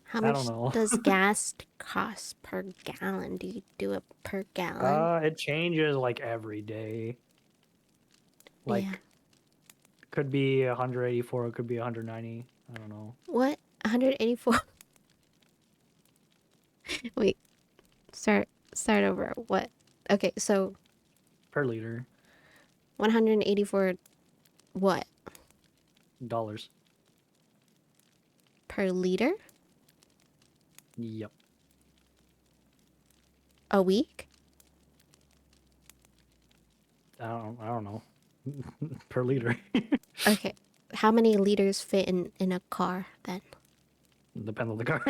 How I don't much know. does gas cost per gallon? Do you do it per gallon? It changes like every day. Yeah. Like, could be 184, it could be 190. I don't know. What? 184? Wait, start over. What? Okay, so Per liter. 184 what? Dollars. Per liter? Yep. A week? I don't know. Per liter. Okay. How many liters fit in a car then? Depends on the car.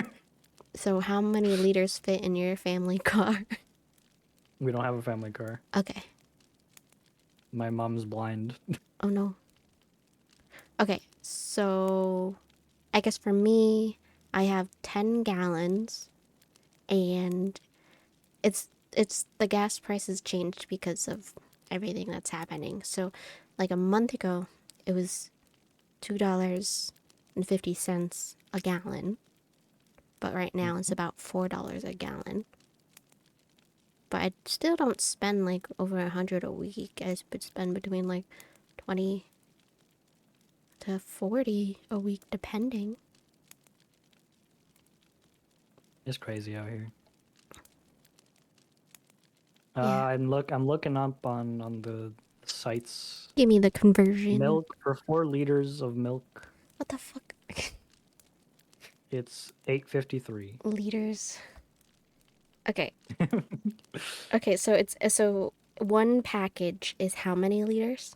So how many liters fit in your family car? We don't have a family car. Okay. My mom's blind. Oh no. Okay. So I guess for me, I have 10 gallons and it's the gas prices changed because of everything that's happening. So like a month ago, it was $2.50 a gallon, but right now it's about $4 a gallon. But I still don't spend like over 100 a week. I spend between like 20 to 40 a week depending. It's crazy out here. Yeah. I'm looking up on the sites. Give me the conversion. Milk for 4 liters of milk. What the fuck? It's 8.53. Liters. Okay. Okay, so it's so one package is how many liters?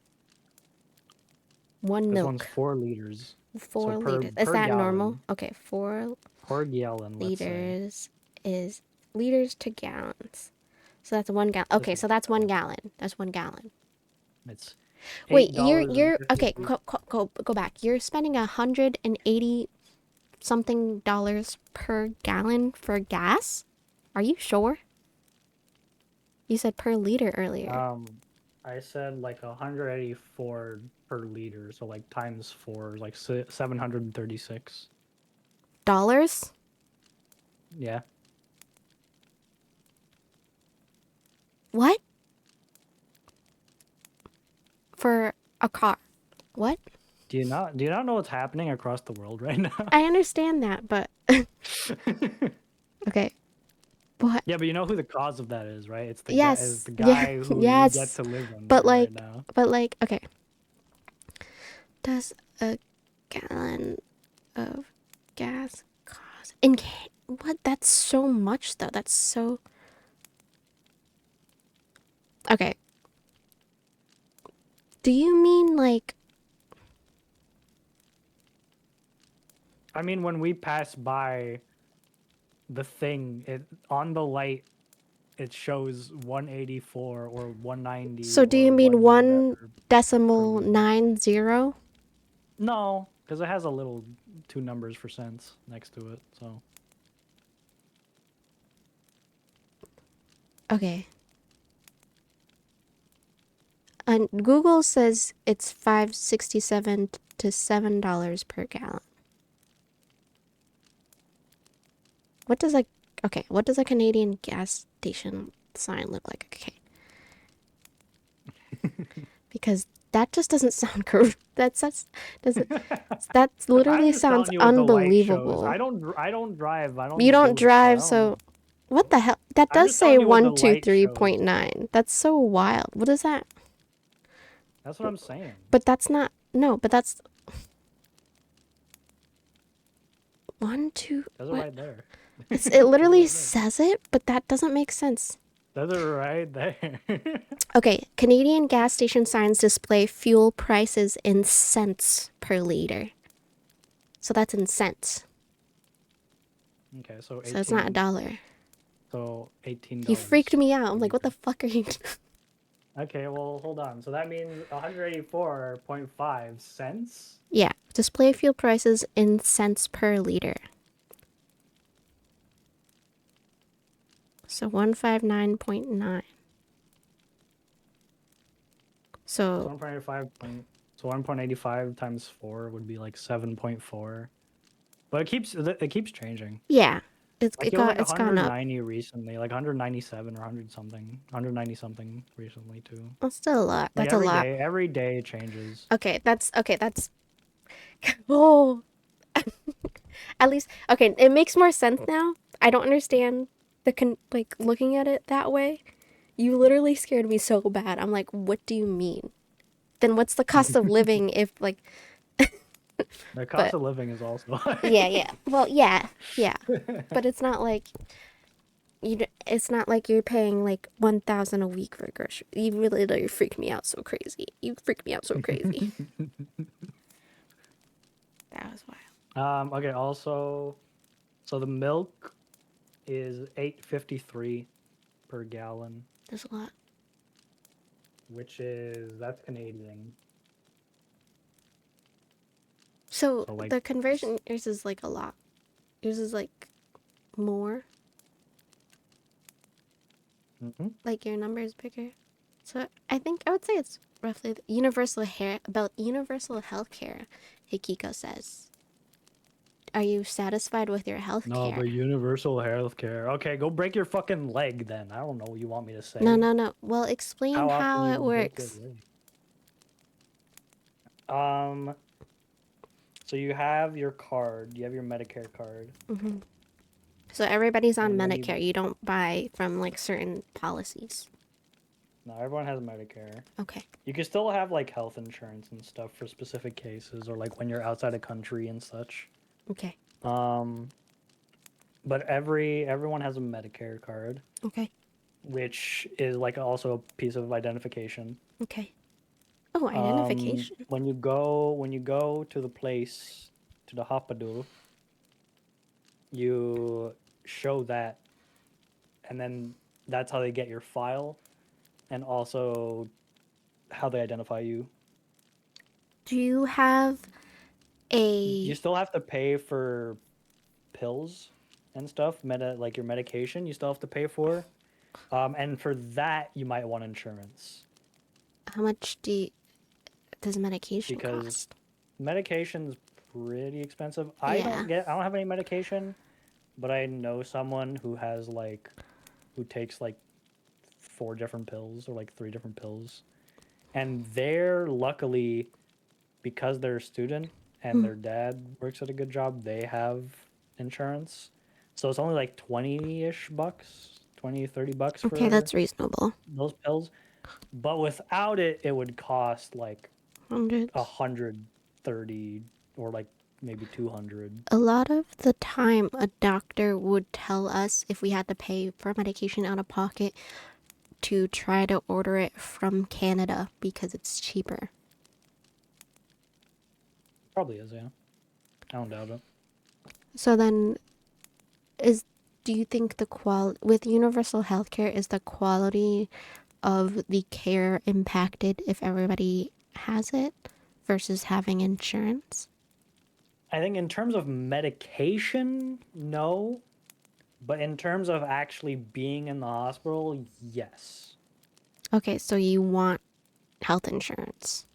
One This one's milk. 4 liters. So 4 liters. Is per that normal? gallon. Okay, 4 Per gallon, let's say. liters is liters to gallons. So that's 1 gallon. This Okay, one's so that's one gallon. gallon. That's 1 gallon. It's Wait, eight you're dollars and you're fifty okay. three. Go back. You're spending 180 something dollars per gallon for gas. Are you sure? You said per liter earlier. I said like 184 per liter, so like times four, like 736. Dollars? Yeah. What? For a car? What? Do you not know what's happening across the world right now? I understand that, but Okay. What? Yeah, but you know who the cause of that is, right? It's Yes. the Yeah. guy who you get Yes. to live under But right like, now. okay. Does a gallon of gas cost? What? That's so much, though. That's so. Okay. Do you mean like? I mean, when we pass by the thing, it on the light it shows 184 or 190 So do or you mean one one whatever per decimal liter. 90? No, because it has a little two numbers for cents next to it. So Okay. And Google says it's 5.67 to $7 per gallon. What does a What does a Canadian gas station sign look like? Okay. Because that just doesn't sound correct. Doesn't that I'm literally just sounds telling you what the light shows. unbelievable. I don't drive. I You don't don't do it, so I drive, don't know. so what the hell? That I'm does just say telling you what the light shows. 123.9. That's so wild. What is that? That's what I'm saying. But that's not. No, but that's one, two. That's it What? right there. It That's it literally right there. says it, but that doesn't make sense. That's it right there. Okay, Canadian gas station signs display fuel prices in cents per liter. So that's in cents. Okay, so So it's not a 18. dollar. So You freaked $18 me out. per I'm like, what the liter. fuck are you? Okay, well, hold on. So that means 184.5 cents. Yeah, display fuel prices in cents per liter. So 159.9. So So 1.85 point. So 1.85 times 4 would be like 7.4. But it keeps changing. yeah, Like it was like it's gone up. 190 recently, like 197 or 100 something, 190 something recently too. That's still a lot. Like That's a lot. every day it changes. Okay, that's oh. At least okay, it makes more sense now. I don't understand like looking at it that way. You literally scared me so bad. I'm like, what do you mean? Then what's the cost of living if like The cost but of living is also high. yeah. Well, yeah. But it's not like it's not like you're paying like 1,000 a week for groceries. You really freak me out so crazy. You freak me out so crazy. That was wild. Okay, also, so the milk is 8.53 per gallon, There's a lot. which that's Canadian. So So like the conversion yours is like a lot. Yours is like more. Like your number is bigger. So I think I would say it's roughly about universal health care. Hikiko says, "Are you satisfied with your health No, care?" but universal health care. Okay, go break your fucking leg then. I don't know what you want me to No, say. no, no. Well, explain How often how you it break your works. leg? Um, so you have your card, you have your Medicare card, So everybody's on and when you Medicare. You don't buy from like certain policies. no, everyone has Medicare. Okay. You can still have like health insurance and stuff for specific cases or like when you're outside of country and such. Okay. Um, but everyone has a Medicare card, Okay. which is like also a piece of identification. Okay. Oh, identification. When you go to the place to the hospital, you show that, and then that's how they get your file, and also how they identify you. Do you have You a still have to pay for pills and stuff, like your medication. You still have to pay for, and for that you might want insurance how much does medication because cost? medication's pretty expensive. Yeah. I don't have any medication, but I know someone who has like who takes like four different pills or like three different pills, and they're luckily because they're a student and their dad works at a good job, they have insurance. So it's only like 20-ish bucks, 20, 30 bucks Okay, for that's reasonable. those pills. But without it, it would cost like Hundreds. 130 or like maybe 200. A lot of the time, a doctor would tell us if we had to pay for medication out of pocket to try to order it from Canada because it's cheaper. Probably is, yeah. I don't doubt it. So then, is do you think the with universal healthcare is the quality of the care impacted if everybody has it versus having insurance? I think in terms of medication, no. But in terms of actually being in the hospital, yes. Okay, so you want health insurance.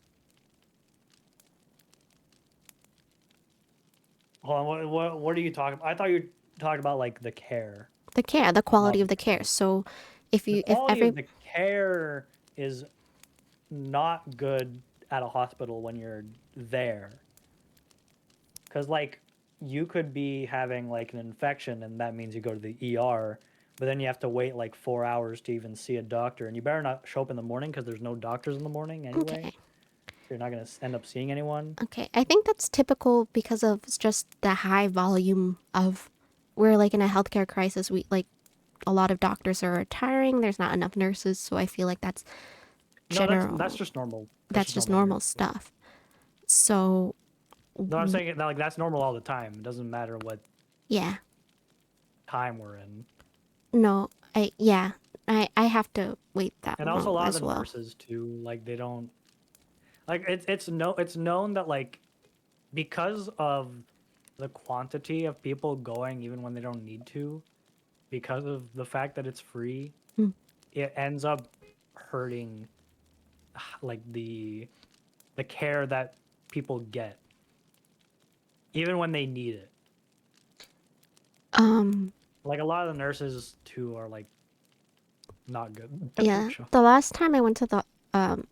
Hold on, what are you talking about? I thought you talked about like the care, The care, the quality not of the care. So the if quality every of the care is not good at a hospital when you're there. Because like you could be having like an infection and that means you go to the ER, but then you have to wait like 4 hours to even see a doctor, and you better not show up in the morning because there's no doctors in the morning anyway. okay. You're not gonna end up seeing anyone. Okay, I think that's typical because of just the high volume of we're like in a healthcare crisis. We like a lot of doctors are retiring. There's not enough nurses, so I feel like that's No, that's general. just normal. That's That's just just normal here normal too. stuff. So No, I'm saying that like that's normal all the time. It doesn't matter what yeah, time we're in. no, I have to wait that And also a long lot of as the well. nurses too, like they don't like it's known that like because of the quantity of people going even when they don't need to, because of the fact that it's free, Mm. it ends up hurting like the care that people get even when they need it. Um, Like a lot of the nurses too are like not good at their yeah, job. the last time I went to the um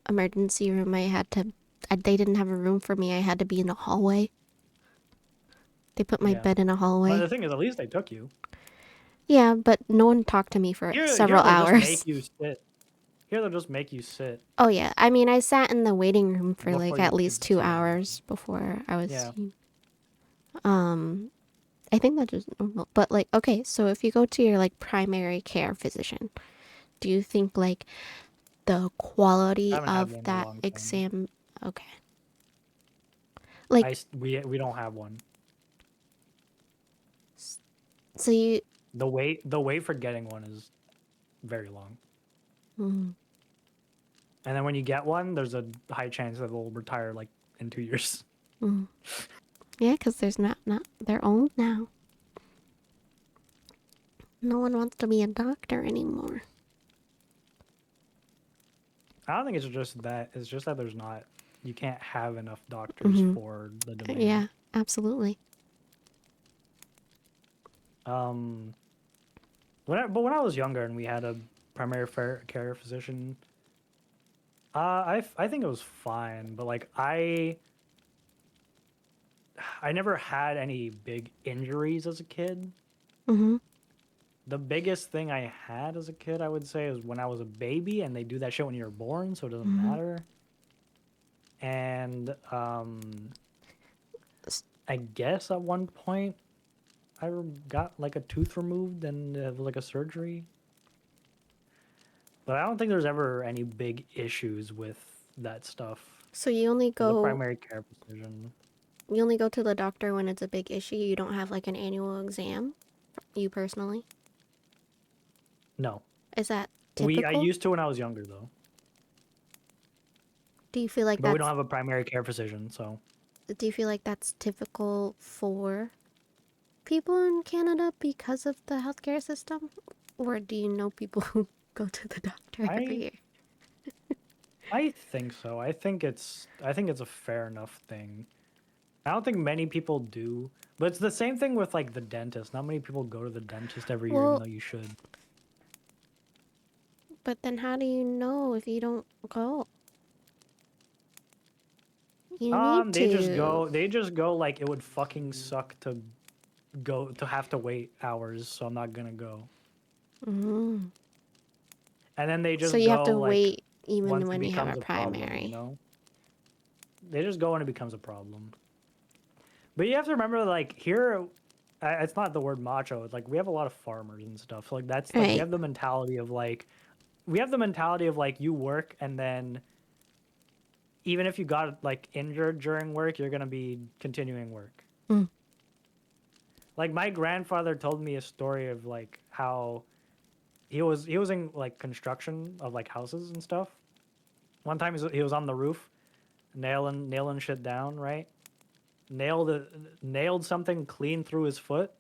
emergency room, they didn't have a room for me. I had to be in a hallway. They put my Yeah. bed in a But the hallway. thing is, at least they took you. Yeah, but no one talked to me for Here several they'll just hours. make you sit. Here they'll just make you sit Oh yeah, I mean, I sat in the waiting room for like before at you least could two see anyone. hours before I was Yeah. seen. Um, I think that's just normal. But like, okay, so if you go to your like primary care physician, do you think like the I quality haven't had of one in a that long time. exam? Okay, like We don't have one. so you. The wait for getting one is very long. Mm, And then when you get one, there's a high chance that they'll retire like in 2 years. mm. Yeah, because there's not they're old now. No one wants to be a doctor anymore. I don't think it's just that. It's just that there's not. You can't have enough doctors Mm-hmm. for the demand. Yeah, absolutely. Um, when I was younger and we had a primary care physician, I think it was fine. But like I never had any big injuries as a kid. Mm-hmm. The biggest thing I had as a kid, I would say, is when I was a baby, and they do that shit when you're born, so it doesn't Mm-hmm. matter. And I guess at one point got like a tooth removed and like a surgery, but I don't think there's ever any big issues with that stuff. So The primary care physician. you only go to the doctor when it's a big issue. You don't have like an annual exam. You personally, No, is that I typical? used to when I was younger though, Do you feel like but we don't that's have a primary care physician, so do you feel like that's typical for people in Canada because of the healthcare system? Or do you know people who go to the doctor every I year? I think so. I think it's a fair enough thing. I don't think many people do, but it's the same thing with like the dentist. Not many people go to the dentist every year, even Well, though you should. but then how do you know if you don't go? You need They just to. go. They just go like it would fucking suck to go to have to wait hours, so I'm not gonna go. Mm. And then they So just you have go to like wait even once it when you have becomes a a problem, you primary. know? They just go when it becomes a problem. But you have to remember, like here, it's not the word macho. It's like we have a lot of farmers and stuff. So, like that's like we Right. have the mentality of like we have the mentality of like you work and then even if you got like injured during work, you're gonna be continuing work. Mm. Like my grandfather told me a story of like how he was in like construction of like houses and stuff. One time he was on the roof, nailing shit down, right? Nailed something clean through his foot.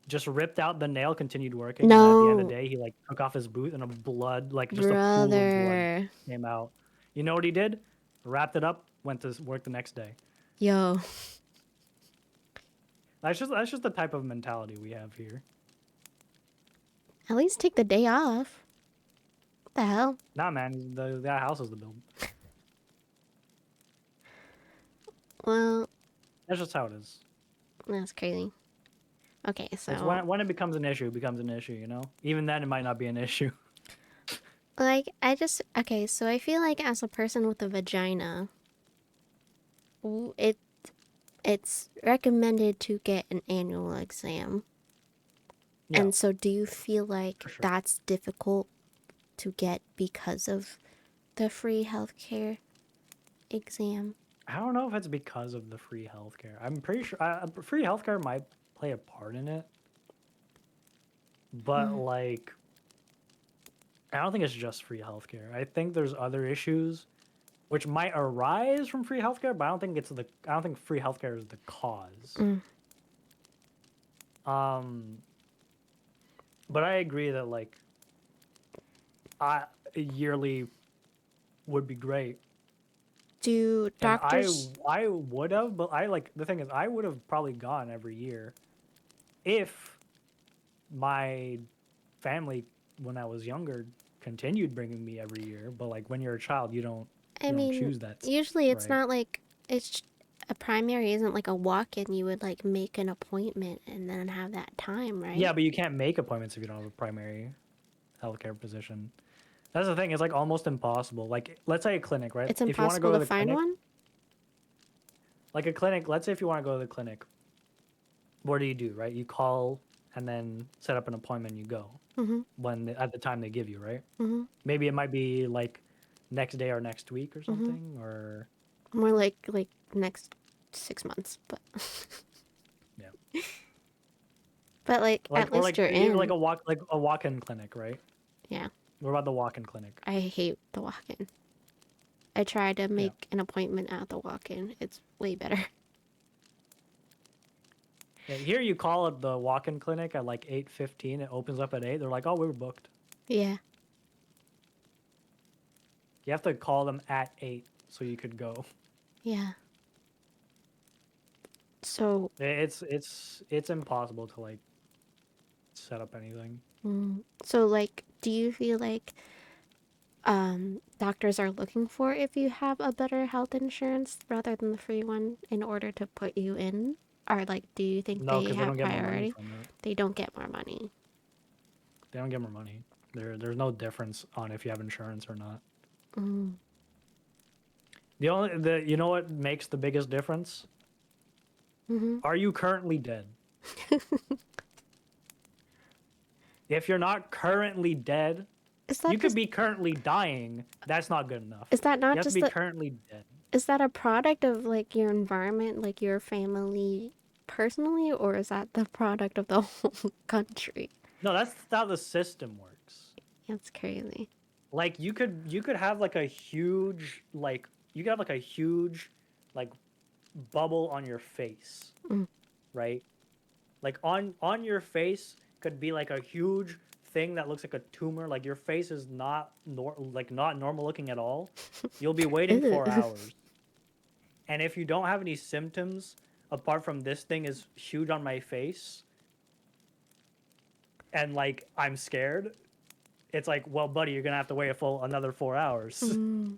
Just ripped out the nail, continued working, and then at the end of No, the day, he like took off his boot and a blood, like just a pool of blood brother. came out. You know what he did? Wrapped it up, went to work the next day. Yo, That's just the type of mentality we have here. at least take the day off. What the hell? Nah, man, that house is the build. Well, That's just how it is. that's crazy. Okay, It's so when it becomes an issue, it becomes an issue. You know, even then it might not be an issue. like I just okay, so I feel like as a person with a vagina, it it's recommended to get an annual exam. Yeah, And so do you feel like for sure. that's difficult to get because of the free healthcare exam? I don't know if it's because of the free healthcare. I'm pretty sure free healthcare might play a part in it, but Mm. like I don't think it's just free healthcare. I think there's other issues which might arise from free healthcare, but I don't think free healthcare is the cause. Mm. Um, but I agree that like I yearly would be great. Do And doctors I would have, but I like the thing is I would have probably gone every year if my family when I was younger continued bringing me every year. But like when you're a child, I you don't mean, choose that, usually it's right? not like it's a primary isn't like a walk-in. You would like make an appointment and then have that time, Yeah, right? but you can't make appointments if you don't have a primary healthcare position. That's the thing. It's like almost impossible. Like let's say a clinic, right? It's If you want to go impossible to to the find clinic, one? like a clinic, let's say if you want to go to the clinic, what do? Right? You call and then set up an appointment. You go Mhm. at the time they give you, right? Mhm. Maybe it might be like next day or next week or Mhm. something, or More like next 6 months, but yeah, but like like at or least like you're even in. like a walk-in clinic, right? Yeah. What about the walk-in clinic? I hate the walk-in. I tried to Yeah. make an appointment at the walk-in. It's way better. Yeah, here you call it the walk-in clinic at like 8:15. It opens up at 8. They're like, "Oh, we were booked." Yeah. You have to call them at 8 so you could go. Yeah. So, It's impossible to like set up anything. so like do you feel like doctors are looking for if you have a better health insurance rather than the free one in order to put you in? Or like do you think No, they because they have don't get more money priority? from it. They don't get more money. They don't get more money. There's no difference on if you have insurance or not. Mm. The you know what makes the biggest difference? Mhm. Are you currently dead? If you're not currently dead, Is you that could just be currently dying. That's not good enough. is that You not have to just be the currently dead. is that a product of like your environment, like your family personally, or is that the product of the whole country? No, that's how the system works. That's crazy. Like you could have like a huge like you could have like a huge like bubble on your face, Mm. right? Like on your face could be like a huge thing that looks like a tumor. Like your face is not normal looking at all. You'll be waiting Ew. 4 hours. And if you don't have any symptoms apart from this thing is huge on my face and like I'm scared, it's like, well, buddy, you're gonna have to wait another 4 hours. Mm.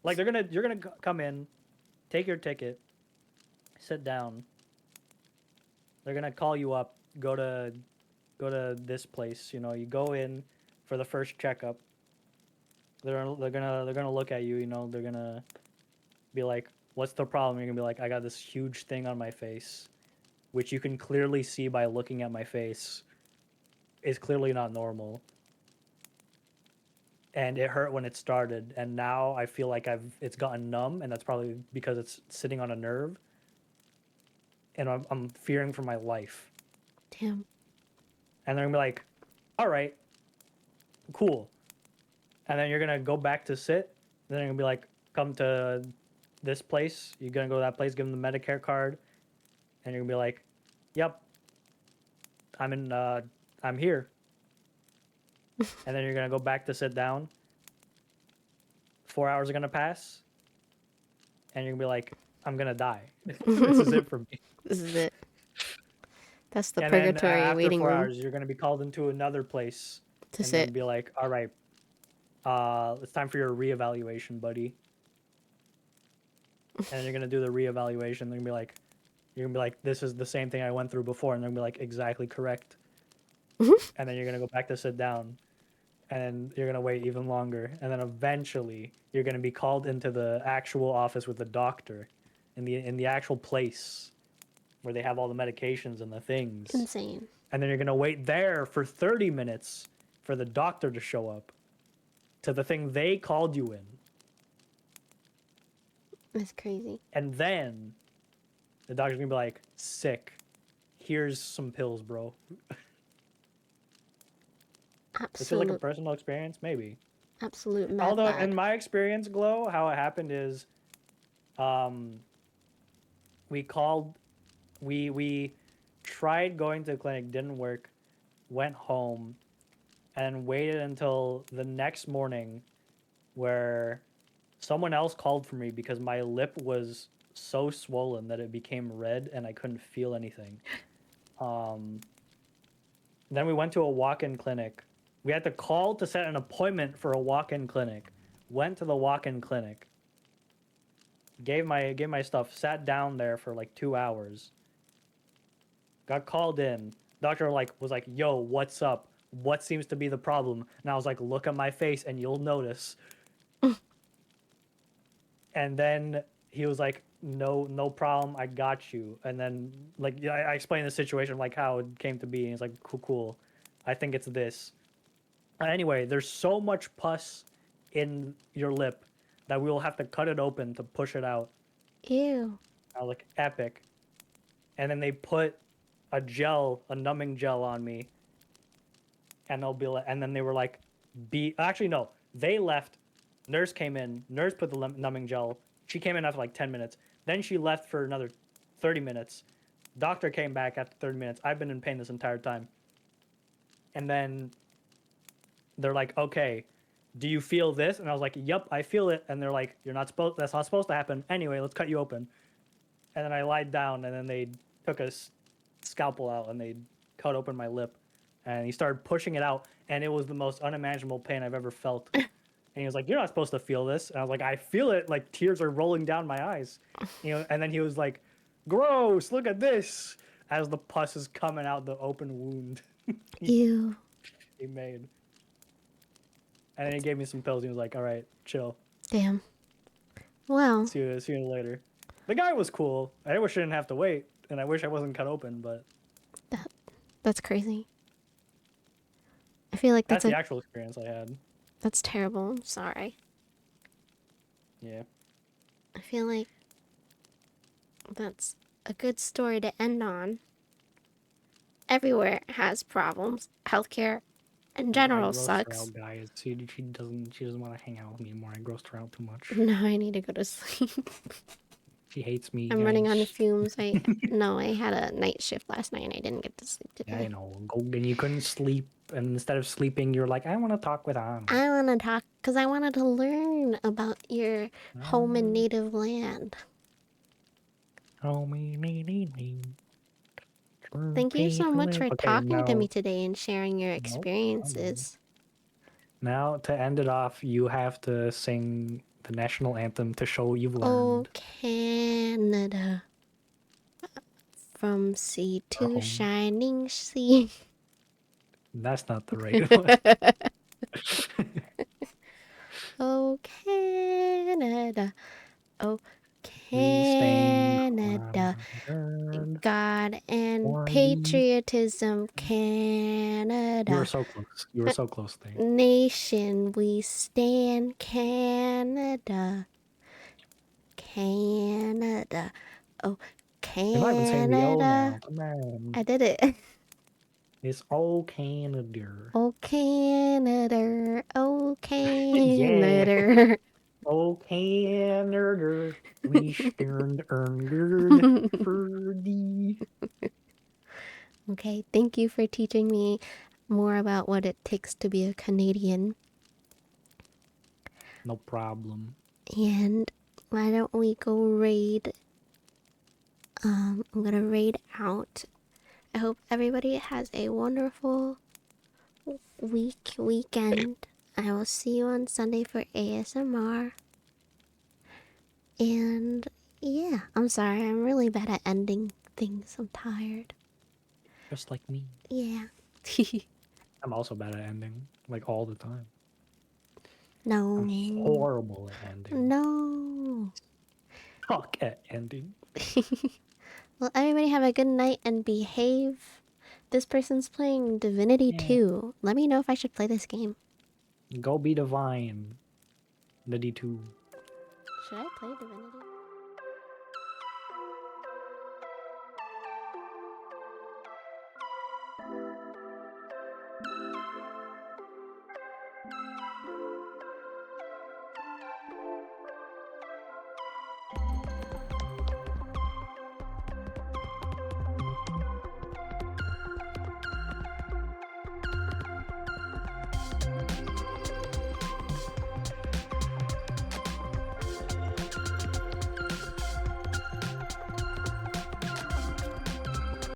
Like you're gonna come in, take your ticket, sit down. They're gonna call you up. Go to this place. You know, you go in for the first checkup. They're gonna look at you. You know, they're gonna be like, "What's the problem?" You're gonna be like, "I got this huge thing on my face, which you can clearly see by looking at my face. Is clearly not normal, and it hurt when it started, and now I feel like it's gotten numb, and that's probably because it's sitting on a nerve, and I'm fearing for my life." Damn. And they're gonna be like, "All right, cool." And then you're gonna go back to sit. Then they're gonna be like, "Come to this place." You're gonna go to that place, give them the Medicare card, and you're gonna be like, "Yep, I'm in. I'm here." And then you're gonna go back to sit down. 4 hours are gonna pass, and you're gonna be like, "I'm gonna die. This is it for me." This is it. That's the And then purgatory after waiting four room hours, you're gonna be called into another place, to and then sit. be like, "All right, it's time for your reevaluation, buddy." And you're gonna do the reevaluation. They're gonna be like, you're gonna be like, "This is the same thing I went through before," and they're gonna be like, "Exactly correct." And then you're gonna go back to sit down, and then you're gonna wait even longer, and then eventually you're gonna be called into the actual office with the doctor, in the actual place where they have all the medications and the things. Insane. And then you're gonna wait there for 30 minutes for the doctor to show up to the thing they called you in. That's crazy. And then the doctor's gonna be like, "Sick. Here's some pills, bro." This is like a Absolute, personal experience, maybe. absolute mad Although in lad. my experience, Glow, how it happened is, um, we called, we tried going to the clinic, didn't work, went home, and waited until the next morning, where someone else called for me because my lip was so swollen that it became red and I couldn't feel anything. Um, then we went to a walk-in clinic. We had to call to set an appointment for a walk-in clinic. Went to the walk-in clinic. Gave my stuff. Sat down there for like 2 hours. Got called in. Doctor was like, "Yo, what's up? What seems to be the problem?" And I was like, "Look at my face, and you'll notice." And then he was like, "No, no problem. I got you." And then yeah, I explained the situation, like how it came to be. And he's like, "Cool, cool. I think it's this." Anyway, there's so much pus in your lip that we will have to cut it open to push it out. Ew. I was like, "Epic." And then they put a numbing gel on me, and they'll be like, and then they were like, "Be actually no." They left. Nurse came in. Nurse put the numbing gel. She came in after like 10 minutes. Then she left for another 30 minutes. Doctor came back after 30 minutes. I've been in pain this entire time. And then they're like, "Okay, do you feel this?" And I was like, "Yep, I feel it." And they're like, "You're not supposed. That's not supposed to happen. Anyway, let's cut you open." And then I lied down, and then they took a scalpel out and they cut open my lip, and he started pushing it out, and it was the most unimaginable pain I've ever felt. And he was like, "You're not supposed to feel this." And I was like, "I feel it. Like tears are rolling down my eyes." And then he was like, "Gross! Look at this!" As the pus is coming out the open wound Ew. he made. And then he gave me some pills. He was like, "All right, chill. Damn. Well, See you later." The guy was cool. I wish I didn't have to wait, and I wish I wasn't cut open, but that that's crazy. I feel like that's the actual experience I had. that's terrible. I'm sorry. Yeah. I feel like that's a good story to end on. Everywhere has problems. Healthcare in I general grossed her sucks. out, guys. She doesn't want to hang out with me anymore. I grossed her out too much. Now I need to go to sleep. She hates me, I'm running on guys. fumes. I had a night shift last night and I didn't get to sleep Yeah, I today. know. And you couldn't sleep, and instead of sleeping, you're like, "I want to talk with Anna." I want to talk because I wanted to learn about your home and native land. Oh, me. Thank you so much for Okay, talking to me now, today and sharing your no problem. experiences. Now to end it off, you have to sing the national anthem to show you've Oh, learned. Canada. from sea Our to home. shining sea. That's not the right one. Oh, Canada. Oh, We stand Canada. guard God and for thee. patriotism, You were Canada. so close. You were so close, thing. Nation we stand, Canada. Canada. Oh, You're not even saying the O Canada. now. Come on. I did it. It's all Canada. Oh, Canada. Oh, Yeah. Canada. Oh Canada. We stand guard for thee. Okay, thank you for teaching me more about what it takes to be a Canadian. No problem. And why don't we go raid? I'm gonna raid out. I hope everybody has a wonderful weekend. I will see you on Sunday for ASMR. And yeah, I'm sorry, I'm really bad at ending things. I'm tired. Just like me. Yeah. I'm also bad at ending. Like all the time. I'm No. horrible at ending. No. Suck at ending. Well, everybody have a good night and behave. This person's playing Divinity Yeah. 2. Let me know if I should play this game. Go be divine. The D2. Should I play Divinity?